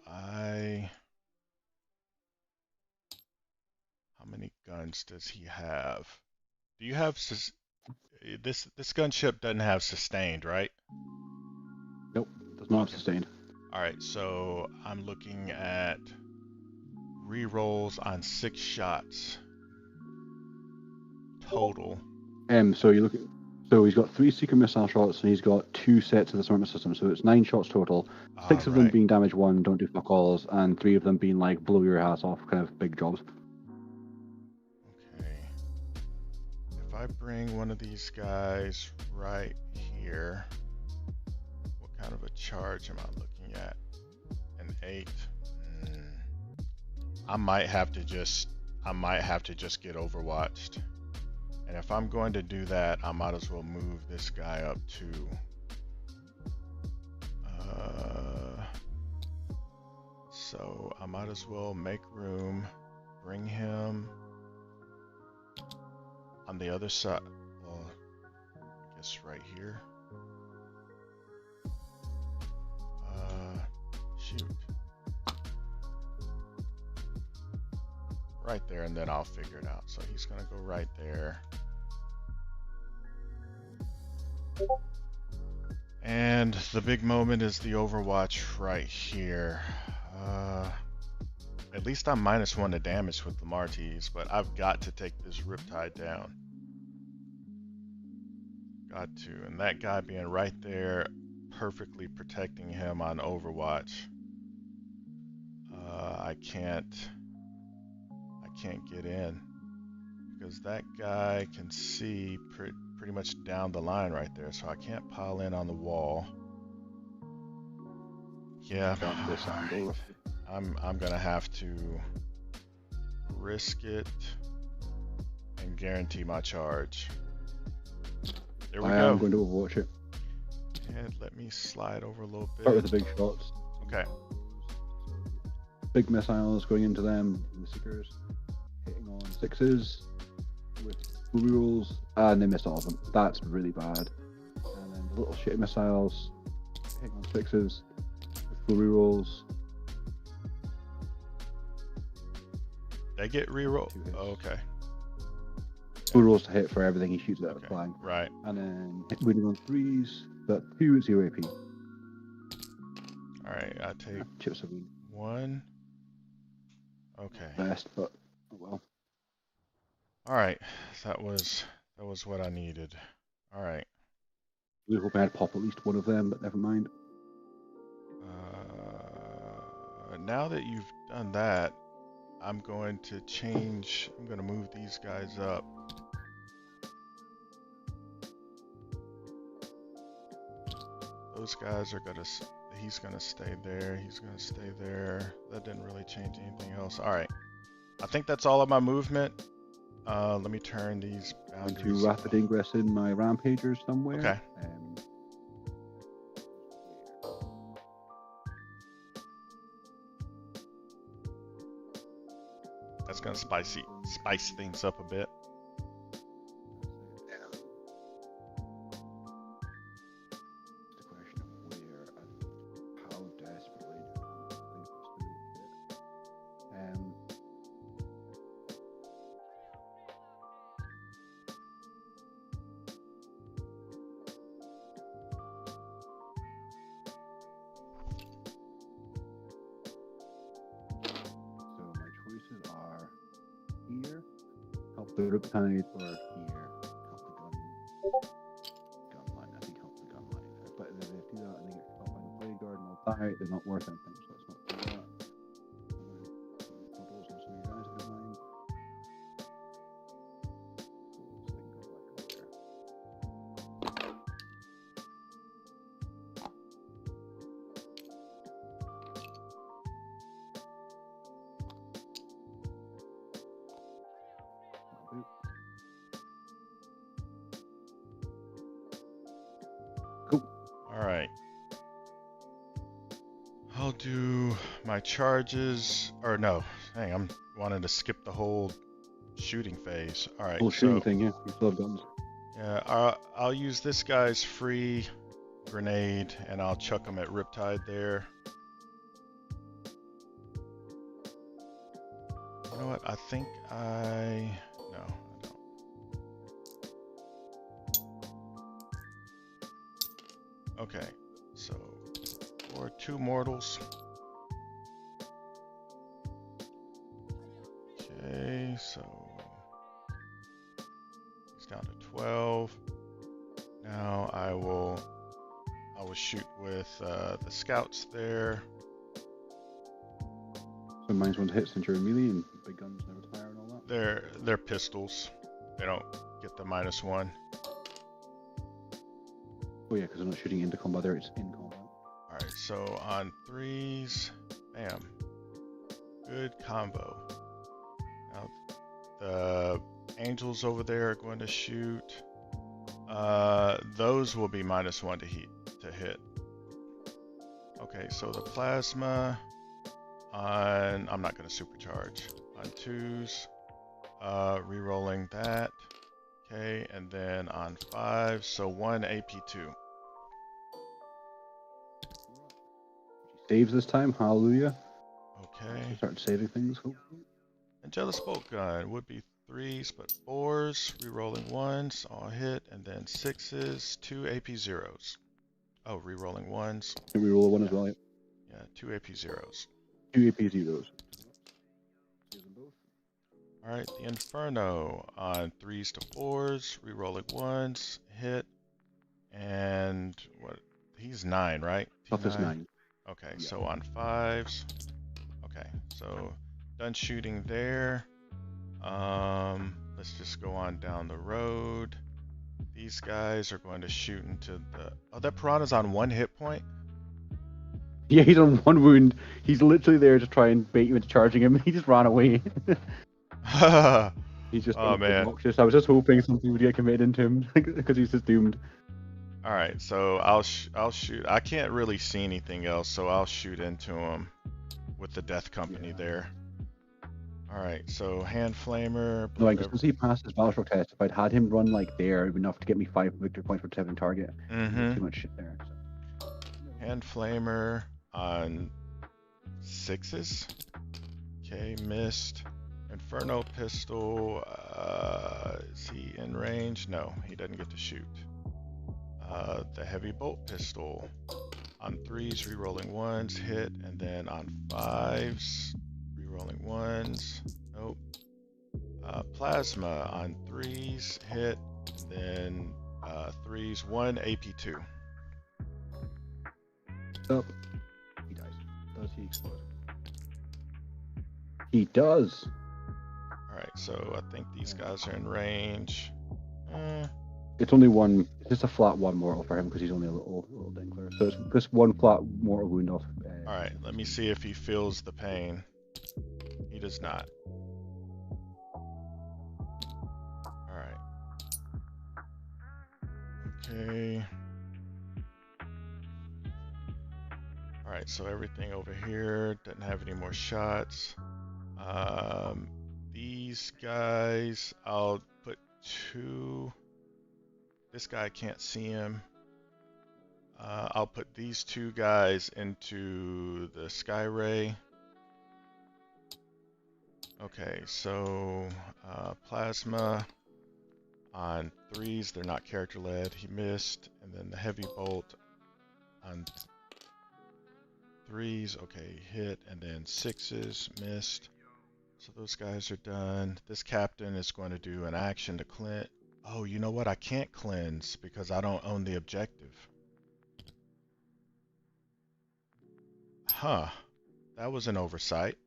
[SPEAKER 1] How many guns does he have? Do you have this gunship doesn't have sustained, right?
[SPEAKER 2] Nope, does not have sustained.
[SPEAKER 1] All right, so I'm looking at re-rolls on 6 shots total.
[SPEAKER 2] So you look at, so he's got 3 secret missile shots and he's got 2 sets of the smart system, so it's 9 shots total. 6 of them being damage 1, don't do fuck alls, and 3 of them being like blow your ass off, kind of big jobs.
[SPEAKER 1] Okay. If I bring one of these guys right here, what kind of a charge am I looking at? An 8. I might have to just get overwatched. And if I'm going to do that, I might as well move this guy up too. So I might as well make room, bring him on the other side. Well, I guess right here. Shoot. Right there, and then I'll figure it out. So he's gonna go right there. And the big moment is the Overwatch right here. At least I'm -1 to damage with the Marties, but I've got to take this Riptide down. Got to. And that guy being right there, perfectly protecting him on Overwatch. I can't get in because that guy can see pretty much down the line right there, so I can't pile in on the wall. Yeah, right. I'm gonna have to risk it and guarantee my charge. There we go.
[SPEAKER 2] I'm going to overwatch it.
[SPEAKER 1] And let me slide over a little bit.
[SPEAKER 2] Start with the big shots.
[SPEAKER 1] Okay.
[SPEAKER 2] Big missiles going into them, the Seekers, hitting on 6s with rerolls, and they missed all of them. That's really bad. And then the little shitty missiles hitting on 6s with full rerolls.
[SPEAKER 1] They get reroll. Oh, okay.
[SPEAKER 2] Full rolls to hit for everything he shoots out of flying.
[SPEAKER 1] Right.
[SPEAKER 2] And then winning on 3s, but 2 at 0 AP.
[SPEAKER 1] Alright, I take
[SPEAKER 2] chips of
[SPEAKER 1] 1. Okay.
[SPEAKER 2] Best, but oh well.
[SPEAKER 1] Alright, that was what I needed. Alright.
[SPEAKER 2] We were hoping I'd pop at least one of them, but never mind.
[SPEAKER 1] Now that you've done that, I'm going to change. I'm going to move these guys up. Those guys are going to. He's going to stay there. He's going to stay there. That didn't really change anything else. All right. I think that's all of my movement. Let me turn these boundaries.
[SPEAKER 2] Going to rapid ingress in my rampagers somewhere.
[SPEAKER 1] Okay. That's gonna spice things up a bit.
[SPEAKER 2] The question of where and how desperately here, help the Riptide, or here, help the gunline. I think help the gunline. But if they do that and they get caught by the Blade Guard and all that, they're not worth anything, so let's not do that. Bubbles on some of you guys if you mind. So they can go back up there.
[SPEAKER 1] Cool. All right. I'll do my charges, or no, dang, I'm wanting to skip the whole shooting phase. All right,
[SPEAKER 2] Whole shooting
[SPEAKER 1] so
[SPEAKER 2] thing, yeah. You still have guns.
[SPEAKER 1] yeah, I'll use this guy's free grenade, and I'll chuck him at Riptide there. You know what? I think no, I don't. Okay, so for 2 mortals. Okay, so he's down to 12. Now I will shoot with the scouts there.
[SPEAKER 2] So -1 to hit since you're a melee and big guns never tire and all that.
[SPEAKER 1] They're pistols. They don't get the -1.
[SPEAKER 2] Oh yeah, because I'm not shooting into combat there, it's in combat.
[SPEAKER 1] Alright, so on 3s, bam. Good combo. Now the angels over there are going to shoot. Those will be -1 to hit. Okay, so the plasma on, I'm not going to supercharge. On 2s, re-rolling that. Okay, and then on 5, so 1 AP2.
[SPEAKER 2] Saves this time, hallelujah.
[SPEAKER 1] Okay.
[SPEAKER 2] Start saving things, hopefully.
[SPEAKER 1] Angelus bolt gun would be 3s, but 4s, re-rolling 1s, all hit, and then 6s, 2 AP0s. Oh, re-rolling 1s.
[SPEAKER 2] Can we roll a 1 as well?
[SPEAKER 1] Yeah, 2 AP0s.
[SPEAKER 2] 2 AP0s.
[SPEAKER 1] Alright, the Inferno on 3s to 4s, re-rolling 1s, hit, and what? He's 9, right?
[SPEAKER 2] Toughest 9.
[SPEAKER 1] Okay,
[SPEAKER 2] Yeah.
[SPEAKER 1] so on 5s. Okay, so done shooting there. Let's just go on down the road. These guys are going to shoot into the... Oh, that piranha's on 1 hit point?
[SPEAKER 2] Yeah, he's on 1 wound. He's literally there to try and bait you into charging him. He just ran away. He's just obnoxious. I was just hoping something would get committed into him because he's just doomed.
[SPEAKER 1] Alright, so I'll shoot. I can't really see anything else, so I'll shoot into him with the Death Company there. Alright, so hand flamer.
[SPEAKER 2] No, because he passed his battleshock test. If I'd had him run like there, it would be enough to get me 5 victory points for 7 target. Too much shit there. So.
[SPEAKER 1] Hand flamer on 6s. Okay, missed. Inferno pistol. Is he in range? No, he doesn't get to shoot. The heavy bolt pistol on 3s, re-rolling 1s, hit, and then on 5s, re-rolling 1s, nope. Plasma on 3s, hit, and then 3s, 1 AP2.
[SPEAKER 2] Oh, he dies. Does he explode? He does.
[SPEAKER 1] Alright, so I think these guys are in range.
[SPEAKER 2] It's only 1. It's just a flat 1 mortal for him because he's only a little dingler. So it's just 1 flat mortal wound off.
[SPEAKER 1] Alright, let me see if he feels the pain. He does not. Alright. Okay. Alright, so everything over here doesn't have any more shots. These guys, I'll put 2. This guy can't see him. I'll put these 2 guys into the Sky Ray. Okay, so Plasma on 3s, they're not character led. He missed, and then the heavy bolt on 3s, okay, hit, and then 6s, missed. So those guys are done. This captain is going to do an action to cleanse. Oh, you know what? I can't cleanse because I don't own the objective. Huh. That was an oversight.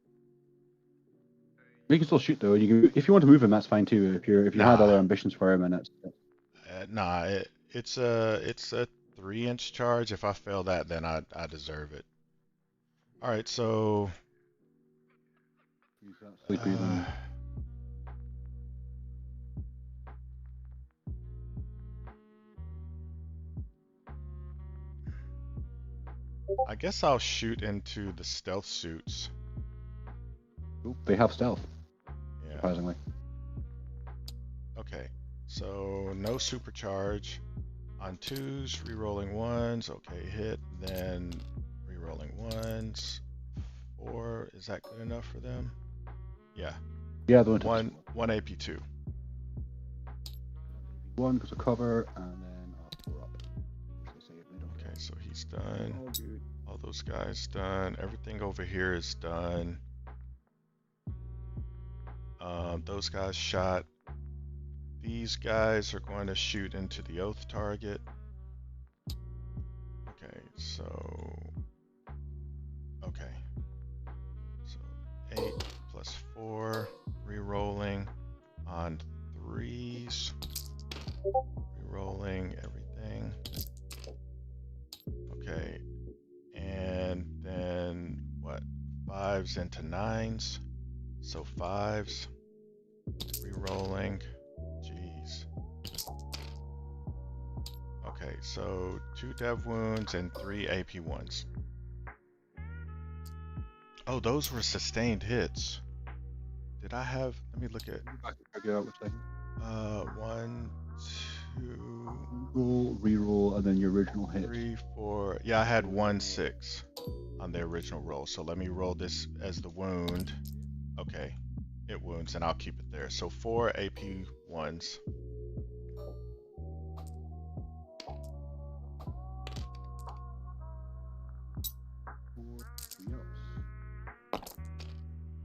[SPEAKER 2] You can still shoot though. You can, if you want to move him, that's fine too. If you had other ambitions for him, and it's
[SPEAKER 1] nah. It's a 3-inch charge. If I fail that, then I deserve it. All right, so. I guess I'll shoot into the stealth suits.
[SPEAKER 2] Ooh, they have stealth,
[SPEAKER 1] Yeah.
[SPEAKER 2] surprisingly.
[SPEAKER 1] Okay. So no supercharge. On 2s, rerolling 1s. Okay, hit. Then rerolling 1s. 4. Is that good enough for them? Yeah.
[SPEAKER 2] Yeah, the one took
[SPEAKER 1] One AP2.
[SPEAKER 2] one because of cover, and then 4 up.
[SPEAKER 1] Okay, so he's done. All those guys done. Everything over here is done. Those guys shot. These guys are going to shoot into the oath target. Okay, so... Okay. So 8 plus 4. Rerolling on 3s. Rerolling everything. Okay. And then what? 5s into 9s. So 5s. Rerolling. Jeez. Okay, so 2 dev wounds and 3 AP1s. Oh, those were sustained hits. Did I have, let me look at, one, two,
[SPEAKER 2] reroll, and then your original hit.
[SPEAKER 1] 3, 4, yeah, I had 1, 6 on the original roll. So let me roll this as the wound. Okay, it wounds and I'll keep it there. So 4 AP1s.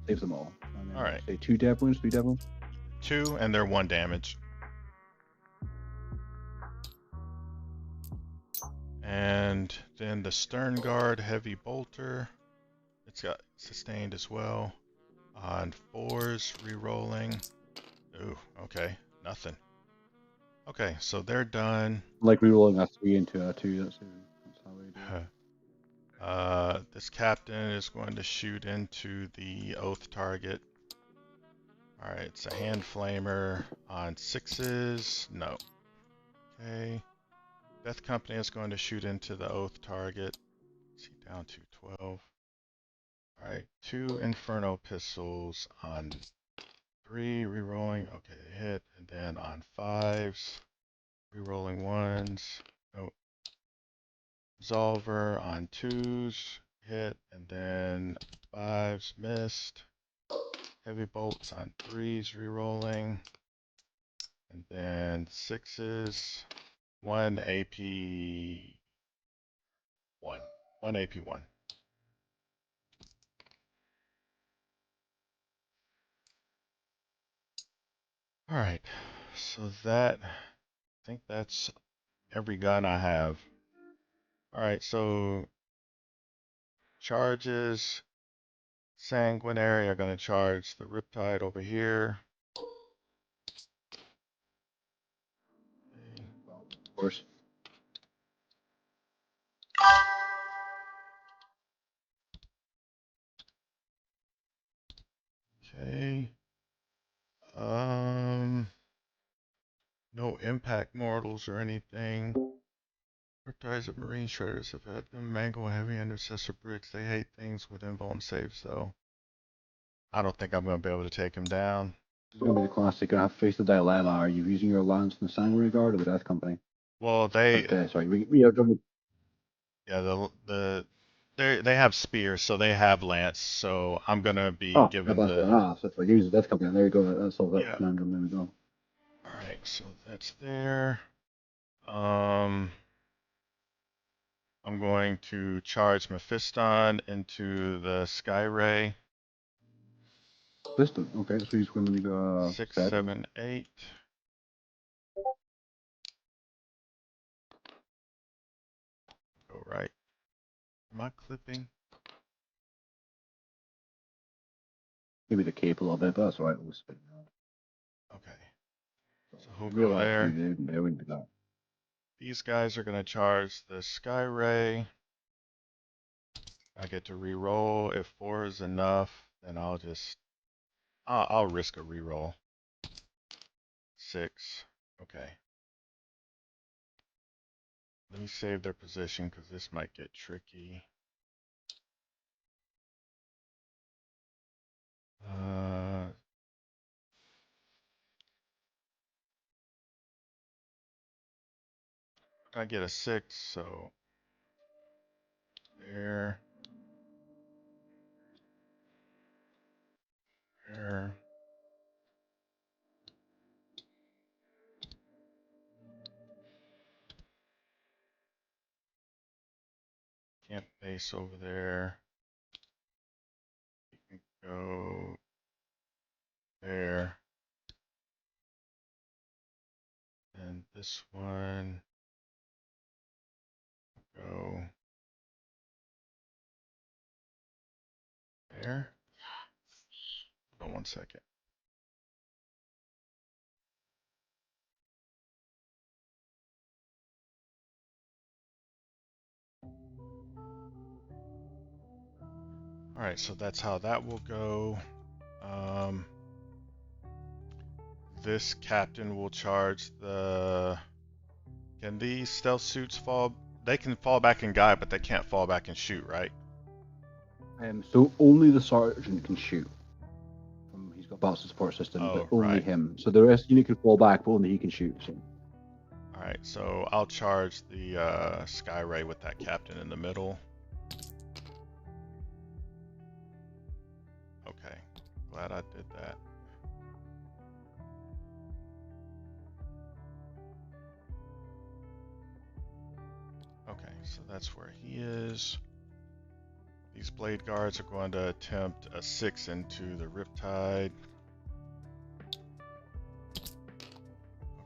[SPEAKER 2] Saves them all.
[SPEAKER 1] All right.
[SPEAKER 2] Say 2 dev wounds, 3 dev wounds?
[SPEAKER 1] 2 and they're 1 damage. And then the Stern Guard Heavy Bolter. It's got sustained as well. On 4s, re-rolling. Ooh, okay, nothing. Okay, so they're done.
[SPEAKER 2] Like rerolling a 3 into a 2, that's how we do it.
[SPEAKER 1] This captain is going to shoot into the oath target. Alright, it's a hand flamer on 6s. No. Okay. Death Company is going to shoot into the oath target. See, down to 12. Alright, 2 Inferno pistols on 3, rerolling. Okay, hit. And then on 5s, rerolling 1s. Nope. Absolver on 2s, hit. And then 5s, missed. Heavy bolts on 3s, rerolling. And then 6s, 1 AP 1. 1 AP 1. Alright, so that, I think that's every gun I have. Alright, so charges, Sanguinary are going to charge the Riptide over here.
[SPEAKER 2] Of course.
[SPEAKER 1] Okay. No impact mortals or anything. Riptides of Marine Shredders have had them mangle heavy intercessor bricks. They hate things with invuln saves, though. I don't think I'm going to be able to take him down.
[SPEAKER 2] This is going to be the classic. I have faced the dilemma. Are you using your lance in the Sanguinary Guard or the Death Company?
[SPEAKER 1] Well, they,
[SPEAKER 2] Sorry, we have done.
[SPEAKER 1] yeah, they have spears, so they have lance. So I'm gonna be
[SPEAKER 2] Oh,
[SPEAKER 1] given
[SPEAKER 2] that's
[SPEAKER 1] the.
[SPEAKER 2] so if I use the Death Company, there you go. That's all that
[SPEAKER 1] Yeah.
[SPEAKER 2] conundrum. There we go.
[SPEAKER 1] All right, so that's there. I'm going to charge Mephiston into the Sky Ray.
[SPEAKER 2] Listen, okay, so he's going to be
[SPEAKER 1] 6,
[SPEAKER 2] 7.
[SPEAKER 1] 7, 8. Go right. Am I clipping?
[SPEAKER 2] Maybe the cape a little bit, but that's all right. We'll spin it.
[SPEAKER 1] Okay. So he'll
[SPEAKER 2] Real
[SPEAKER 1] go there.
[SPEAKER 2] They wouldn't be that.
[SPEAKER 1] These guys are going to charge the Sky Ray. I get to re-roll. If 4 is enough, then I'll risk a re-roll. 6. Okay. Let me save their position because this might get tricky. I get a 6, so there, there. Camp base over there. You can go there. And this one, go there. Hold on 1 second. All right, so that's how that will go. This captain will charge the. Can these stealth suits fall? They can fall back and guide, but they can't fall back and shoot, right?
[SPEAKER 2] So only the sergeant can shoot. He's got balanced support system, but
[SPEAKER 1] Oh,
[SPEAKER 2] only
[SPEAKER 1] right.
[SPEAKER 2] him. So the rest of the unit can fall back, but only he can shoot. So.
[SPEAKER 1] All right, so I'll charge the Sky Ray with that captain in the middle. Okay, glad I did that. Okay, so that's where he is. These blade guards are going to attempt a 6 into the Riptide.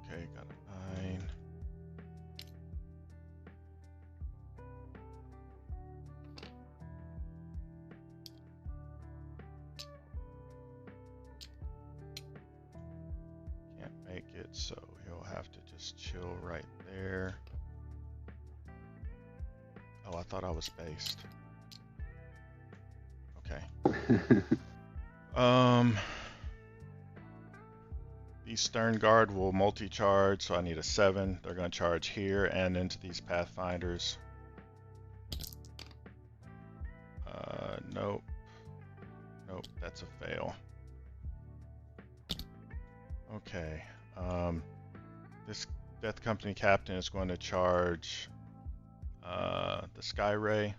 [SPEAKER 1] Okay, got a 9. Can't make it, so he'll have to just chill right there. Oh, I thought I was based. Okay. These Stern Guard will multi-charge, so I need a 7. They're going to charge here and into these Pathfinders. Nope. Nope, that's a fail. Okay. This Death Company Captain is going to charge the Sky Ray.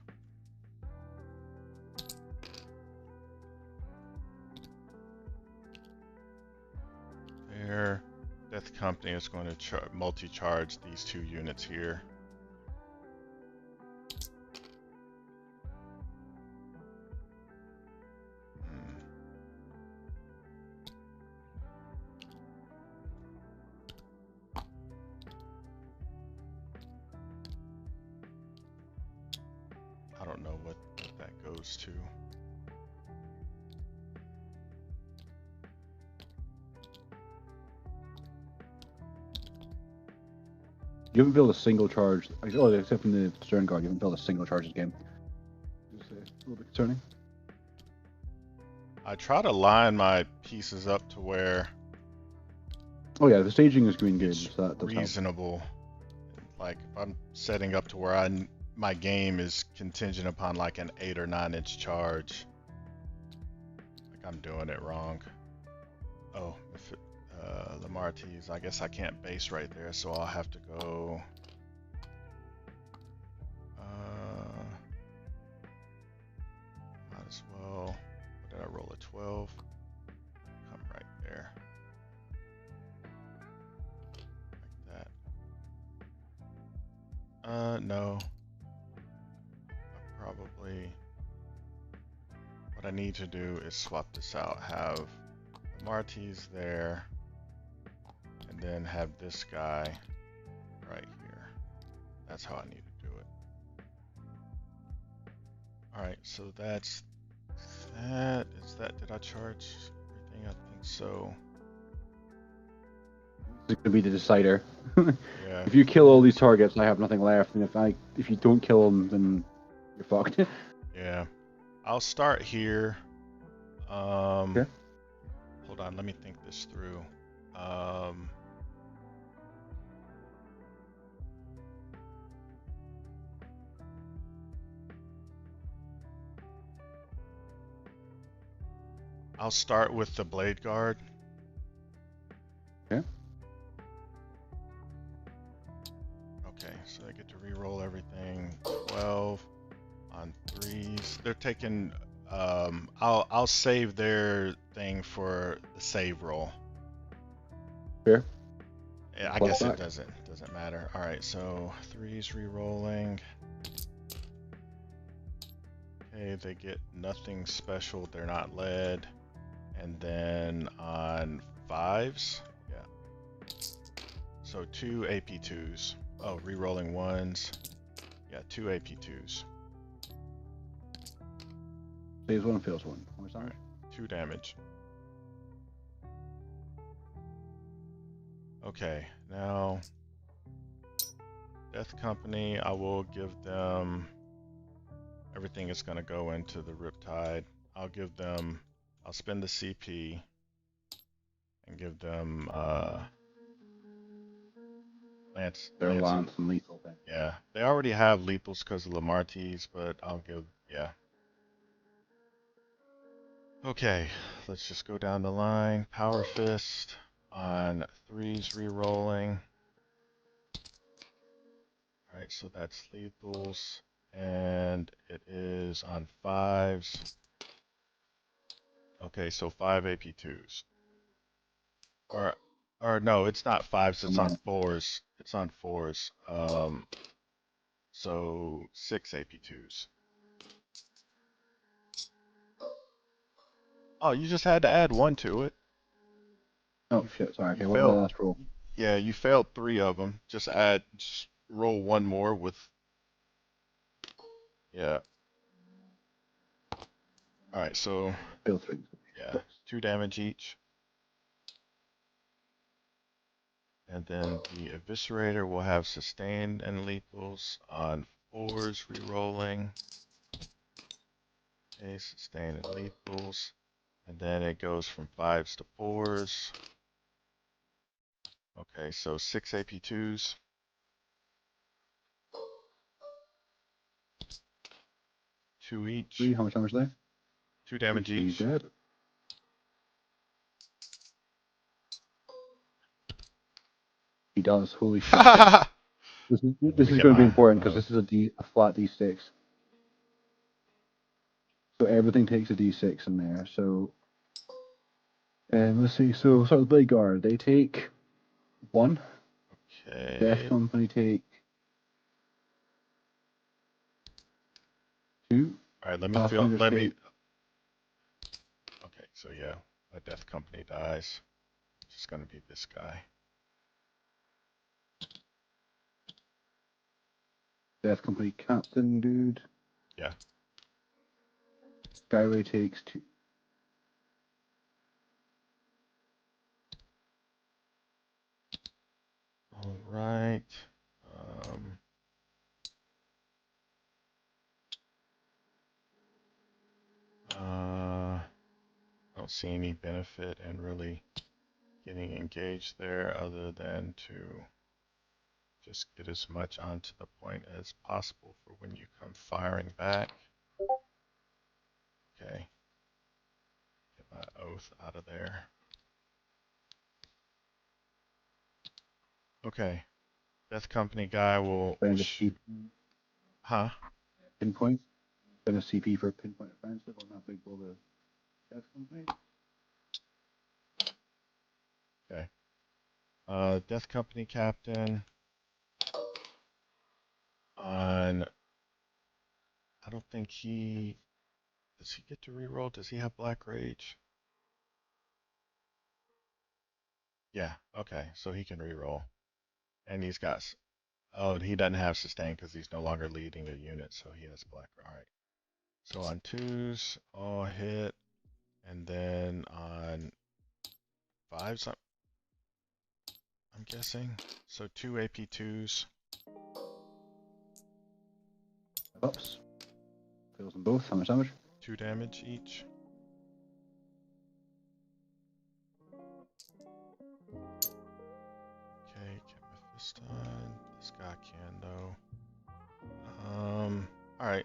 [SPEAKER 1] There. Death Company is going to multi-charge these 2 units here. I don't know what that goes to.
[SPEAKER 2] You haven't built a single charge, except from the Stern Guard, you haven't built a single charge this game. It's a little bit concerning.
[SPEAKER 1] I try to line my pieces up to where
[SPEAKER 2] Oh yeah, the staging is green good,
[SPEAKER 1] it's
[SPEAKER 2] so that does help.
[SPEAKER 1] reasonable. Like if I'm setting up to where my game is contingent upon like an 8 or 9 inch charge, like I'm doing it wrong. Oh, if it, Lamartie's, I guess I can't base right there, so I'll have to go. Might as well. What did I roll? A 12. Come right there. Like that. No. I probably. What I need to do is swap this out. Have Marty's there, and then have this guy right here. That's how I need to do it. Alright, so that's that. Is that, did I charge everything? I think so.
[SPEAKER 2] It's going to be the decider.
[SPEAKER 1] Yeah.
[SPEAKER 2] If you kill all these targets, I have nothing left, and if you don't kill them, then you're fucked.
[SPEAKER 1] Yeah. I'll start here.
[SPEAKER 2] Okay.
[SPEAKER 1] Hold on, let me think this through. I'll start with the Blade Guard.
[SPEAKER 2] Okay.
[SPEAKER 1] Okay, so reroll everything. 12 on 3s. They're taking. I'll save their thing for the save roll.
[SPEAKER 2] Fair.
[SPEAKER 1] Yeah, I
[SPEAKER 2] Plus
[SPEAKER 1] guess it
[SPEAKER 2] back.
[SPEAKER 1] doesn't matter. All right, so 3s rerolling. Okay, they get nothing special. They're not led. And then on 5s, yeah. So 2 AP2s. Oh, rerolling 1s. Yeah, 2 AP2s.
[SPEAKER 2] Saves one, fails one. How much damage?
[SPEAKER 1] 2 damage. Okay, now Death Company, I will give them everything is going to go into the Riptide. I'll spend the CP and give them Lance.
[SPEAKER 2] They're lance and lethal then.
[SPEAKER 1] Yeah, they already have lethals because of Lamarties, but I'll give, yeah. Okay, let's just go down the line. Power Fist on 3s rerolling. Alright, so that's lethals. And it is on 5s. Okay, so 5 AP2s. Or no, it's not 5s, it's on 4s. It's on 4s. So 6 AP2s. Oh, you just had to add 1 to it.
[SPEAKER 2] Oh shit, sorry. Okay, what was the last roll?
[SPEAKER 1] Yeah, you failed 3 of them. Just roll 1 more with. Yeah. Alright, so.
[SPEAKER 2] Failed 3.
[SPEAKER 1] Yeah, 2 damage each. And then the Eviscerator will have sustained and lethals on 4s rerolling. Okay, sustained and lethals. And then it goes from 5s to 4s. Okay, so 6 AP2s. 2 each.
[SPEAKER 2] 3, how much damage there?
[SPEAKER 1] 2 damage
[SPEAKER 2] He's
[SPEAKER 1] each.
[SPEAKER 2] dead. He does, holy shit. This is going to be important because this is a flat D6. So everything takes a D6 in there. So, let's see. So start with Blade Guard. They take 1.
[SPEAKER 1] Okay.
[SPEAKER 2] Death Company take 2.
[SPEAKER 1] Alright, let me. Okay, so yeah, a Death Company dies. It's just gonna be this guy.
[SPEAKER 2] Death Company Captain, dude.
[SPEAKER 1] Yeah.
[SPEAKER 2] Skyway takes 2.
[SPEAKER 1] Alright. I don't see any benefit in really getting engaged there other than to just get as much onto the point as possible for when you come firing back. Okay. Get my oath out of there. Okay. Death Company guy will huh?
[SPEAKER 2] Pinpoint. Then a CP for pinpoint offensive on that big boulder. Death Company.
[SPEAKER 1] Okay. Death Company captain on. I don't think he. Does he get to reroll? Does he have Black Rage? Yeah. Okay. So he can reroll, and he's got. Oh, he doesn't have sustain because he's no longer leading the unit, so he has Black. All right. So on 2s, all hit, and then on 5s, I'm guessing. So 2 AP2s.
[SPEAKER 2] Ups. Fails them both. How much damage?
[SPEAKER 1] 2 damage each. Okay, get Mephiston. This guy can though. Alright,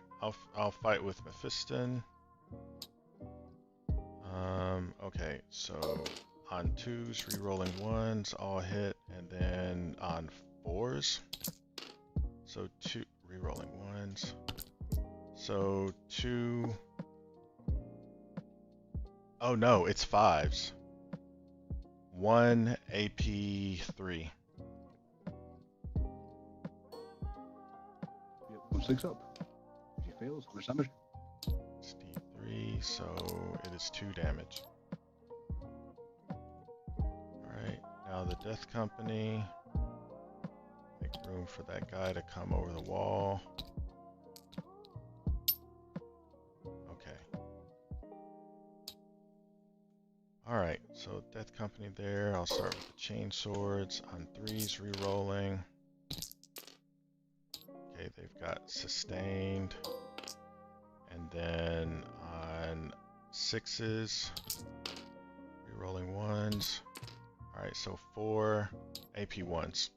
[SPEAKER 1] I'll fight with Mephiston. Okay, so on 2s, rerolling 1s, all hit, and then on 4s. So 2 rerolling ones. So 2. Oh no, it's 5s. 1 AP3.
[SPEAKER 2] Yep, 6 up. If he fails, how much damage?
[SPEAKER 1] It's D3, so it is 2 damage. Alright, now the Death Company. Make room for that guy to come over the wall. Okay. Alright, so Death Company there. I'll start with the chain swords on 3s, re-rolling. Okay, they've got sustained. And then on 6s, re-rolling 1s. Alright, so 4 AP1s.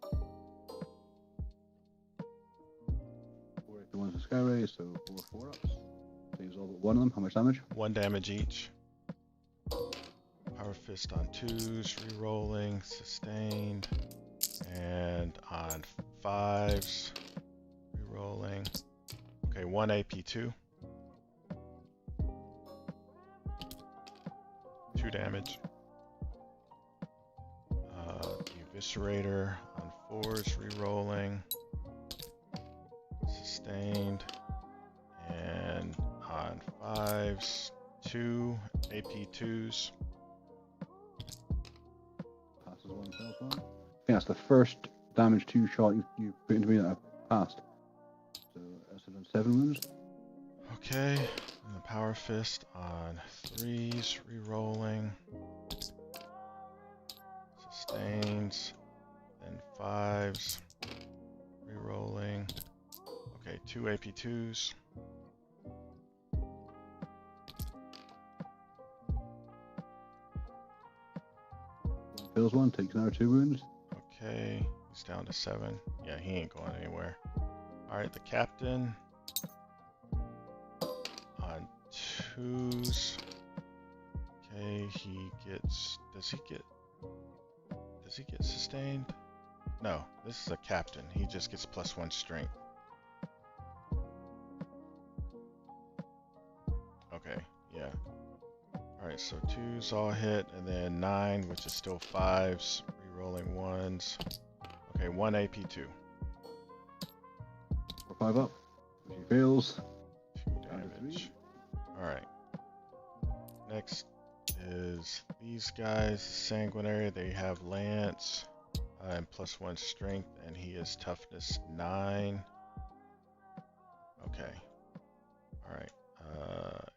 [SPEAKER 2] 4 AP1s and Skyway, so 4 4-ups. Saves all but one of them. How much damage?
[SPEAKER 1] 1 damage each. Power Fist on 2s, re-rolling, sustained. And on 5s, re-rolling. Okay, 1 AP2. 2 damage. The Eviscerator on 4s, re-rolling. Sustained. And on 5s, 2 AP2s.
[SPEAKER 2] Passes one, fails one. I think that's the first damage 2 shot you put into me that I've passed. So that's 7 wounds.
[SPEAKER 1] Okay, and the Power Fist on 3s, re-rolling. Sustains. Then 5s, re-rolling. Okay, 2 AP2s.
[SPEAKER 2] Fails one, takes another 2 wounds.
[SPEAKER 1] Okay, he's down to 7. Yeah, he ain't going anywhere. Alright, the Captain on 2s. Okay, he gets... Does he get sustained? No, this is a Captain. He just gets +1 strength. Okay, yeah. Alright, so 2s all hit, and then 9, which is still 5s, re-rolling 1s. Okay, 1 AP2.
[SPEAKER 2] 4 5 up. If he fails,
[SPEAKER 1] 2 damage. Alright. Next is these guys, Sanguinary. They have Lance and +1 strength, and he is toughness 9. Okay. Alright.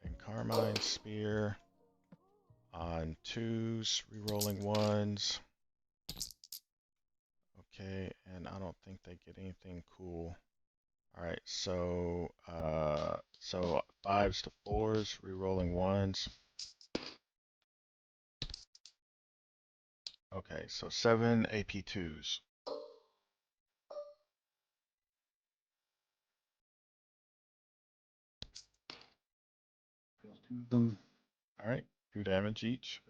[SPEAKER 1] And Carmine Spear on 2s, re-rolling 1s. Okay, and I don't think they get anything cool. Alright, so 5s to 4s, re-rolling 1s. Okay, so 7 AP2s.
[SPEAKER 2] fails 2 of them.
[SPEAKER 1] Alright, 2 damage each.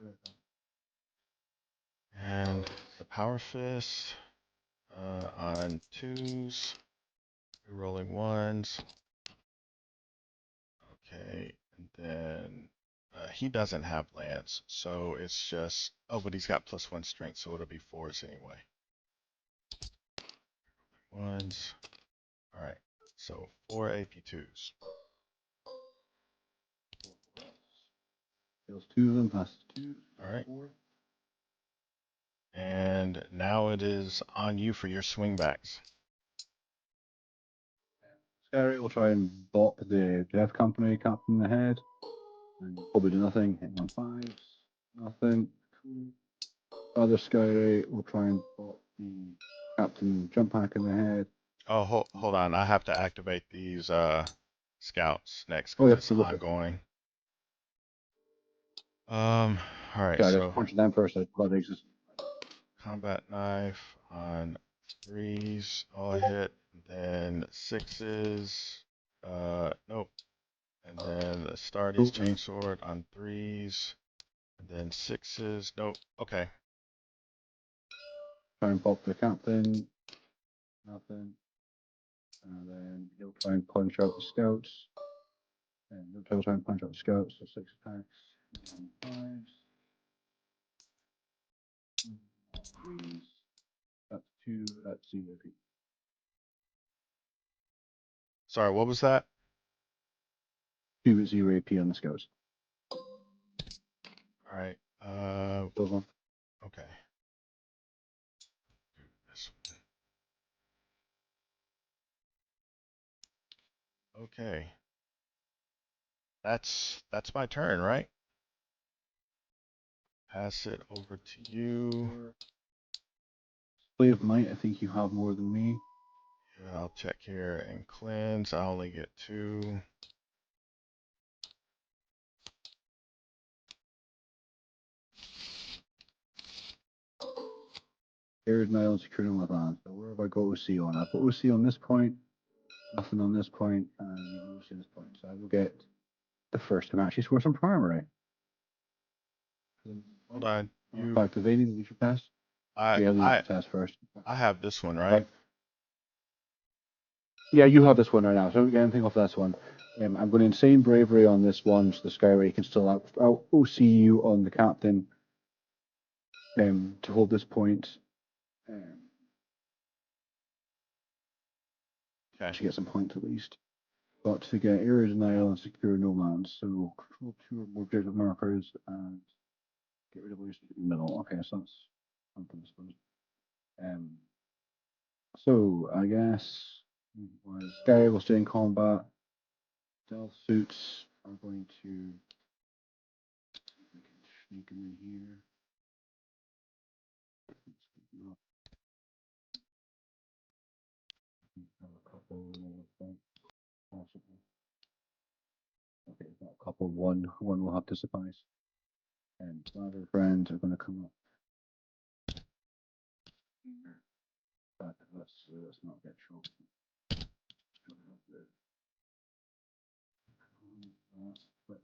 [SPEAKER 1] And the Power Fist on 2s, re-rolling 1s. Okay, and then he doesn't have Lance, so it's just... Oh, but he's got +1 strength, so it'll be 4s anyway. 1s. Alright, so 4 AP2s.
[SPEAKER 2] Fails 2 of them, passes 2.
[SPEAKER 1] Alright.
[SPEAKER 2] 4.
[SPEAKER 1] And now it is on you for your swingbacks.
[SPEAKER 2] Scary will try and bop the Death Company captain in the head. And probably do nothing. Hitting on 5s. Nothing. Cool. Other Scary will try and bop the captain jump pack in the head.
[SPEAKER 1] Oh, hold on. I have to activate these scouts next
[SPEAKER 2] Oh,
[SPEAKER 1] because
[SPEAKER 2] yeah,
[SPEAKER 1] it's
[SPEAKER 2] go for it.
[SPEAKER 1] ongoing. All right,
[SPEAKER 2] Okay, I
[SPEAKER 1] so
[SPEAKER 2] just punched them first. I blood exist.
[SPEAKER 1] combat knife on 3s, all hit. Then 6s, nope. And then the Astartes chainsword on 3s, and then 6s, nope. Okay.
[SPEAKER 2] Try and pop the captain. Nothing. And then he'll try and punch out the scouts. And he'll try and punch out the scouts, so 6 attacks. And 5s. 3s. That's 2, that's 0 AP.
[SPEAKER 1] Sorry, what was that?
[SPEAKER 2] 2 with 0 AP on the scouts.
[SPEAKER 1] Alright.
[SPEAKER 2] Those
[SPEAKER 1] Okay. Okay. That's my turn, right? Pass it over to you.
[SPEAKER 2] Play of might, I think you have more than me.
[SPEAKER 1] Yeah, I'll check here and cleanse. I only get 2.
[SPEAKER 2] Arid Nile and Secure with on. So where have I got OC on? I put OC on this point, nothing on this point, and OC on this point. So I will get the first to actually score some primary.
[SPEAKER 1] Hold on.
[SPEAKER 2] You activating the leadership test? Yeah, leadership test first.
[SPEAKER 1] I have this one, right?
[SPEAKER 2] Yeah, you have this one right now. So don't get anything off this one. I'm going insane bravery on this one, so the Skyway can still out OCU on the captain to hold this point. To get some points at least. But to get areas in Isle and secure no lands, so control 2 or more objective markers and get rid of loose in the middle. Okay, so that's something I suppose. So I guess Sky will stay in combat. Stealth suits are going to sneak them in here. Have a couple possible. Okay, got a couple. One will have to suffice. And other friends are going to come up. But let's not get choked. Let's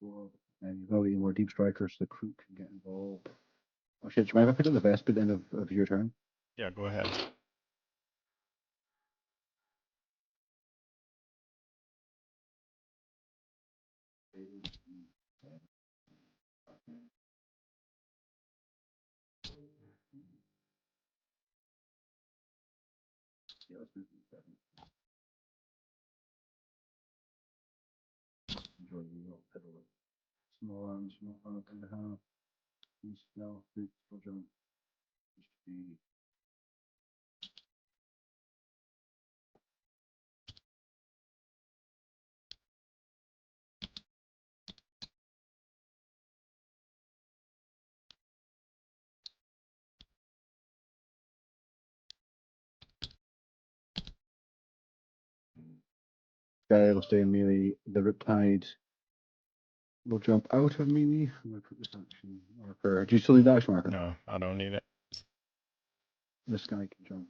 [SPEAKER 2] go like and you've got any more deep strikers, so the crew can get involved. Oh shit, do you mind if I put in the best bit end of your turn?
[SPEAKER 1] Yeah, go ahead.
[SPEAKER 2] Yeah, let's do 7. Enjoy the little pedal. Small arms, small arms and a half. Now, boots for jump. Guy will stay in melee. The Riptide will jump out of melee. I'm going to put this action marker. Do you still need the action marker?
[SPEAKER 1] No, I don't need it.
[SPEAKER 2] This guy can jump.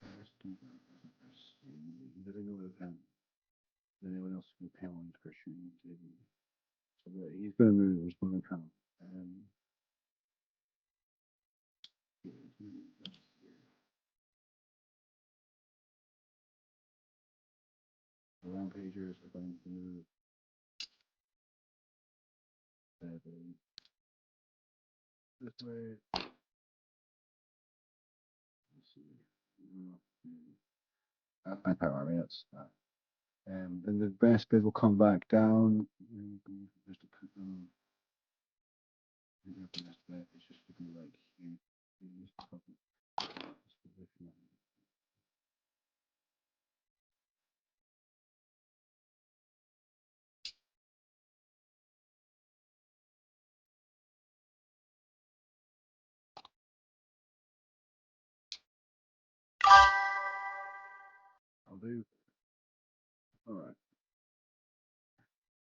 [SPEAKER 2] Does anyone else can penalized for shooting? So he's going to move. He's going to come. The rampagers are going to move. This way. Let's see. That's my power army. That's that. Then the best bid will come back down. Just to put them. The best bet is just to be like here. I'll do. All right.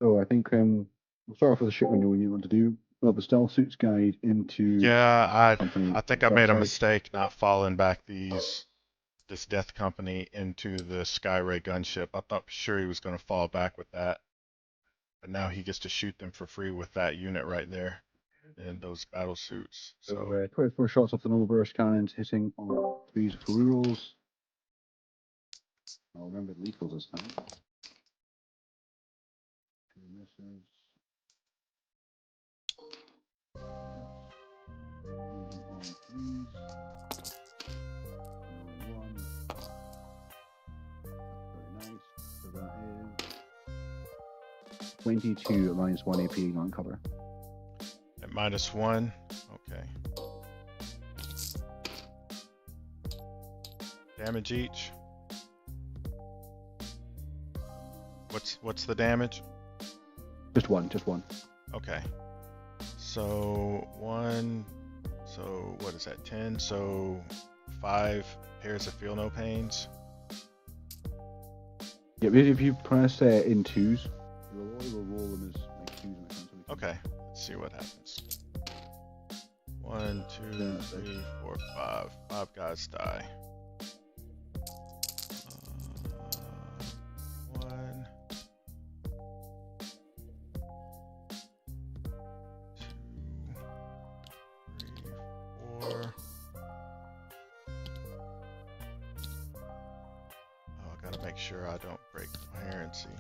[SPEAKER 2] So I think we'll start off with the shit we know we want to do. Well, the stealth suits guide into.
[SPEAKER 1] Yeah, I think I made a mistake not falling back this death company into the Skyray gunship. I thought sure he was going to fall back with that, but now he gets to shoot them for free with that unit right there. in those battle suits.
[SPEAKER 2] So
[SPEAKER 1] So
[SPEAKER 2] 24 shots off the normal burst cannons, hitting on 3s for rerolls. I'll remember lethal this time. 2 misses. Moving on 3s. Roll 1. Very nice. So that is 22 at -1 AP on cover.
[SPEAKER 1] at -1. Okay. Damage each. What's the damage?
[SPEAKER 2] Just one, just one.
[SPEAKER 1] Okay. So 1. So what is that? 10. So 5 pairs of feel no pains.
[SPEAKER 2] Yeah, if you press in 2s, you'll roll them as like 2s and so
[SPEAKER 1] Okay. Let's see what happens. 1, 2, 3, 4, 5. 5 guys die. 1, 2, 3, 4. Oh, I gotta make sure I don't break coherency.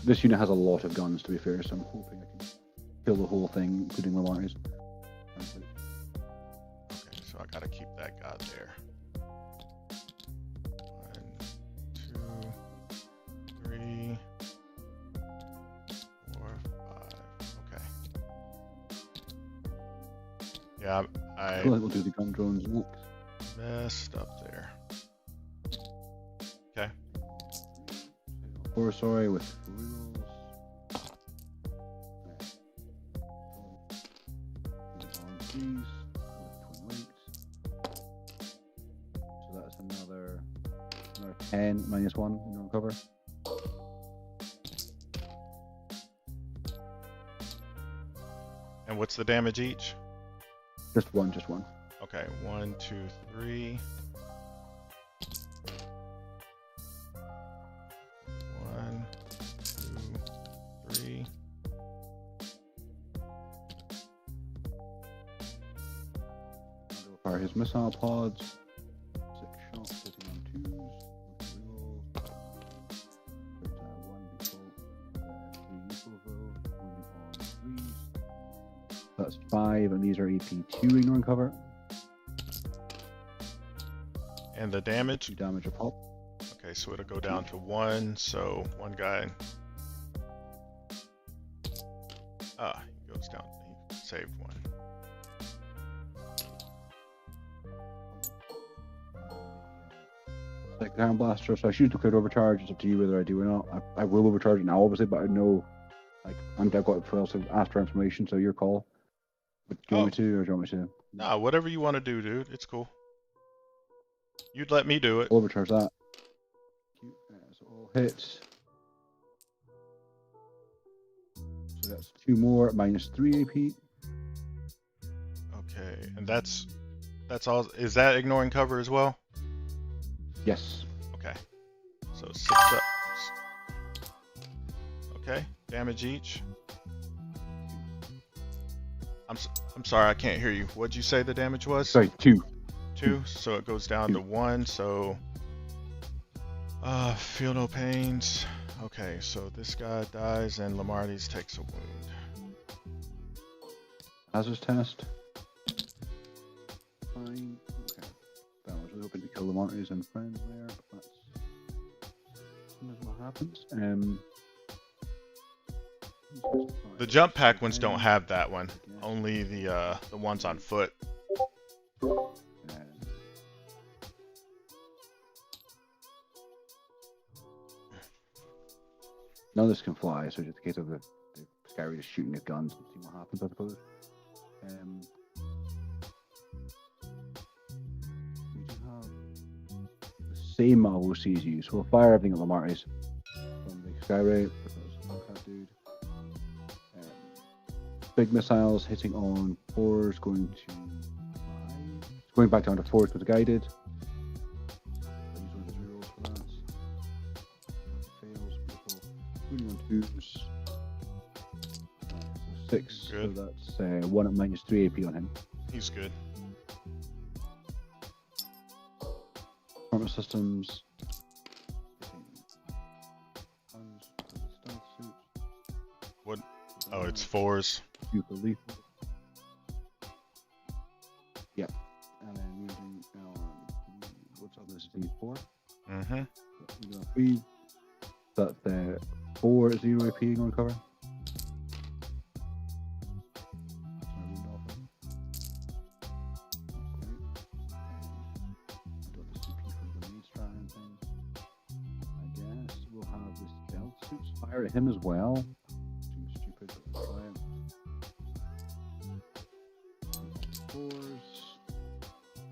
[SPEAKER 2] This unit has a lot of guns, to be fair, so I'm hoping I can kill the whole thing, including Lamar's.
[SPEAKER 1] Okay, so I gotta keep that guy there. 1, 2, 3, 4, 5. Okay. Yeah,
[SPEAKER 2] I feel like we'll do the gun drones next.
[SPEAKER 1] messed up there. Okay.
[SPEAKER 2] Or sorry, with rules. On threes with twin links. So that's another 10 -1 in on cover.
[SPEAKER 1] And what's the damage each?
[SPEAKER 2] Just one, just one.
[SPEAKER 1] Okay, 1, 2, 3. 1, 2, 3.
[SPEAKER 2] Fire his missile pods. 6 shots hitting on 2s. With reroll. There's 1 default. 3 equal though. Only on 3s. That's 5, and these are AP2 ignoring cover.
[SPEAKER 1] And the damage?
[SPEAKER 2] 2 damage a pop.
[SPEAKER 1] Okay, so it'll go down to 1, so one guy. He goes down. He saved 1.
[SPEAKER 2] Like Iron Blaster, so I choose to clear overcharge. It's up to you whether I do or not. I will overcharge it now, obviously, but I know, like, I've got after information, so your call. But do you want me to, or do you want me to?
[SPEAKER 1] Nah, whatever you want to do, dude. It's cool. You'd let me do it.
[SPEAKER 2] I'll overcharge that. So all hits. So that's 2 more, -3 AP.
[SPEAKER 1] Okay, and that's all. Is that ignoring cover as well?
[SPEAKER 2] Yes.
[SPEAKER 1] Okay. So 6 up. Okay, damage each. I'm sorry, I can't hear you. What'd you say the damage was?
[SPEAKER 2] Sorry, 2.
[SPEAKER 1] 2. So it goes down to 1. So feel no pains. Okay, so this guy dies and Lamarty's takes a wound.
[SPEAKER 2] Hazard's test. Fine. Okay. I was really hoping to kill Lamarty's and friends there, but that's what happens.
[SPEAKER 1] The jump pack ones don't have that one. Only the ones on foot.
[SPEAKER 2] None of this can fly, so just in case of the Scary just shooting at guns and seeing what happens, I suppose. We do have the same OC as you, so we'll fire everything at Lamarty's from the Skyray, because dude. Big missiles hitting on 4s, going to 5. It's going back down to 4s with the guided. I use one of his rerolls for that. Fails, beautiful. Shooting on 2s. 6, so
[SPEAKER 1] Good.
[SPEAKER 2] that's 1 at -3 AP on him.
[SPEAKER 1] He's good.
[SPEAKER 2] Armor systems. Stealth suit.
[SPEAKER 1] What? Oh, it's 4s.
[SPEAKER 2] Super lethal. Yep. And then using what's up? This is D4.
[SPEAKER 1] Mm-hmm.
[SPEAKER 2] We got 3. That's 4 at 0 AP on cover. Fire at him as well. Too stupid, but try it. 4s.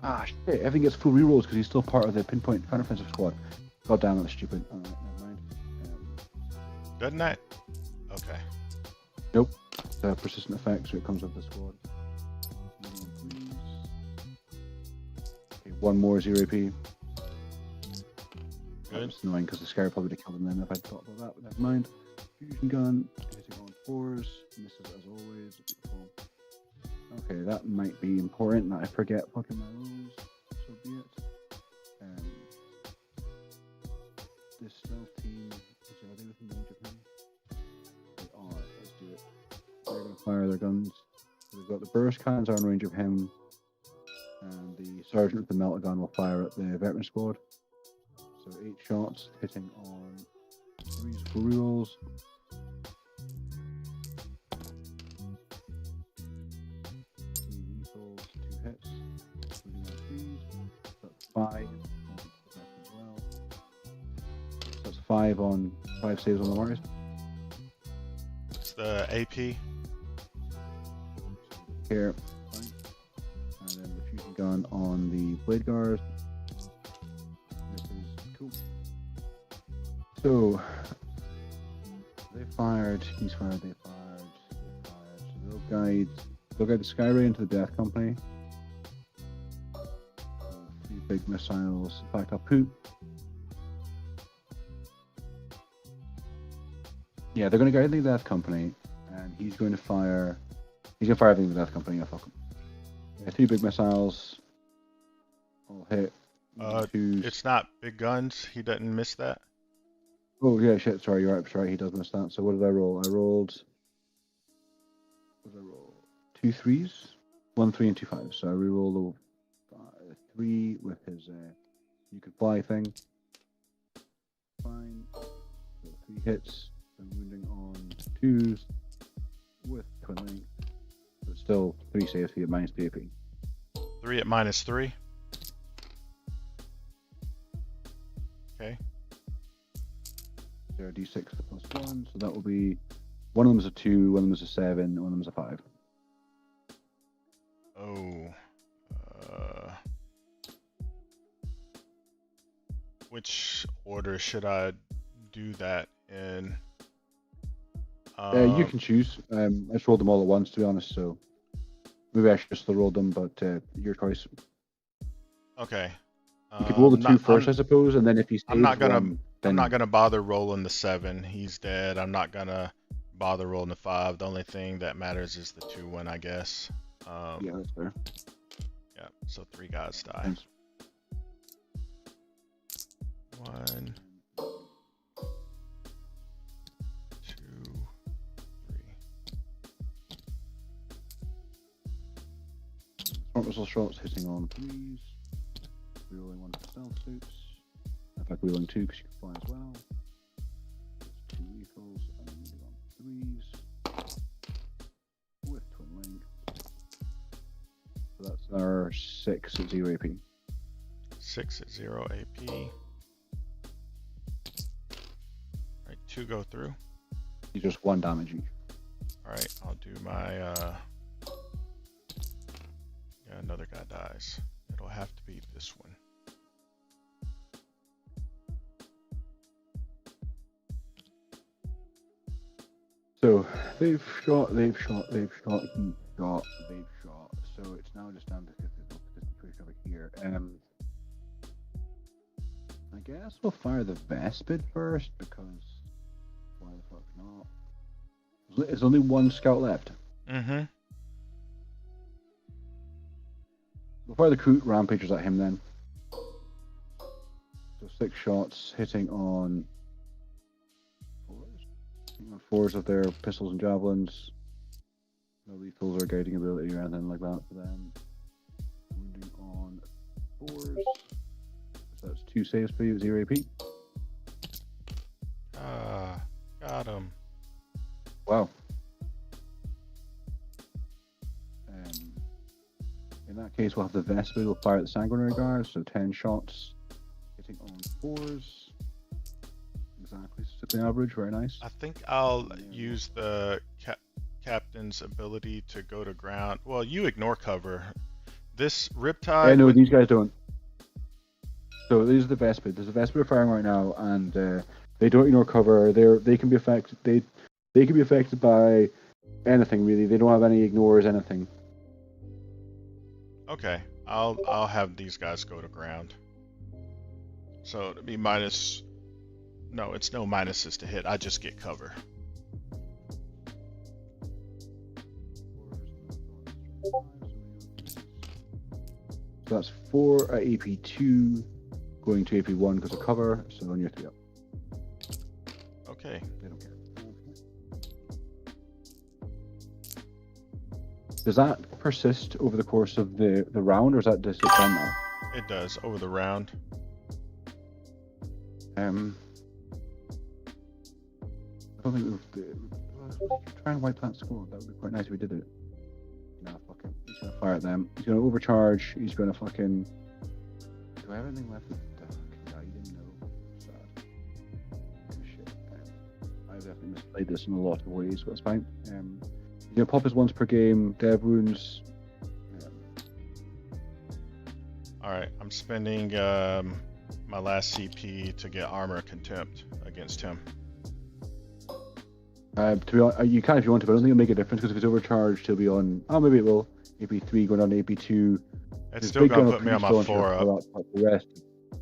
[SPEAKER 2] Ah, shit. Everything gets full rerolls because he's still part of the pinpoint counteroffensive squad. God damn it, that's stupid. Alright, never mind.
[SPEAKER 1] Doesn't that? Okay.
[SPEAKER 2] Nope. It's a persistent effect, so it comes with the squad. Okay, 1 more 0 AP.
[SPEAKER 1] Good.
[SPEAKER 2] It's annoying because the scare probably would have killed him then if I'd thought about that, but never mind. Fusion gun, hitting on 4s, misses as always. Beautiful. Okay, that might be important that I forget fucking my rules, so be it. This stealth team, are they within range of him? They are, let's do it. They're going to fire their guns. So we've got the burst cannons are in range of him, and the sergeant with the melter gun will fire at the veteran squad. So 8 shots, hitting on 3s for rerolls. 3 lethals, 2 hits. Shooting on 3s. That's 5. As well. So that's 5 on 5 saves on the markers.
[SPEAKER 1] It's the AP.
[SPEAKER 2] Here. Fine. And then the fusion gun on the blade guard. Cool. So they fired, he's fired, they fired. So they'll guide the Skyray into the Death Company. 3 big missiles. In fact, I'll put. Yeah, they're going to guide the Death Company, and he's going to fire. He's going to fire everything in the Death Company. Yeah, fuck him. 3 big missiles. I'll hit.
[SPEAKER 1] It's not big guns. He doesn't miss that.
[SPEAKER 2] Oh yeah, shit. Sorry, you're right. Sorry, he does miss that. So what did I roll? I rolled. What did I roll? 2 3s, 1 3 and 2 5s. So I reroll the 3 with his you could fly thing. Fine. So 3 hits. And wounding on 2s with twin link. But still 3 saves at -3 AP.
[SPEAKER 1] 3 at -3. Okay.
[SPEAKER 2] There are D6 +1, so that will be one of them is a 2, one of them is a 7, one of them is a 5.
[SPEAKER 1] Oh. Which order should I do that in?
[SPEAKER 2] You can choose. I just rolled them all at once, to be honest, so maybe I should just roll them, but your choice.
[SPEAKER 1] Okay.
[SPEAKER 2] You could roll the 2 first, I suppose, and then if he stays
[SPEAKER 1] I'm not gonna.
[SPEAKER 2] one,
[SPEAKER 1] I'm not gonna bother rolling the 7. He's dead. I'm not gonna bother rolling the 5. The only thing that matters is the 2 one, I guess.
[SPEAKER 2] Yeah, that's fair.
[SPEAKER 1] Yeah. So 3 guys die.
[SPEAKER 2] Thanks.
[SPEAKER 1] 1, 2, 3.
[SPEAKER 2] Smart missile shots hitting on 3s. Rerolling 1 for stealth suits. In fact, rerolling 2 because you can fly as well. That's 2 lethals and then moving on 3s with twin link. So that's our 6 at 0 AP.
[SPEAKER 1] 6 at 0 AP. Alright, 2 go through.
[SPEAKER 2] He's just 1 damage each.
[SPEAKER 1] Alright, I'll do my yeah, another guy dies. It'll have to be this one.
[SPEAKER 2] So they've shot. So it's now just down to this situation over here. I guess we'll fire the Vespid first because why the fuck not? There's only 1 scout left.
[SPEAKER 1] Mm-hmm.
[SPEAKER 2] We'll fire the Coot Rampagers at him then. So 6 shots hitting on fours of their pistols and javelins. No lethals or guiding ability or anything like that for them. Wounding on 4s. So that's 2 saves for you, 0 AP.
[SPEAKER 1] Got him.
[SPEAKER 2] Wow. In that case, we'll have the Vespa. We'll fire at the Sanguinary Guards, so 10 shots hitting on 4s. Exactly, so the average, very nice.
[SPEAKER 1] I think I'll use the captain's ability to go to ground. Well, you ignore cover. This Riptide.
[SPEAKER 2] Yeah, no, these guys don't. So these are the Vespa. There's a Vespa firing right now, and they don't ignore cover. They can be affected. They can be affected by anything really. They don't have any ignores, anything.
[SPEAKER 1] Okay, I'll have these guys go to ground. So it'll be minus. No, it's no minuses to hit. I just get cover.
[SPEAKER 2] So that's 4 at AP 2, going to AP 1 because of cover. So on your 3 up.
[SPEAKER 1] Okay.
[SPEAKER 2] They don't care. Does that persist over the course of the round, or is that just done now?
[SPEAKER 1] It does over the round.
[SPEAKER 2] I don't think try and wipe that score. That would be quite nice if we did it. Nah, fuck it. He's gonna fire at them. He's gonna overcharge. He's gonna fucking. Do I have anything left with guiding? No. Sad. Shit. I definitely misplayed this in a lot of ways, but it's fine. He's gonna pop his once per game. Dev wounds.
[SPEAKER 1] Alright, I'm spending my last CP to get armor contempt against him.
[SPEAKER 2] To be honest, you can if you want to, but I don't think it'll make a difference because if he's overcharged, he'll be on. Oh, maybe it will. AP3 going on to AP2.
[SPEAKER 1] It's still gonna put me on my 4 up.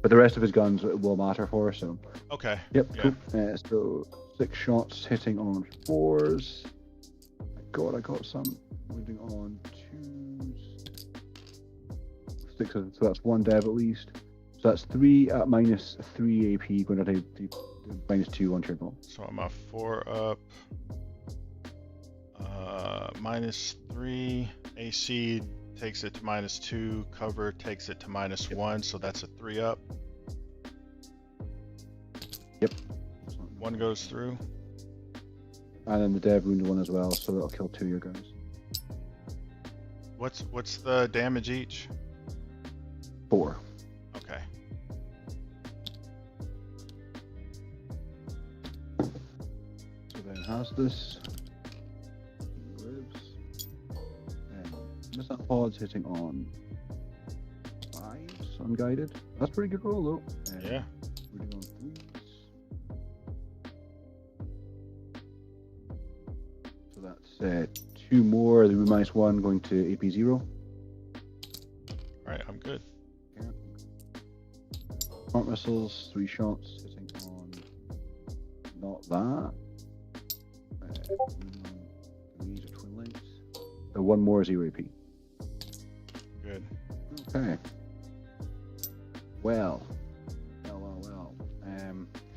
[SPEAKER 2] But the rest of his guns will matter for us. So.
[SPEAKER 1] Okay.
[SPEAKER 2] Yep.
[SPEAKER 1] Yeah.
[SPEAKER 2] Cool. So 6 shots hitting on 4s. My God, I got some wounding on 2s. 6. So that's 1 dev at least. So that's 3 at minus 3 AP going to minus 2 on triple.
[SPEAKER 1] So I'm a 4 up. Minus 3. AC takes it to minus 2. Cover takes it to minus 1. So that's a 3 up.
[SPEAKER 2] Yep.
[SPEAKER 1] 1 goes through.
[SPEAKER 2] And then the dev wounded 1 as well, so that'll kill 2 of your guys.
[SPEAKER 1] What's the damage each?
[SPEAKER 2] 4.
[SPEAKER 1] Okay.
[SPEAKER 2] So then has this. Lives. Missile pods hitting on 5s, unguided. That's pretty good roll though.
[SPEAKER 1] Yeah.
[SPEAKER 2] Wounding on 3s. So that's 2 more. Then minus 1 going to AP 0.
[SPEAKER 1] Alright, I'm good.
[SPEAKER 2] Smart missiles, 3 shots hitting on not that. These are twin links. 1 more 0 AP.
[SPEAKER 1] Good.
[SPEAKER 2] Okay. Well.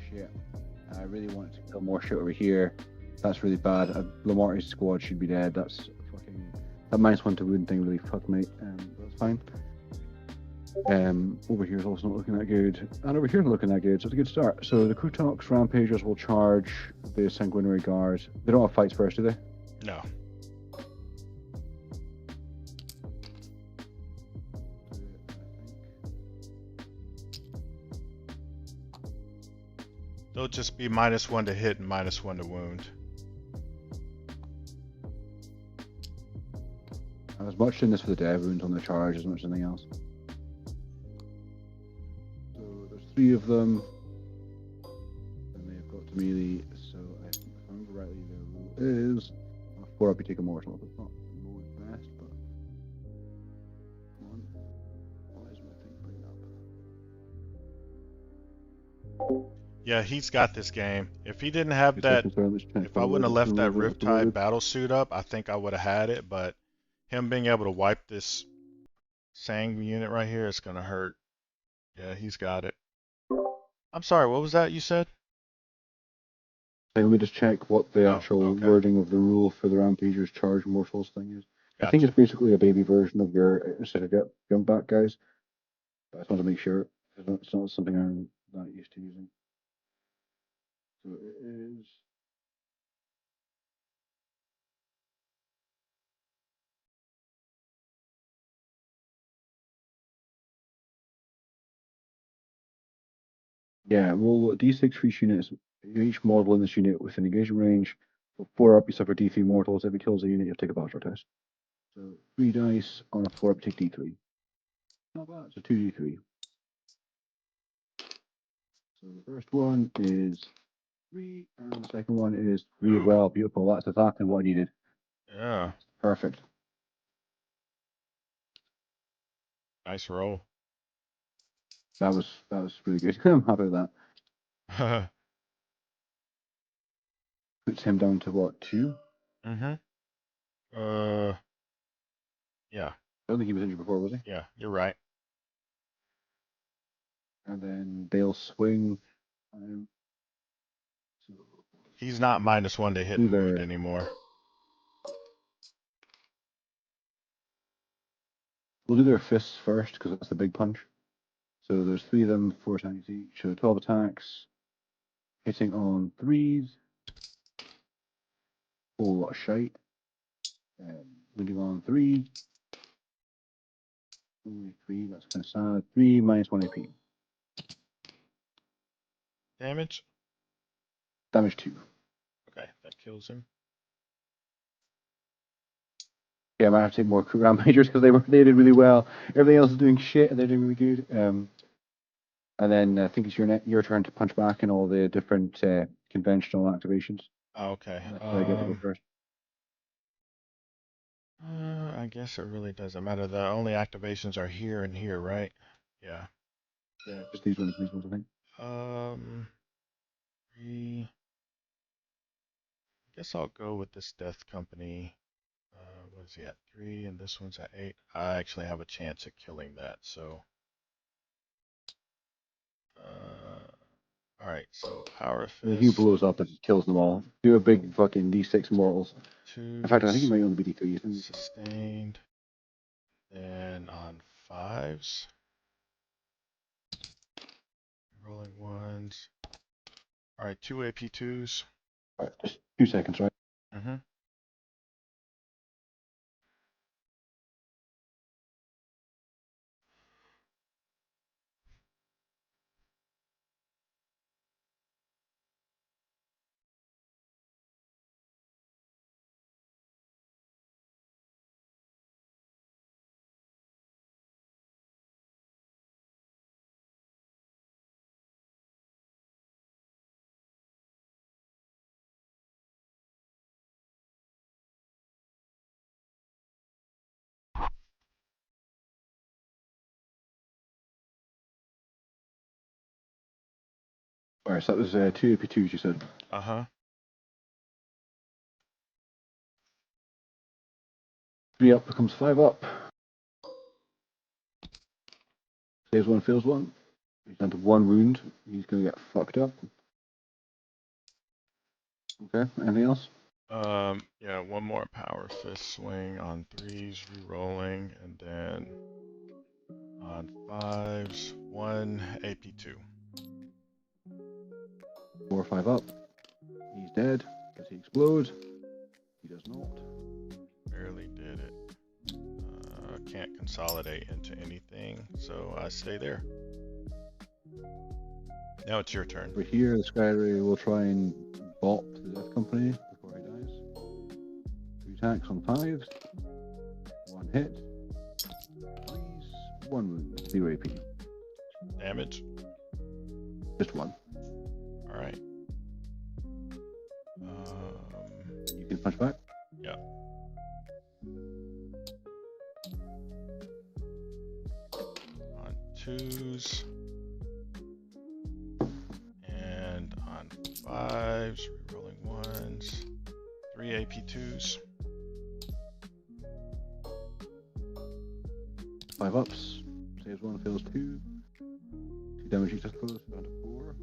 [SPEAKER 2] Shit. I really wanted to kill more shit over here. That's really bad. Lamarty's squad should be dead. That's fucking. That minus 1 to wound thing really fucked me. That's fine. Over here is also not looking that good, and over here not looking that good, so it's a good start. So the Krutox Rampagers will charge the Sanguinary Guard. They don't have fights first, do they?
[SPEAKER 1] No. They'll just be minus 1 to hit and minus 1 to wound.
[SPEAKER 2] I was much in this for the dev wounds on the charge as much as anything else. So there's 3 of them, and they've got to melee. So if I remember rightly, their rule is 4 up. You take a mortal. It's not the most best, but come on. Why is my thing bringing up?
[SPEAKER 1] Yeah, he's got this game. If he didn't have
[SPEAKER 2] 2
[SPEAKER 1] that,
[SPEAKER 2] seconds, sorry, let's check
[SPEAKER 1] if I
[SPEAKER 2] whether
[SPEAKER 1] wouldn't have
[SPEAKER 2] the
[SPEAKER 1] left that
[SPEAKER 2] rules are
[SPEAKER 1] Riptide
[SPEAKER 2] uploaded.
[SPEAKER 1] battle suit up, I think I would have had it. But him being able to wipe this Sang unit right here, it's gonna hurt. Yeah, he's got it. I'm sorry, what was that you said?
[SPEAKER 2] Hey, let me just check what the
[SPEAKER 1] Oh,
[SPEAKER 2] actual
[SPEAKER 1] okay.
[SPEAKER 2] wording of the rule for the Rampagers Charge Mortals thing is. I think
[SPEAKER 1] Gotcha.
[SPEAKER 2] it's basically a baby version of your jump back guys, but I just want to make sure it's not something I'm not used to using. So it is. Yeah, roll d6 for each unit. Each model in this unit within engagement range. For 4 up, you suffer d3 mortals. Every kills a unit, you have to take a battle test. So 3 dice on a 4 up, you take d3. Not bad. So 2d3. So the first one is 3, and the second one is 3 as
[SPEAKER 1] Ooh,
[SPEAKER 2] well. Beautiful. That's exactly what I needed.
[SPEAKER 1] yeah.
[SPEAKER 2] Perfect.
[SPEAKER 1] Nice roll.
[SPEAKER 2] That was really good. I'm happy with that. Puts him down to what, 2?
[SPEAKER 1] Mm-hmm. Uh, yeah,
[SPEAKER 2] I don't think he was injured before, was he?
[SPEAKER 1] yeah, you're right.
[SPEAKER 2] And then they'll swing. Um, so
[SPEAKER 1] He's not -1 to hit
[SPEAKER 2] do
[SPEAKER 1] and wound
[SPEAKER 2] their
[SPEAKER 1] anymore.
[SPEAKER 2] we'll do their fists first because that's the big punch. So there's 3 of them, 4 attacks each. So 12 attacks, hitting on 3s. Whole lot of shite. Wounding on 3s. Only 3, that's kind of sad. 3 minus 1 AP.
[SPEAKER 1] Damage?
[SPEAKER 2] Damage 2.
[SPEAKER 1] Okay, that kills him.
[SPEAKER 2] Yeah, I might have to take more round majors because they did really well. Everything else is doing shit and they're doing really good. And then I think it's your turn to punch back in all the different conventional activations.
[SPEAKER 1] Okay.
[SPEAKER 2] So I get to go first.
[SPEAKER 1] I guess it really doesn't matter. The only activations are here and here, right? Yeah.
[SPEAKER 2] Yeah, just these ones, I think.
[SPEAKER 1] Um, 3. Guess I'll go with this Death Company. What is he at? 3, and this one's at 8. I actually have a chance at killing that, so. All right, so Power
[SPEAKER 2] He
[SPEAKER 1] Fist,
[SPEAKER 2] blows up and kills them all. Do a big fucking D6 mortals. In fact, I think he
[SPEAKER 1] 2s,
[SPEAKER 2] might only be D3s.
[SPEAKER 1] sustained. Then on 5s, rolling 1s. All right, 2 AP2s.
[SPEAKER 2] Right, just 2 seconds, right?
[SPEAKER 1] Mm-hmm.
[SPEAKER 2] Alright, so that was 2 AP2s, you said.
[SPEAKER 1] Uh-huh.
[SPEAKER 2] 3 up becomes 5 up. Saves 1, fails 1. He's down to 1 wound. He's going to get fucked up. Okay, anything else?
[SPEAKER 1] Yeah, one more Power Fist swing on 3s, re-rolling, and then on 5s, 1 AP2.
[SPEAKER 2] 4 or 5 up. He's dead. Does he explode? He does not.
[SPEAKER 1] Barely did it. Can't consolidate into anything, so I stay there. Now it's your turn.
[SPEAKER 2] Over here, the Skyray will try and bop the Death Company before he dies. 3 attacks on 5s. 1 hit. 3s. 1 wound. 0 AP.
[SPEAKER 1] Damage?
[SPEAKER 2] Just 1.
[SPEAKER 1] Alright.
[SPEAKER 2] You can punch back.
[SPEAKER 1] Yeah. On 2s. And 5s, rerolling 1s, 3 AP2s.
[SPEAKER 2] 5 ups. Saves 1, fails 2. 2 damage each close, down to 4.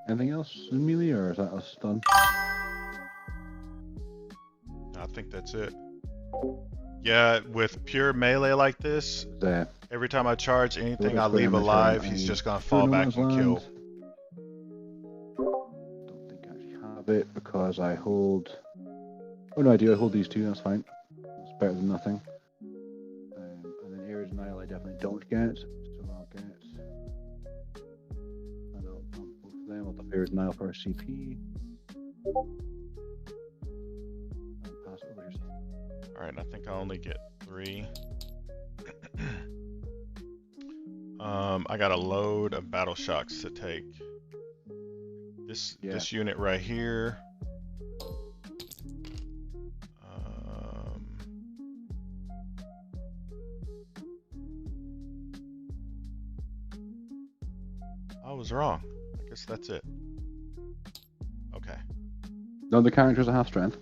[SPEAKER 2] Anything else in melee, or is that us done?
[SPEAKER 1] I think that's it. Yeah, with pure melee like this, every time I charge anything I leave alive, he's just gonna fall back and kill.
[SPEAKER 2] Don't think I actually have it because I hold. Oh no, I do. I hold these two. That's fine. It's better than nothing. And then Ares Nile I definitely don't get, so I'll get. And I'll pump both of them. I'll put Ares Nile for a CP. And pass it over yourself.
[SPEAKER 1] Alright, I think I only get 3. I got a load of battle shocks to take. This unit right here. I was wrong. I guess that's it. Okay.
[SPEAKER 2] No, the characters are half strength.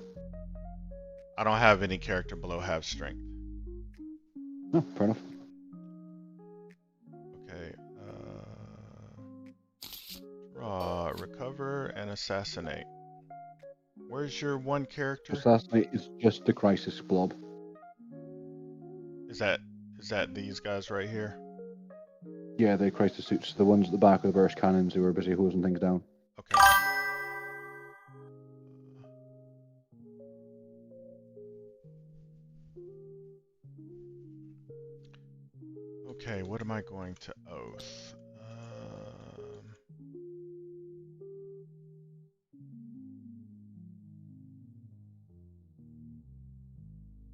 [SPEAKER 1] I don't have any character below half strength.
[SPEAKER 2] No, fair enough.
[SPEAKER 1] Okay. Draw, recover, and assassinate. Where's your one character?
[SPEAKER 2] Assassinate is just the crisis blob.
[SPEAKER 1] Is that these guys right here?
[SPEAKER 2] Yeah, the crisis suits, the ones at the back of the burst cannons who are busy hosing things down.
[SPEAKER 1] Okay. Okay, what am I going to oath?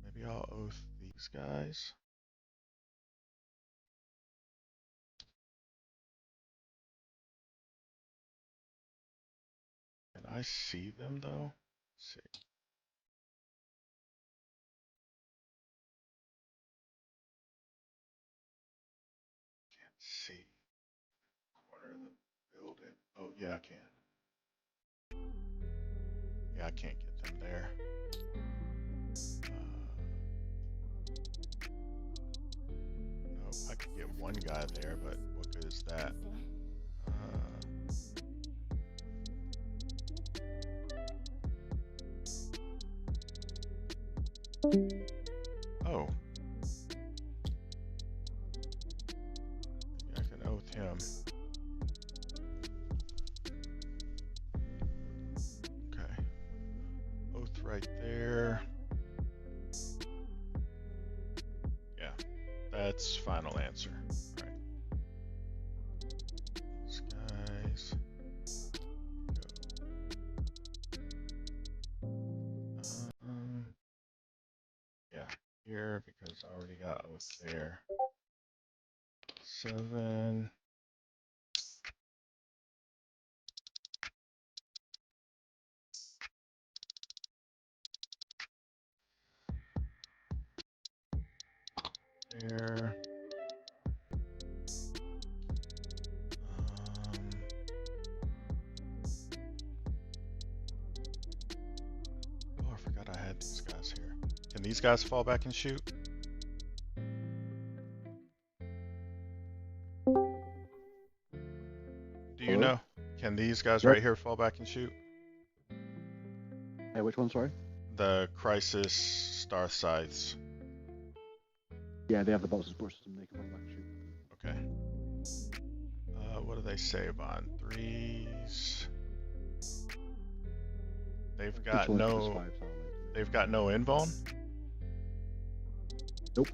[SPEAKER 1] Maybe I'll oath these guys. Can I see them though? Let's see. Can't see. Corner of the building. Oh yeah, I can. Yeah, I can't get them there. No, I could get one guy there, but what good is that? Oh. Maybe I can oath him. Okay. Oath right there. Yeah, that's final answer. All right. These guys. Go. Yeah, here because I already got oath there. 7. There. Oh, I forgot I had these guys here. Can these guys fall back and shoot? Do you know? Can these guys right here fall back and shoot?
[SPEAKER 2] Hey, which one, sorry?
[SPEAKER 1] The Crisis Star Scythes.
[SPEAKER 2] Yeah, they have the bolts support system, they can fall back and shoot.
[SPEAKER 1] Okay. What do they save on? 3s. They've got no... They've got no invuln?
[SPEAKER 2] Nope.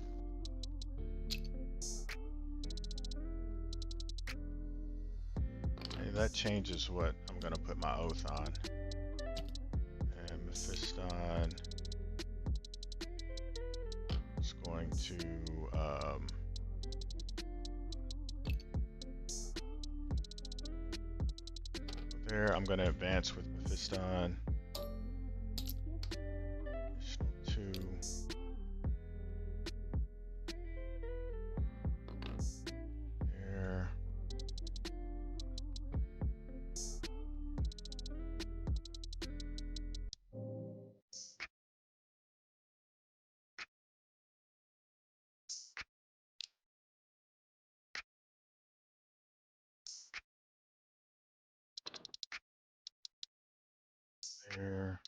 [SPEAKER 1] Okay, that changes what I'm gonna put my oath on. And Mephiston is going to there. I'm gonna advance with Mephiston. Additional 2. there.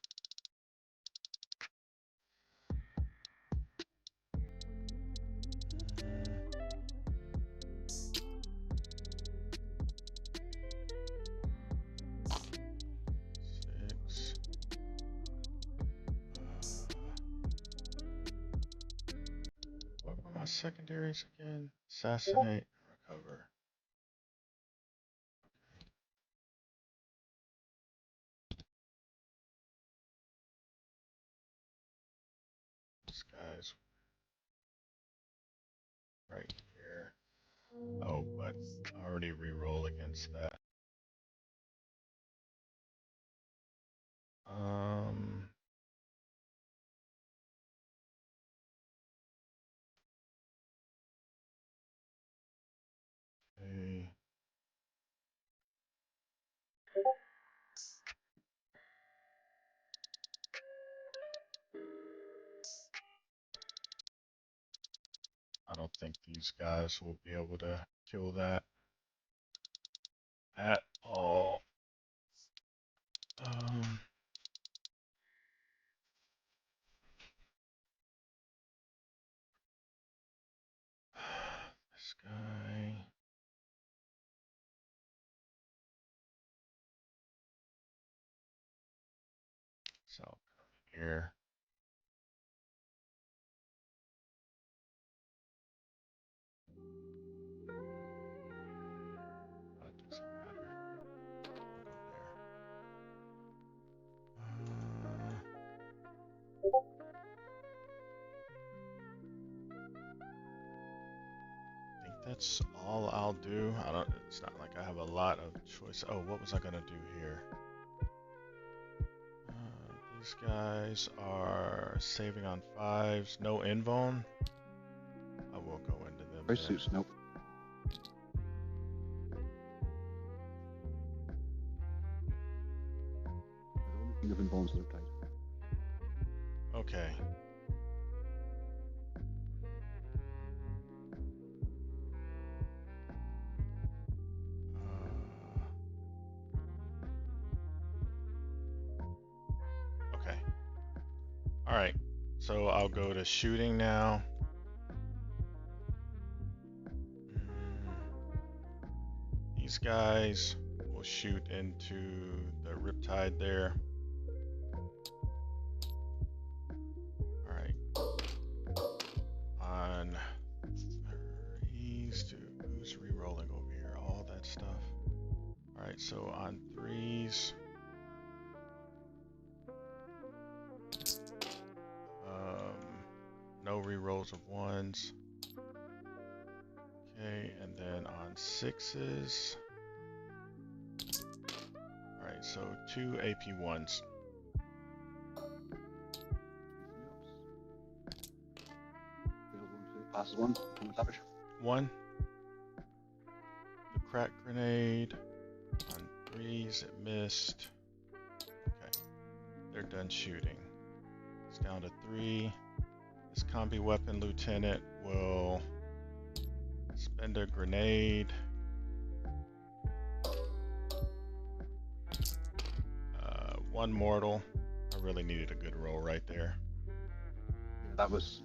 [SPEAKER 1] Six. What were my secondaries again? Assassinate, recover. This guy's right here. Oh, but I already re-roll against that. Okay. I don't think these guys will be able to kill that at all. This guy. So I'll come here. It doesn't matter. I'll go there. I think that's all I'll do. It's not like I have a lot of choice. Oh, what was I gonna do here? These guys are saving on 5s. No invuln. I will go into them.
[SPEAKER 2] Very suits, nope. King of Invulns that have died.
[SPEAKER 1] Okay. Okay. Alright. So I'll go to shooting now. These guys will shoot into the riptide there. Alright. On threes, who's re-rolling over here? All that stuff. Alright, so on 3s. No re-rolls of 1s. Okay, and then on 6s. Alright, so 2 AP1s.
[SPEAKER 2] Passes one. Damage.
[SPEAKER 1] 1. The crack grenade. On 3s, it missed. Okay, they're done shooting. It's down to 3. This combi weapon lieutenant will spend a grenade. One mortal. I really needed a good roll right there.
[SPEAKER 2] That was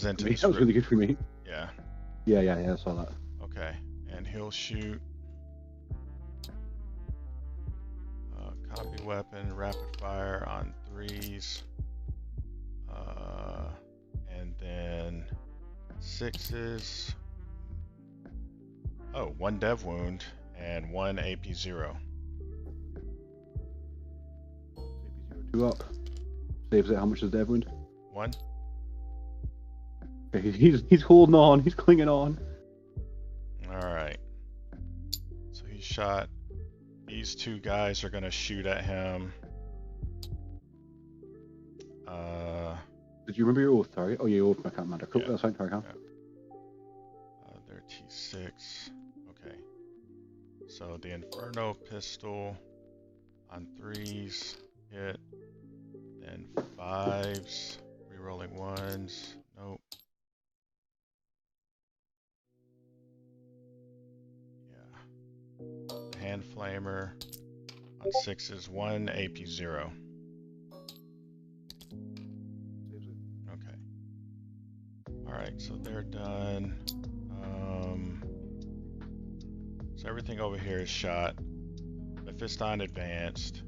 [SPEAKER 1] into
[SPEAKER 2] me. That was really good for me.
[SPEAKER 1] Yeah.
[SPEAKER 2] Yeah, I saw that.
[SPEAKER 1] Okay, and he'll shoot combi weapon, rapid fire on 3s, and then 6s. Oh, 1 dev wound and 1 AP0.
[SPEAKER 2] AP0 2 up. Saves it. How much is dev wound?
[SPEAKER 1] 1.
[SPEAKER 2] Okay, he's holding on. He's clinging on.
[SPEAKER 1] All right. So he shot. These 2 guys are gonna shoot at him.
[SPEAKER 2] Did you remember your oath, Tarry? Oh, your oath, I can't remember. Cool, yeah. That's fine, Tarry. Yeah.
[SPEAKER 1] They're T6. Okay. So the Inferno pistol on 3s hit, then 5s, rerolling 1s. Nope. Yeah. The hand flamer on 6s, 1 AP0. Alright, so they're done. So everything over here is shot. Mephiston advanced.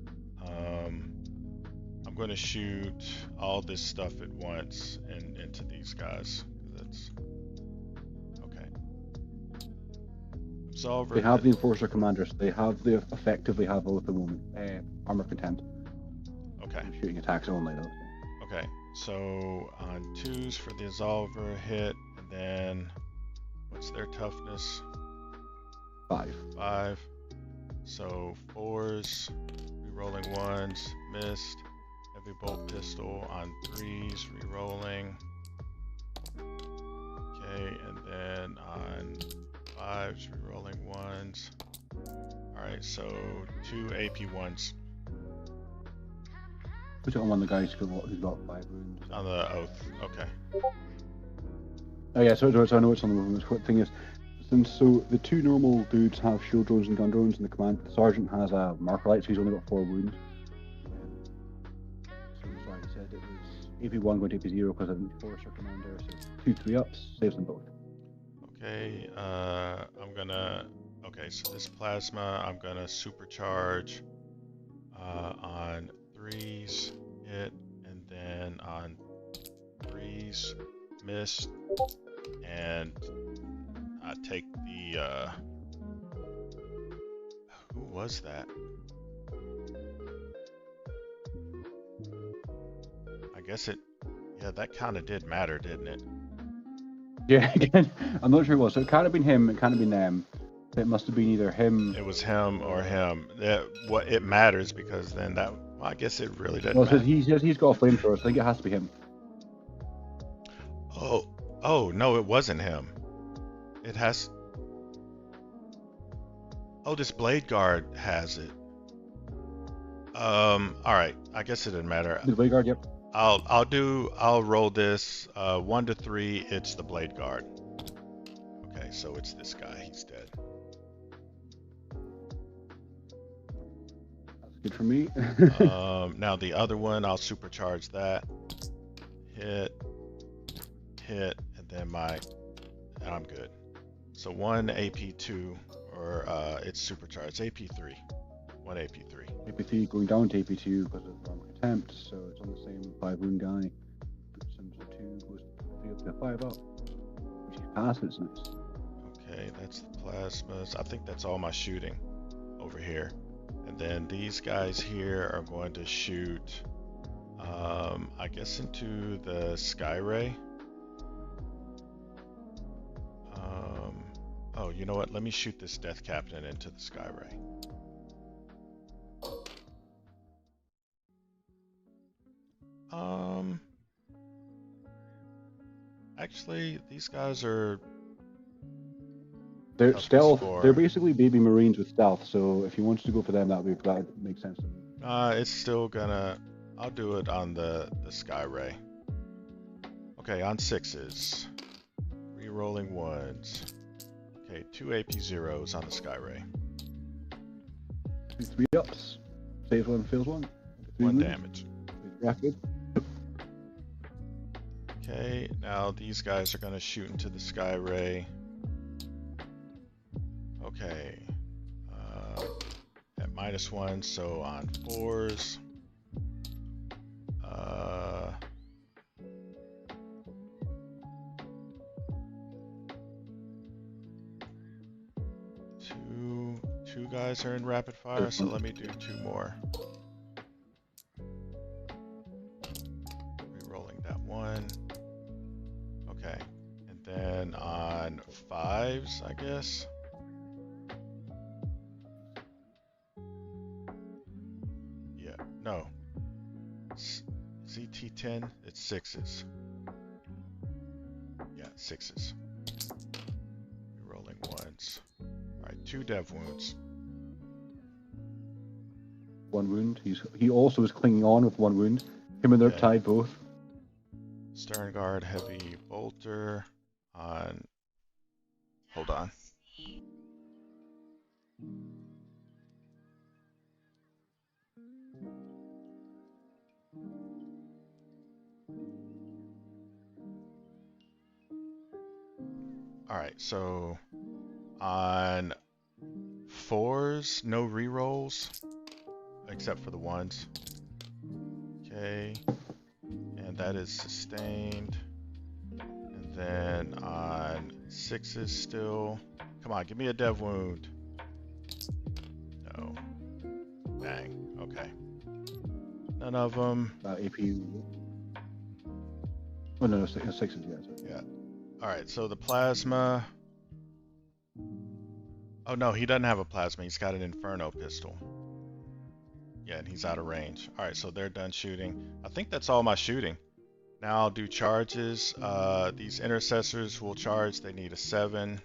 [SPEAKER 1] I'm going to shoot all this stuff at once and into these guys. That's okay. Absolver.
[SPEAKER 2] They have the Enforcer commanders. They have the effectively have both of them armor content.
[SPEAKER 1] Okay.
[SPEAKER 2] Shooting attacks only though.
[SPEAKER 1] Okay. So on 2s for the Absolver hit, and then what's their toughness?
[SPEAKER 2] 5.
[SPEAKER 1] 5. So 4s, rerolling 1s, missed. Heavy bolt pistol on 3s, rerolling. Okay, and then on 5s, rerolling 1s. Alright, so 2 AP1s.
[SPEAKER 2] Put it on one of the guys who's got 5 wounds.
[SPEAKER 1] On the oath, okay.
[SPEAKER 2] Oh yeah, so I know it's on the movement. What thing is, so the 2 normal dudes have shield drones and gun drones, and the command sergeant has a marker light, so he's only got 4 wounds. So sorry, I said it was AP1 going to AP0 because of the Enforcer commander, so 2 3-ups, saves them both.
[SPEAKER 1] Okay, I'm gonna, okay, so this plasma, I'm gonna supercharge on 3s, hit, and then on 3s, missed, and I take the, who was that? I guess it, yeah, that kind of did matter, didn't it?
[SPEAKER 2] Yeah, again, I'm not sure it was. So it can't have been him, it can't have been them. It must have been either him.
[SPEAKER 1] It was him or him. What it matters because then that, well, I guess it really doesn't
[SPEAKER 2] Well,
[SPEAKER 1] matter.
[SPEAKER 2] he's got a flamethrower, so I think it has to be him.
[SPEAKER 1] Oh, no, it wasn't him. It has. Oh, this blade guard has it. All right. I guess it didn't matter.
[SPEAKER 2] The blade guard, yep.
[SPEAKER 1] I'll roll this 1 to 3. It's the blade guard. Okay, so it's this guy. He's dead.
[SPEAKER 2] That's good for me.
[SPEAKER 1] Now the other one, I'll supercharge that. Hit, and then and I'm good. So 1 AP2, or it's supercharged. AP3. 1 AP3.
[SPEAKER 2] AP3 going down to AP2 because of armor contempt, so it's on the same 5 wound guy. Sims 2 goes 3 up to 5 up, which is passive, it's nice.
[SPEAKER 1] Okay, that's the plasmas. I think that's all my shooting over here. And then these guys here are going to shoot, I guess into the sky ray. Oh, you know what? Let me shoot this death captain into the sky ray. Actually, these guys are.
[SPEAKER 2] They're stealth. They're basically baby marines with stealth. So if you wanted to go for them, that would make sense to me.
[SPEAKER 1] It's still gonna. I'll do it on the sky ray. Okay, on 6s. Rerolling 1s. Okay, 2 AP0s on the sky ray.
[SPEAKER 2] 3 ups. Saves 1, fails 1.
[SPEAKER 1] 1 damage.
[SPEAKER 2] Rapid.
[SPEAKER 1] Okay, now these guys are gonna shoot into the sky ray. Okay, at -1, so on 4s. Two guys are in rapid fire, so let me do 2 more. Rerolling that 1. Okay, and then on 5s, I guess. Yeah, no. CT10, it's 6s. Yeah, 6s. Rerolling 1s. Alright, 2 dev wounds.
[SPEAKER 2] 1 wound. He also is clinging on with 1 wound. Him and they're tied both.
[SPEAKER 1] Stern guard, heavy bolter on. Hold on. All right, so on 4s, no rerolls except for the 1s. Okay, and that is sustained. And then on 6s still. Come on, give me a dev wound. No. Dang. Okay. None of them.
[SPEAKER 2] AP. Oh no, sixes. Yeah. Sorry.
[SPEAKER 1] Yeah. All right. So the plasma. Oh no, he doesn't have a plasma. He's got an Inferno pistol. Yeah, and he's out of range. All right, so they're done shooting. I think that's all my shooting. Now I'll do charges. These intercessors will charge. They need a 7.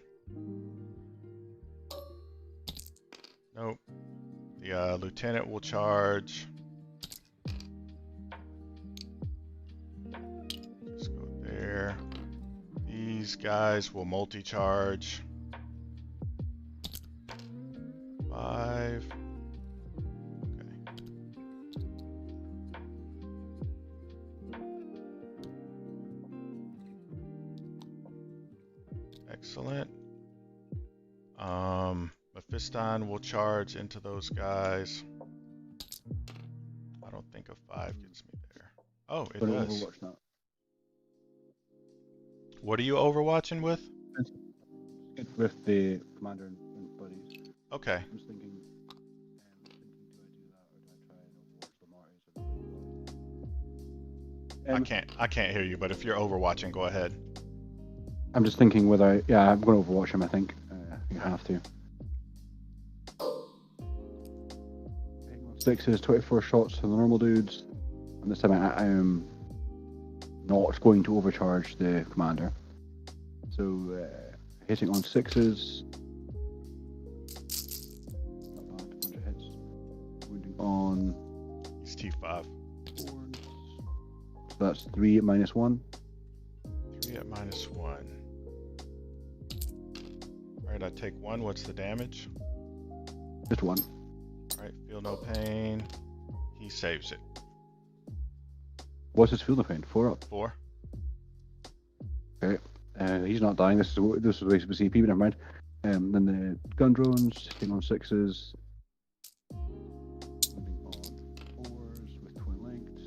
[SPEAKER 1] Nope. The lieutenant will charge. Just go there. These guys will multi-charge. 5. Okay. Excellent. Mephiston will charge into those guys. I don't think a 5 gets me there. Oh, it does.
[SPEAKER 2] Overwatch now.
[SPEAKER 1] What are you overwatching with?
[SPEAKER 2] With the commander and buddies.
[SPEAKER 1] Okay.
[SPEAKER 2] I was thinking, do I do that or do I try and overwatch the Marty's?
[SPEAKER 1] I can't hear you, but if you're overwatching, go ahead.
[SPEAKER 2] I'm just thinking whether I'm going to overwatch him. I think you have to. 6 is 24 shots to the normal dudes, and this time I am not going to overcharge the commander. So hitting on 6s, not bad, 100 hits. Wounding on
[SPEAKER 1] He's T5.
[SPEAKER 2] 4s, so that's 3 at -1.
[SPEAKER 1] 3 at -1. Alright, I take 1. What's the damage?
[SPEAKER 2] Just 1.
[SPEAKER 1] Alright, feel no pain. He saves it.
[SPEAKER 2] What's his field of pain? 4 up.
[SPEAKER 1] 4.
[SPEAKER 2] Okay. He's not dying. This is basically CP, but never mind. Then the gun drones hitting on 6s. Moving on 4s with twin lengths.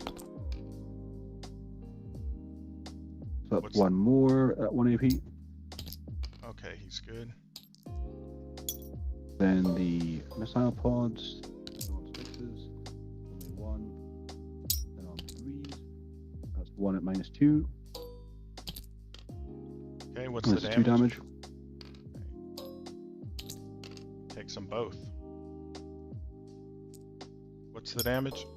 [SPEAKER 2] So that's 1 more at 1 AP.
[SPEAKER 1] Okay, he's good.
[SPEAKER 2] Then the missile pods on 6s. Only 1. Then on 3s. That's 1 at -2.
[SPEAKER 1] Okay, what's the
[SPEAKER 2] That's
[SPEAKER 1] damage?
[SPEAKER 2] 2 damage.
[SPEAKER 1] Takes them both. What's the damage?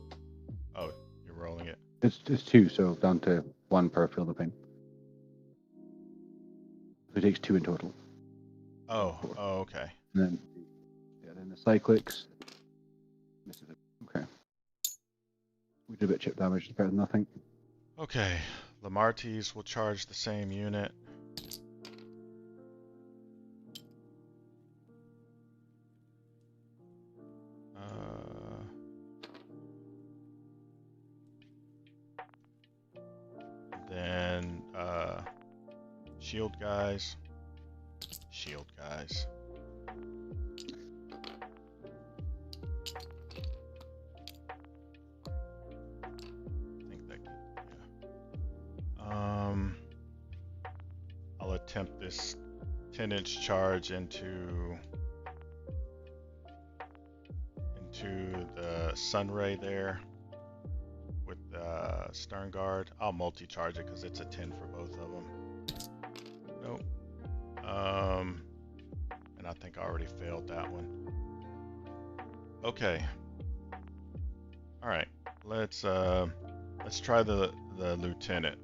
[SPEAKER 1] Oh, you're rolling it.
[SPEAKER 2] It's 2, so down to 1 per field of pain. So it takes 2 in total.
[SPEAKER 1] Oh, okay.
[SPEAKER 2] And then the cyclics. Misses it. Okay. We did a bit of chip damage, it's better than nothing.
[SPEAKER 1] Okay, Lamarties will charge the same unit. Then shield guys. Shield guys. I think that I'll attempt this 10-inch charge into the sunray there with stern guard. I'll multi-charge it because it's a 10 for both of them. Nope. And I think I already failed that one. Okay. All right. Let's try the lieutenant.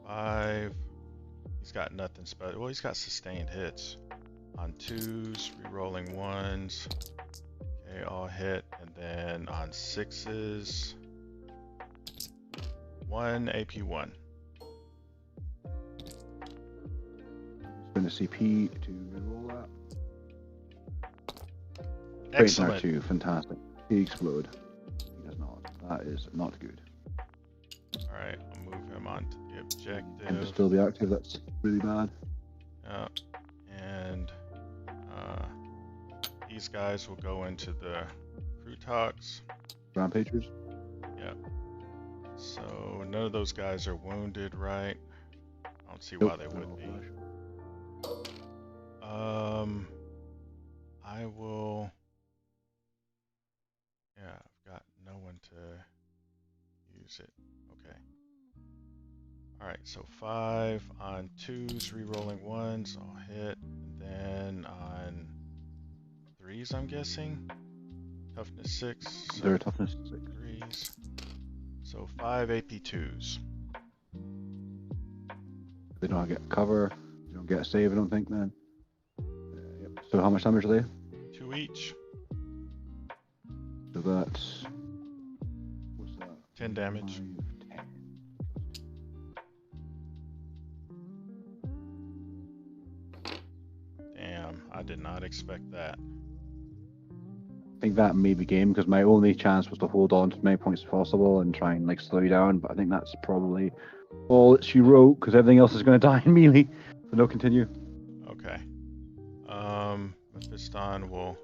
[SPEAKER 1] Five. He's got nothing special. Well, he's got sustained hits. On 2s, re-rolling 1s. Okay, all hit. And then on 6s, 1 AP1.
[SPEAKER 2] Spend a CP to reroll that.
[SPEAKER 1] Excellent.
[SPEAKER 2] Train R2, fantastic. He explode. He does not. That is not good.
[SPEAKER 1] Alright, I'll move him onto the
[SPEAKER 2] And to
[SPEAKER 1] objective.
[SPEAKER 2] still be active, that's really bad.
[SPEAKER 1] Yep. And these guys will go into the crew talks.
[SPEAKER 2] Rampagers.
[SPEAKER 1] Yep. So none of those guys are wounded, right? I don't see
[SPEAKER 2] Nope,
[SPEAKER 1] why they
[SPEAKER 2] they're
[SPEAKER 1] would
[SPEAKER 2] all
[SPEAKER 1] be.
[SPEAKER 2] flash.
[SPEAKER 1] I will. Yeah, I've got no one to use it. Okay. Alright, so 5 on 2s, re-rolling 1s, I'll hit. And then on 3s, I'm guessing. Toughness 6. So
[SPEAKER 2] They're a toughness 6.
[SPEAKER 1] 3s. So 5 AP2s.
[SPEAKER 2] They don't get cover. They don't get a save, I don't think, then. Yep. So how much damage are they?
[SPEAKER 1] 2 each.
[SPEAKER 2] So that's... What's that?
[SPEAKER 1] 10 damage.
[SPEAKER 2] 5, 10.
[SPEAKER 1] Damn, I did not expect that.
[SPEAKER 2] I think that may be game, because my only chance was to hold on to as many points as possible and try and like slow you down, but I think that's probably all that she wrote, because everything else is going to die immediately. So no, continue.
[SPEAKER 1] Okay. Mephiston will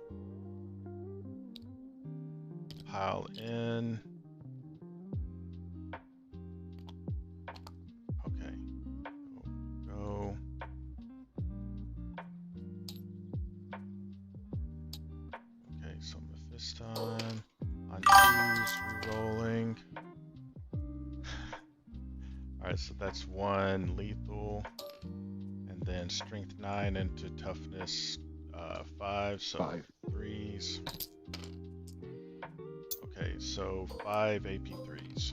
[SPEAKER 1] pile in. Okay. Go. Okay, so Mephiston on 2s, re-rolling. Alright, so that's 1 lethal. And then strength 9 into toughness 5, so
[SPEAKER 2] 5.
[SPEAKER 1] 3s. Okay, so 5 AP3s.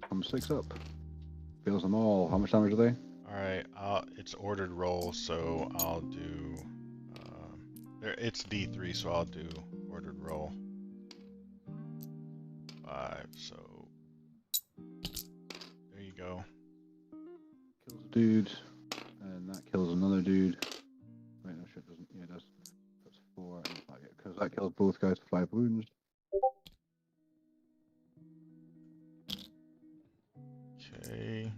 [SPEAKER 2] Comes 6 up. Fails them all. How much damage are they?
[SPEAKER 1] Alright, it's ordered roll, so I'll do. It's D3, so I'll do ordered roll. 5, so. There you go.
[SPEAKER 2] Kills a dude, and that kills another dude. Wait, no shit, doesn't. Yeah, it does. That's 4 and 5. Yeah, because that kills both guys for 5 wounds.
[SPEAKER 1] Okay.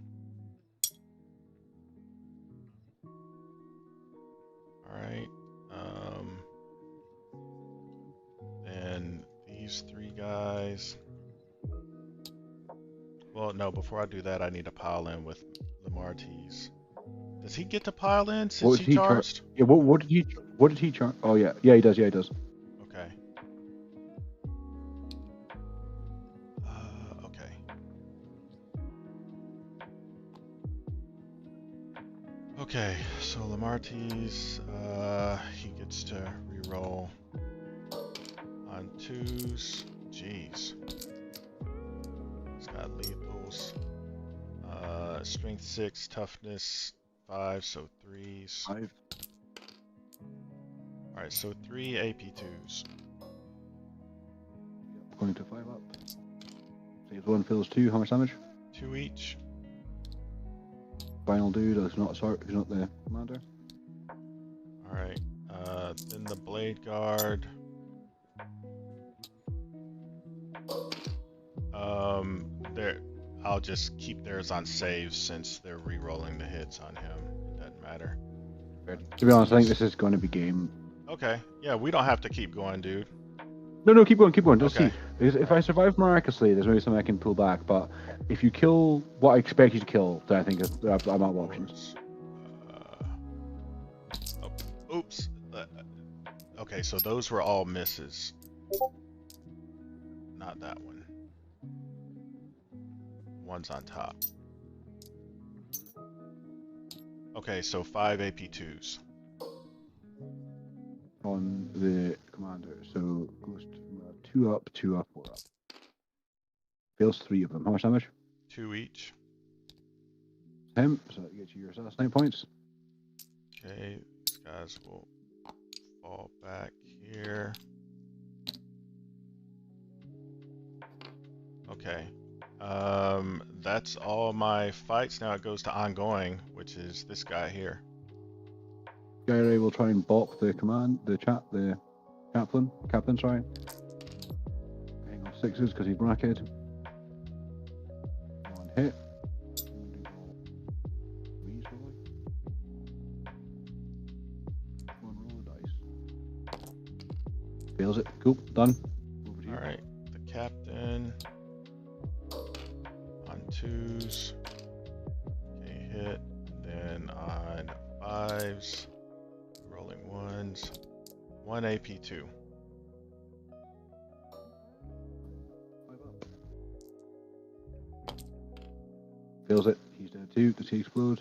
[SPEAKER 1] Alright. Then these 3 guys. Well, no, before I do that, I need to pile in with Lamartie's. Does he get to pile in since he charged?
[SPEAKER 2] Yeah, what did he charge? Oh yeah, he does. Yeah, he does.
[SPEAKER 1] Okay. Okay. Okay, so Lamartie's, he gets to reroll on 2s. Jeez. He's got lethals. Strength 6, toughness 5, so 3s.
[SPEAKER 2] 5.
[SPEAKER 1] Alright, so 3 AP2s.
[SPEAKER 2] Going to 5 up. Saves 1, fills 2. How much damage?
[SPEAKER 1] 2 each.
[SPEAKER 2] Final dude. Who's not the commander.
[SPEAKER 1] Alright, then the Blade Guard. I'll just keep theirs on saves since they're re-rolling the hits on him. It doesn't matter.
[SPEAKER 2] To be honest, I think this is going to be game.
[SPEAKER 1] Okay, yeah, we don't have to keep going, dude.
[SPEAKER 2] No, keep going. Let's
[SPEAKER 1] Okay.
[SPEAKER 2] see. Because if I survive miraculously, there's maybe something I can pull back. But if you kill what I expect you to kill, then I think I'm out of options.
[SPEAKER 1] Oops. Okay, so those were all misses. Not that one. One's on top. Okay, so 5 AP2s.
[SPEAKER 2] On the commander, so goes to 2 up, 2 up, 4 up. Fails 3 of them. How much damage?
[SPEAKER 1] 2 each.
[SPEAKER 2] Him, so that gets you your assassinate points.
[SPEAKER 1] Okay, these guys will fall back here. Okay. That's all my fights. Now it goes to ongoing, which is this guy here.
[SPEAKER 2] Gyre will try and bop the captain, sorry. 6s because he's bracket. One hit. One roll of dice. Fails it. Cool. Done.
[SPEAKER 1] All right. The captain on 2s. Okay, hit. Then on 5s, rolling 1s. 1 AP2.
[SPEAKER 2] Fails it. He's dead too. Does he explode?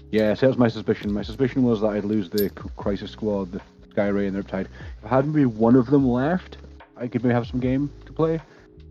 [SPEAKER 2] Yeah, so that was my suspicion. My suspicion was that I'd lose the Crisis Squad, the Skyray, and the Riptide. If I had maybe one of them left, I could maybe have some game to play.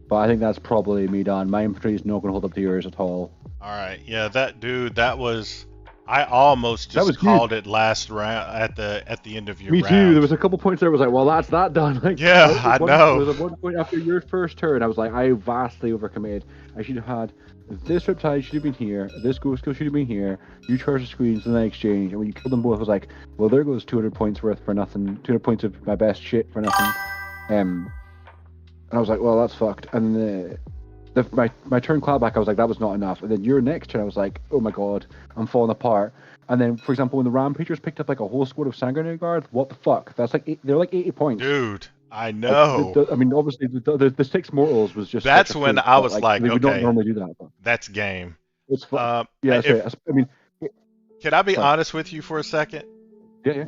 [SPEAKER 2] But I think that's probably me done. My infantry is not going to hold up to yours at all.
[SPEAKER 1] Alright, yeah, that dude, that was... I almost just called it last round at the end of your round.
[SPEAKER 2] Me too. There was a couple points there. I was like, well, that's that done. Like,
[SPEAKER 1] yeah, I know.
[SPEAKER 2] There was one point after your first turn. I was like, I vastly overcommitted. I should have had this Riptide should have been here. This Ghost Skill should have been here. You charge the screens and then exchange. And when you killed them both, I was like, well, there goes 200 points worth for nothing. 200 points of my best shit for nothing. And I was like, well, that's fucked. And my turn clawback, I was like, that was not enough. And then your next turn, I was like, oh my god, I'm falling apart. And then, for example, when the Rampagers picked up like a whole squad of Sanguinary Guard, what the fuck? That's like they're like 80 points.
[SPEAKER 1] Dude, I know.
[SPEAKER 2] Like, I mean, obviously, the 6 mortals was just.
[SPEAKER 1] That's when I was like, okay,
[SPEAKER 2] we don't normally do that. But
[SPEAKER 1] that's game.
[SPEAKER 2] It's fun. Yeah, I mean,
[SPEAKER 1] can I be honest with you for a second?
[SPEAKER 2] Yeah.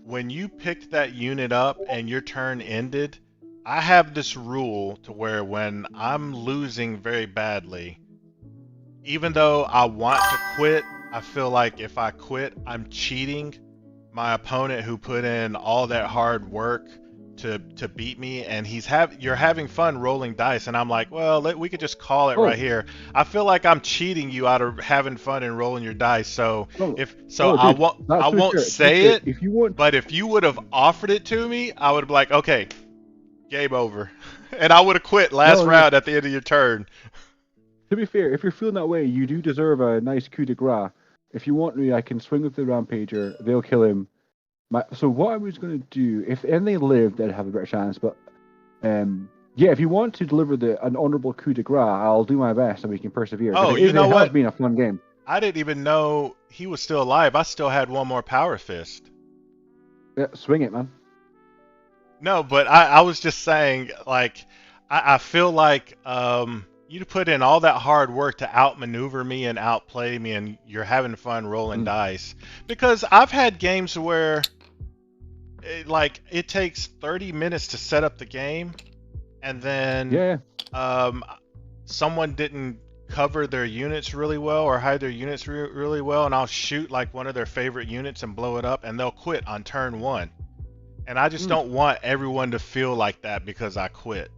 [SPEAKER 1] When you picked that unit up and your turn ended, I have this rule to where when I'm losing very badly, even though I want to quit, I feel like if I quit, I'm cheating my opponent who put in all that hard work to beat me, and you're having fun rolling dice, and I'm like, well, we could just call it right here. I feel like I'm cheating you out of having fun and rolling your dice. So I won't say it.
[SPEAKER 2] If you want,
[SPEAKER 1] but if you would have offered it to me, I would be like, okay, game over, and I would have quit last round at the end of your turn.
[SPEAKER 2] To be fair, if you're feeling that way, you do deserve a nice coup de grace. If you want me, I can swing with the Rampager. They'll kill him. So what I was going to do, if they lived, I'd have a better chance. But yeah, if you want to deliver an honourable coup de grace, I'll do my best and we can persevere.
[SPEAKER 1] Oh, you know what?
[SPEAKER 2] It has been a fun game.
[SPEAKER 1] I didn't even know he was still alive. I still had one more Power Fist.
[SPEAKER 2] Yeah, swing it, man.
[SPEAKER 1] No, but I was just saying, like, I feel like you put in all that hard work to outmaneuver me and outplay me, and you're having fun rolling dice. Because I've had games where it takes 30 minutes to set up the game, and then someone didn't cover their units really well or hide their units really well, and I'll shoot like one of their favorite units and blow it up, and they'll quit on turn 1. And I just don't want everyone to feel like that because I quit.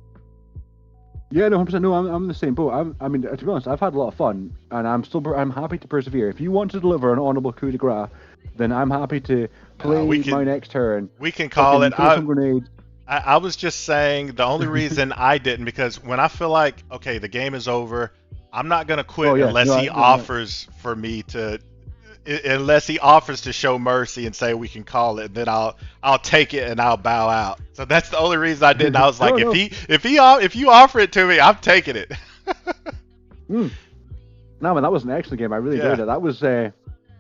[SPEAKER 2] Yeah, no, 100%. No, I'm in the same boat. I mean, to be honest, I've had a lot of fun, and I'm happy to persevere. If you want to deliver an honourable coup de grace, then I'm happy to play my next turn.
[SPEAKER 1] We can call it.
[SPEAKER 2] Grenades.
[SPEAKER 1] I was just saying the only reason I didn't, because when I feel like, okay, the game is over, I'm not gonna quit unless he offers for me to. Unless he offers to show mercy and say we can call it, then I'll take it and I'll bow out. So that's the only reason I didn't. I was like, if you offer it to me, I'm taking it.
[SPEAKER 2] No, man, that was an excellent game. I really enjoyed it. That was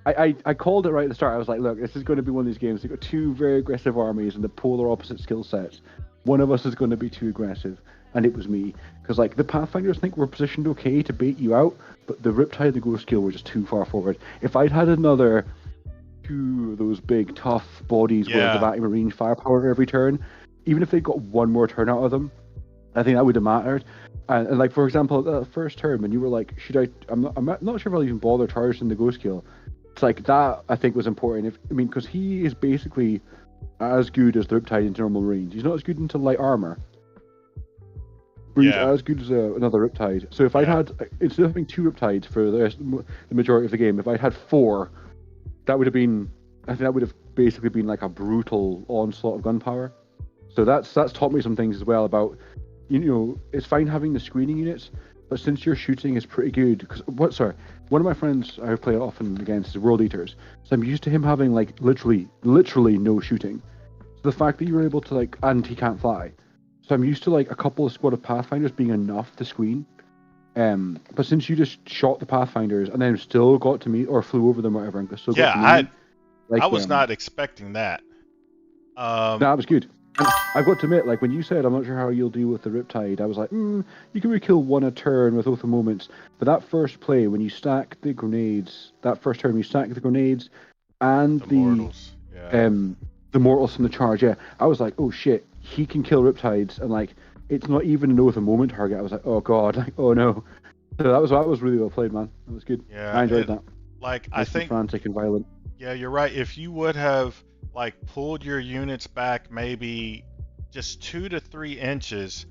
[SPEAKER 2] I called it right at the start. I was like, look, this is going to be one of these games. You've got two very aggressive armies and the polar opposite skill sets. One of us is going to be too aggressive, and it was me. Because like the Pathfinders, I think were positioned okay to bait you out, but the Riptide and the Ghost Skill were just too far forward. If I'd had another two of those big tough bodies with the Marine firepower every turn, even if they got one more turn out of them, I think that would have mattered. And like for example, the first turn when you were like, I'm not sure if I'll even bother charging the Ghost Skill. It's like that I think was important. Because he is basically as good as the Riptide into normal Marines. He's not as good into light armor. But he's as good as another Riptide. So if I'd had, instead of having 2 Riptides for the majority of the game, if I'd had 4, that would have been, I think that would have basically been like a brutal onslaught of gunpowder. So that's taught me some things as well about, it's fine having the screening units, But since your shooting is pretty good, because one of my friends I play often against is World Eaters, so I'm used to him having like literally no shooting. So the fact that you were able to like, and he can't fly, so I'm used to like a couple of squad of Pathfinders being enough to screen. But since you just shot the Pathfinders and then still got to me or flew over them or whatever, and still got
[SPEAKER 1] Yeah,
[SPEAKER 2] to meet me,
[SPEAKER 1] I
[SPEAKER 2] like
[SPEAKER 1] was not expecting that.
[SPEAKER 2] that was good. And I've got to admit, like when you said, I'm not sure how you'll deal with the Riptide, I was like, you can really kill one a turn with Oath of Moments. But that first play, when you stack the grenades, that first turn, you stack the grenades and
[SPEAKER 1] the mortals,
[SPEAKER 2] the mortals from the charge, yeah, I was like, oh shit, he can kill Riptides, and like it's not even an Oath of Moment target. I was like, oh god, like oh no. So that was really well played, man. That was good.
[SPEAKER 1] yeah.
[SPEAKER 2] I enjoyed that.
[SPEAKER 1] Like
[SPEAKER 2] Nice
[SPEAKER 1] I think,
[SPEAKER 2] frantic and violent.
[SPEAKER 1] yeah, you're right. If you would have like pulled your units back maybe just 2 to 3 inches,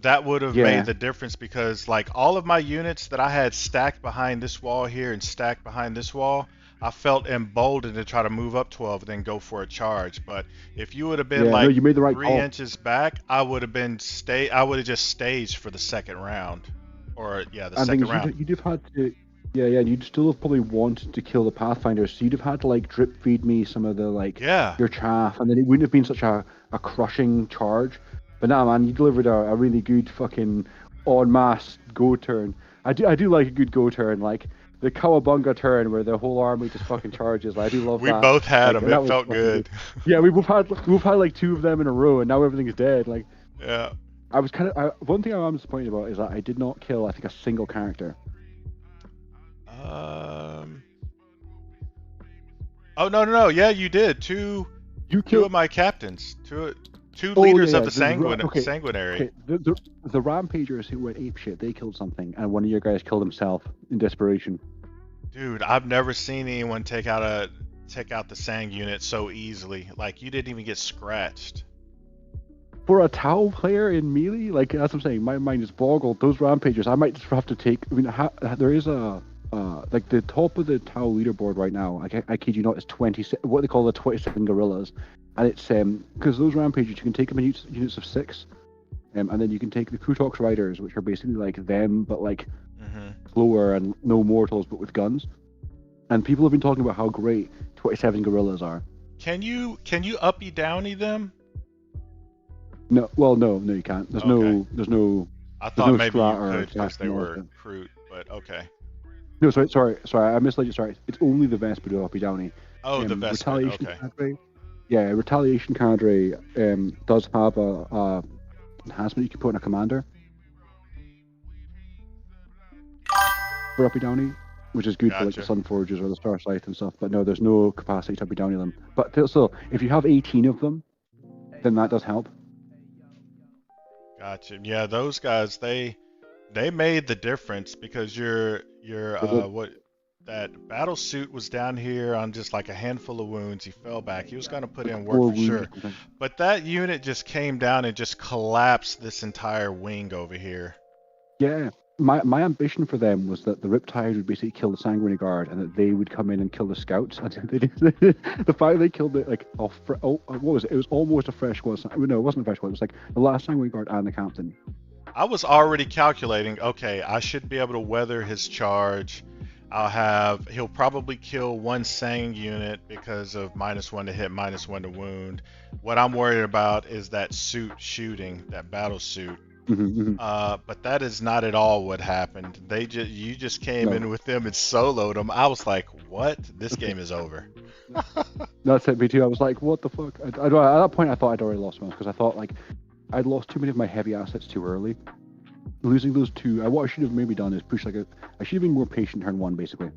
[SPEAKER 1] that would have
[SPEAKER 2] Yeah.
[SPEAKER 1] made the difference because like all of my units that I had stacked behind this wall here and stacked behind this wall, I felt emboldened to try to move up 12 and then go for a charge. But if you would have been
[SPEAKER 2] Yeah, no,
[SPEAKER 1] like
[SPEAKER 2] you made the right
[SPEAKER 1] 3
[SPEAKER 2] call.
[SPEAKER 1] inches back, I would have been I would have just staged for the second round. Or yeah, the
[SPEAKER 2] And
[SPEAKER 1] second
[SPEAKER 2] things
[SPEAKER 1] round.
[SPEAKER 2] you'd have had to, yeah, you'd still have probably wanted to kill the Pathfinders, so you'd have had to like drip feed me some of the like
[SPEAKER 1] Yeah.
[SPEAKER 2] your chaff, and then it wouldn't have been such a crushing charge. But nah, man, you delivered a really good fucking en masse go turn. I do like a good go turn, like the Cowabunga turn where the whole army just fucking charges. Like, I do love
[SPEAKER 1] We
[SPEAKER 2] that.
[SPEAKER 1] both had
[SPEAKER 2] Like,
[SPEAKER 1] them.
[SPEAKER 2] that
[SPEAKER 1] It
[SPEAKER 2] was
[SPEAKER 1] felt
[SPEAKER 2] fucking
[SPEAKER 1] good.
[SPEAKER 2] Yeah, we've had like 2 of them in a row, and now everything is dead. Like,
[SPEAKER 1] Yeah.
[SPEAKER 2] I was one thing I'm disappointed about is that I did not kill, I think, a single character.
[SPEAKER 1] Oh no. Yeah, you did. Two
[SPEAKER 2] You
[SPEAKER 1] of
[SPEAKER 2] killed.
[SPEAKER 1] my captains. Two
[SPEAKER 2] Oh
[SPEAKER 1] leaders
[SPEAKER 2] yeah,
[SPEAKER 1] of the sanguinary.
[SPEAKER 2] okay. The rampagers who went apeshit, they killed something, and one of your guys killed himself in desperation.
[SPEAKER 1] Dude, I've never seen anyone take out the sang unit so easily. Like you didn't even get scratched.
[SPEAKER 2] For a Tau player in melee, like as I'm saying, my mind is boggled. Those rampagers, I might just have to take. I mean, there is a like the top of the Tau leaderboard right now. I kid you not, is 20. What they call the 27 gorillas, and it's because those rampagers you can take them in units of 6, and then you can take the Kutox riders, which are basically like them, but like slower and no mortals, but with guns. And people have been talking about how great 27 gorillas are.
[SPEAKER 1] Can you uppy downy them?
[SPEAKER 2] No, well, no, you can't. There's
[SPEAKER 1] Okay.
[SPEAKER 2] no.
[SPEAKER 1] I thought maybe you
[SPEAKER 2] strat or
[SPEAKER 1] could because they
[SPEAKER 2] casting or
[SPEAKER 1] were
[SPEAKER 2] anything.
[SPEAKER 1] crude, but okay.
[SPEAKER 2] No, sorry, I misled you. Sorry, it's only the Vespa do Uppy Downy.
[SPEAKER 1] Oh, the Vesprit,
[SPEAKER 2] Retaliation
[SPEAKER 1] okay.
[SPEAKER 2] Cadre. Yeah, Retaliation Cadre does have a enhancement you can put on a commander for Uppy Downy, which is good for like the
[SPEAKER 1] Gotcha.
[SPEAKER 2] Sunforgers or the Starsight and stuff. But no, there's no capacity to Uppy Downy them. But still, if you have 18 of them, then that does help.
[SPEAKER 1] Gotcha. Yeah, those guys they made the difference because your what that battle suit was down here on just like a handful of wounds. He fell back. He was gonna put in work
[SPEAKER 2] Or
[SPEAKER 1] for
[SPEAKER 2] wounds
[SPEAKER 1] sure.
[SPEAKER 2] or something.
[SPEAKER 1] But that unit just came down and just collapsed this entire wing over here.
[SPEAKER 2] Yeah, my ambition for them was that the Riptide would basically kill the Sanguinary Guard, and that they would come in and kill the Scouts. And they did. The fact they killed it, like, what was it? It was almost a fresh squad. No, it wasn't a fresh squad. It was like the last Sanguinary Guard and the Captain.
[SPEAKER 1] I was already calculating, okay, I should be able to weather his charge. He'll probably kill one Sang unit because of -1 to hit, -1 to wound. What I'm worried about is that suit shooting, that battle suit. But that is not at all what happened. You just came in with them and soloed them. I was like, what? This game is over.
[SPEAKER 2] That's it, me too. I was like, what the fuck? At that point, I thought I'd already lost one because I thought like I'd lost too many of my heavy assets too early. Losing those 2, what I should have maybe done is push I should have been more patient turn 1 basically.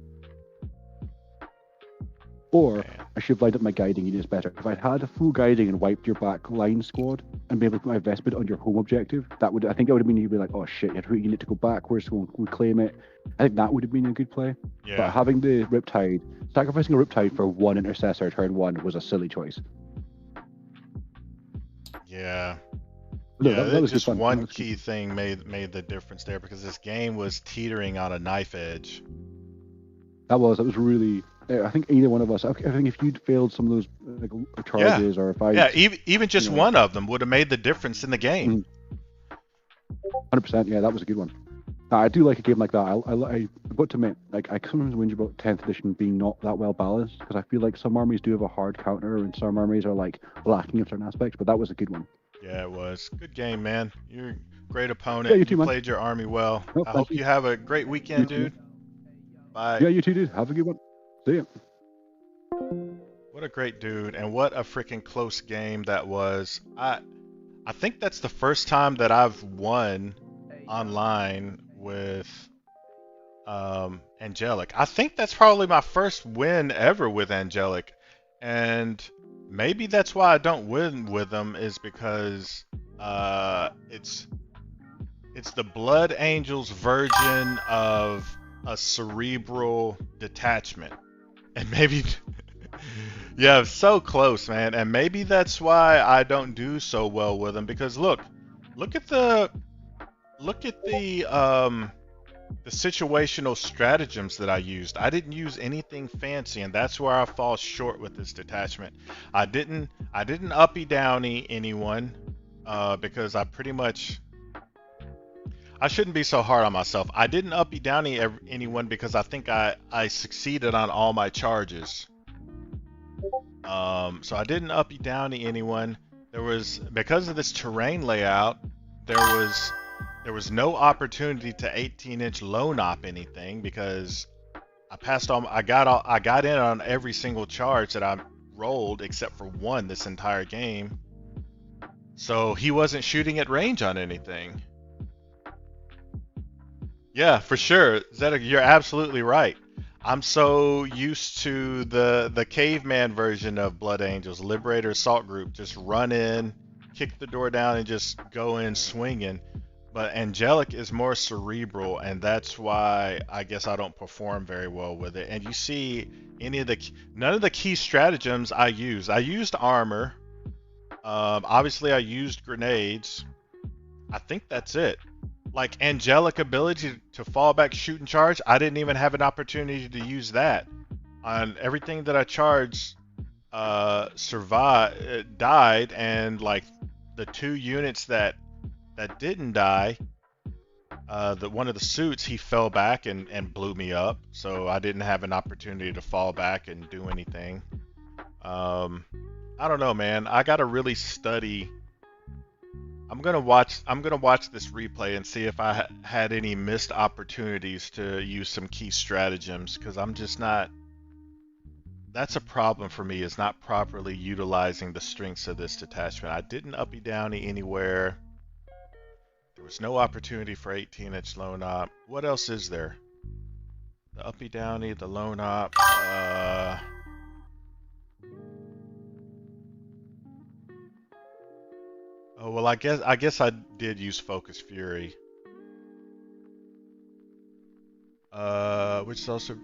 [SPEAKER 2] Or I should have lined up my guiding units better. If I'd had a full guiding and wiped your back line squad and be able to put my Vespid on your home objective, I think that would have been, you'd be like, oh shit, you had to put your unit to go backwards to reclaim it. I think that would have been a good play.
[SPEAKER 1] Yeah.
[SPEAKER 2] But having the Riptide, sacrificing a Riptide for 1 intercessor turn 1 was a silly choice.
[SPEAKER 1] Yeah.
[SPEAKER 2] No,
[SPEAKER 1] Yeah,
[SPEAKER 2] that was
[SPEAKER 1] just
[SPEAKER 2] good fun.
[SPEAKER 1] one key thing made the difference there because this game was teetering on a knife edge.
[SPEAKER 2] That was really. I think either one of us. I think if you'd failed some of those like, charges, or if I.
[SPEAKER 1] Even just one of them would have made the difference in the game.
[SPEAKER 2] 100%. Yeah, that was a good one. I do like a game like that. I've got to admit, like I sometimes whinge about 10th edition being not that well balanced because I feel like some armies do have a hard counter and some armies are like lacking in certain aspects. But that was a good one.
[SPEAKER 1] Yeah, it was. Good game, man. You're a great
[SPEAKER 2] Yeah,
[SPEAKER 1] opponent.
[SPEAKER 2] you
[SPEAKER 1] You
[SPEAKER 2] too, man.
[SPEAKER 1] played your army well.
[SPEAKER 2] No,
[SPEAKER 1] I
[SPEAKER 2] thank
[SPEAKER 1] hope
[SPEAKER 2] you.
[SPEAKER 1] you have a great
[SPEAKER 2] You
[SPEAKER 1] weekend,
[SPEAKER 2] too, man.
[SPEAKER 1] dude. Bye.
[SPEAKER 2] Yeah, you too, dude. Have a good one. See ya.
[SPEAKER 1] What a great dude, and what a freaking close game that was. I think that's the first time that I've won online with Angelic. I think that's probably my first win ever with Angelic, and maybe that's why I don't win with them is because it's the Blood Angels version of a cerebral detachment, and maybe yeah, so close, man, and maybe that's why I don't do so well with them because look at the situational stratagems that I used. I didn't use anything fancy, and that's where I fall short with this detachment. I didn't uppy downy anyone because I shouldn't be so hard on myself. I didn't uppy downy anyone because I think I succeeded on all my charges. So I didn't uppy downy anyone. There was because of this terrain layout, there was there was no opportunity to 18-inch lone op anything because I got in on every single charge that I rolled except for one this entire game. So he wasn't shooting at range on anything. Yeah, for sure. Zeta, you're absolutely right. I'm so used to the caveman version of Blood Angels, Liberator Assault Group, just run in, kick the door down, and just go in swinging. But Angelic is more cerebral, and that's why I guess I don't perform very well with it. And you see, none of the key stratagems I used. I used armor. Obviously, I used grenades. I think that's it. Like angelic ability to fall back, shoot, and charge. I didn't even have an opportunity to use that. On everything that I charged, died, and like the two units that didn't die, the one of the suits he fell back and blew me up. So I didn't have an opportunity to fall back and do anything. Um, I don't know, man. I gotta really study. I'm gonna watch this replay and see if I had any missed opportunities to use some key stratagems because I'm just not. That's a problem for me is not properly utilizing the strengths of this detachment. I didn't uppy downy anywhere. There was no opportunity for 18-inch lone op. What else is there? The uppy downy, the lone op. Oh well, I guess I did use Focus Fury. Which is also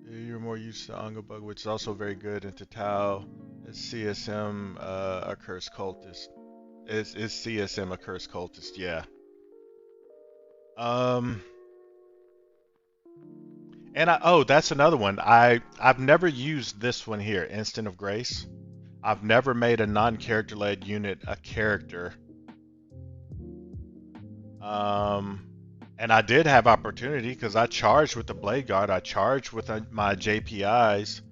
[SPEAKER 1] you're more used to Ongabug, which is also very good into Tau. It's CSM a cursed cultist. Is CSM a cursed cultist? Yeah. Um, and that's another one. I've never used this one here, Instant of Grace. I've never made a non-character led unit a character. Um, and I did have opportunity because I charged with the Blade Guard. I charged with my JPIs,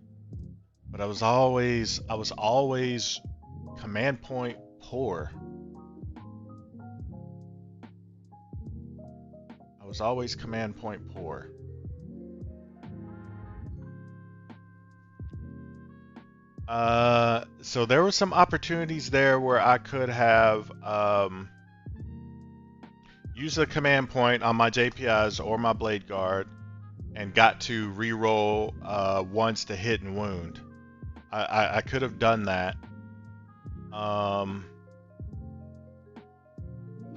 [SPEAKER 1] but I was always command point poor. I was always command point poor. So there were some opportunities there where I could have used the command point on my JPIs or my Blade Guard and got to reroll ones to hit and wound. I could have done that. Um,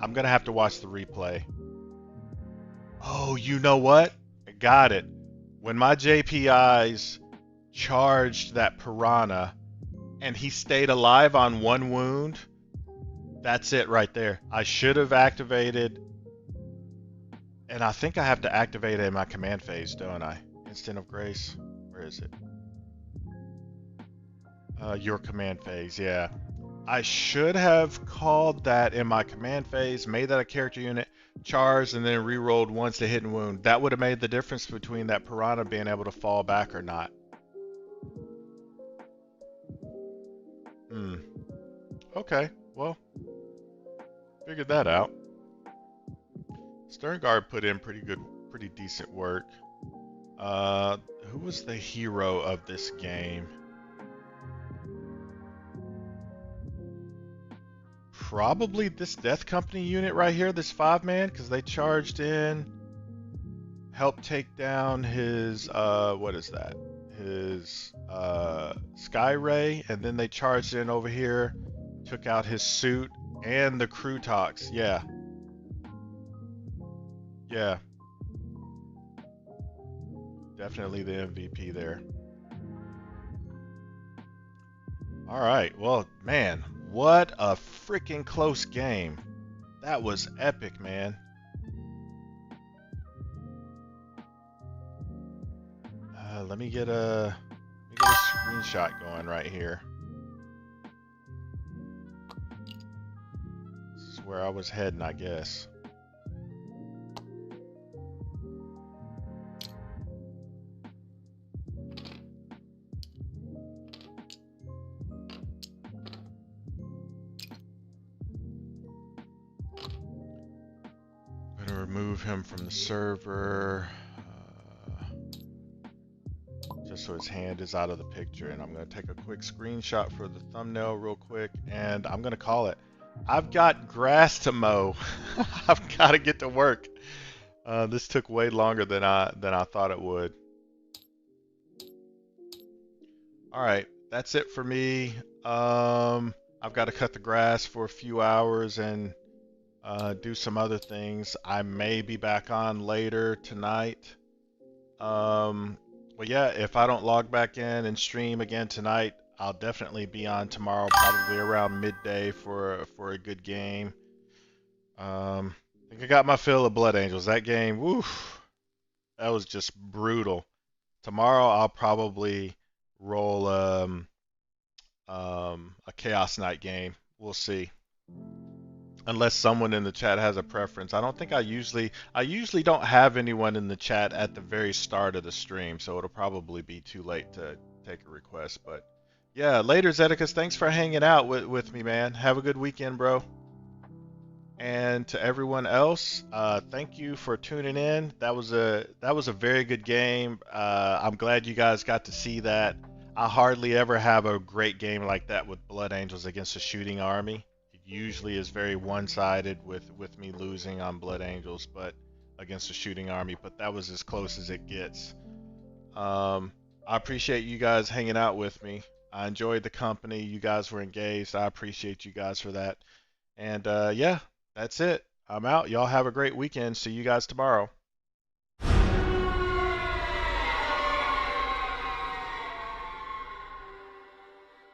[SPEAKER 1] I'm gonna have to watch the replay. Oh, you know what? I got it. When my JPIs charged that piranha and he stayed alive on one wound, that's it right there. I should have activated, and I think I have to activate it in my command phase, don't I? Instant of Grace. Where is it? Your command phase, yeah. I should have called that in my command phase, made that a character unit, charged and then re-rolled once to hit and wound. That would have made the difference between that piranha being able to fall back or not. Hmm. Okay. Well, figured that out. Sterngard put in pretty decent work. Uh, who was the hero of this game? Probably this Death Company unit right here, this 5-man, because they charged in, helped take down his, what is that? His, Sky Ray, and then they charged in over here, took out his suit and the crew tox. Yeah, yeah, definitely the MVP there. All right, well, man, what a freaking close game. That was epic, man. Let me get a screenshot going right here. This is where I was heading, I guess. I'm gonna remove him from the server, just so his hand is out of the picture, and I'm gonna take a quick screenshot for the thumbnail real quick, and I'm gonna call it. I've got grass to mow. I've got to get to work. This took way longer than I thought it would. All right, that's it for me. I've got to cut the grass for a few hours and do some other things. I may be back on later tonight. Well, yeah, if I don't log back in and stream again tonight, I'll definitely be on tomorrow, probably around midday for a good game. I think I got my fill of Blood Angels. That game, woof, that was just brutal. Tomorrow I'll probably roll a Chaos Knight game. We'll see. Unless someone in the chat has a preference. I usually don't have anyone in the chat at the very start of the stream, so it'll probably be too late to take a request. But yeah, later Zeticus, thanks for hanging out with me, man. Have a good weekend, bro. And to everyone else, thank you for tuning in. That was a very good game. I'm glad you guys got to see that. I hardly ever have a great game like that with Blood Angels against a shooting army. It usually is very one-sided with me losing on Blood Angels, but against a shooting army. But that was as close as it gets. I appreciate you guys hanging out with me. I enjoyed the company. You guys were engaged. I appreciate you guys for that. And yeah, that's it. I'm out. Y'all have a great weekend. See you guys tomorrow.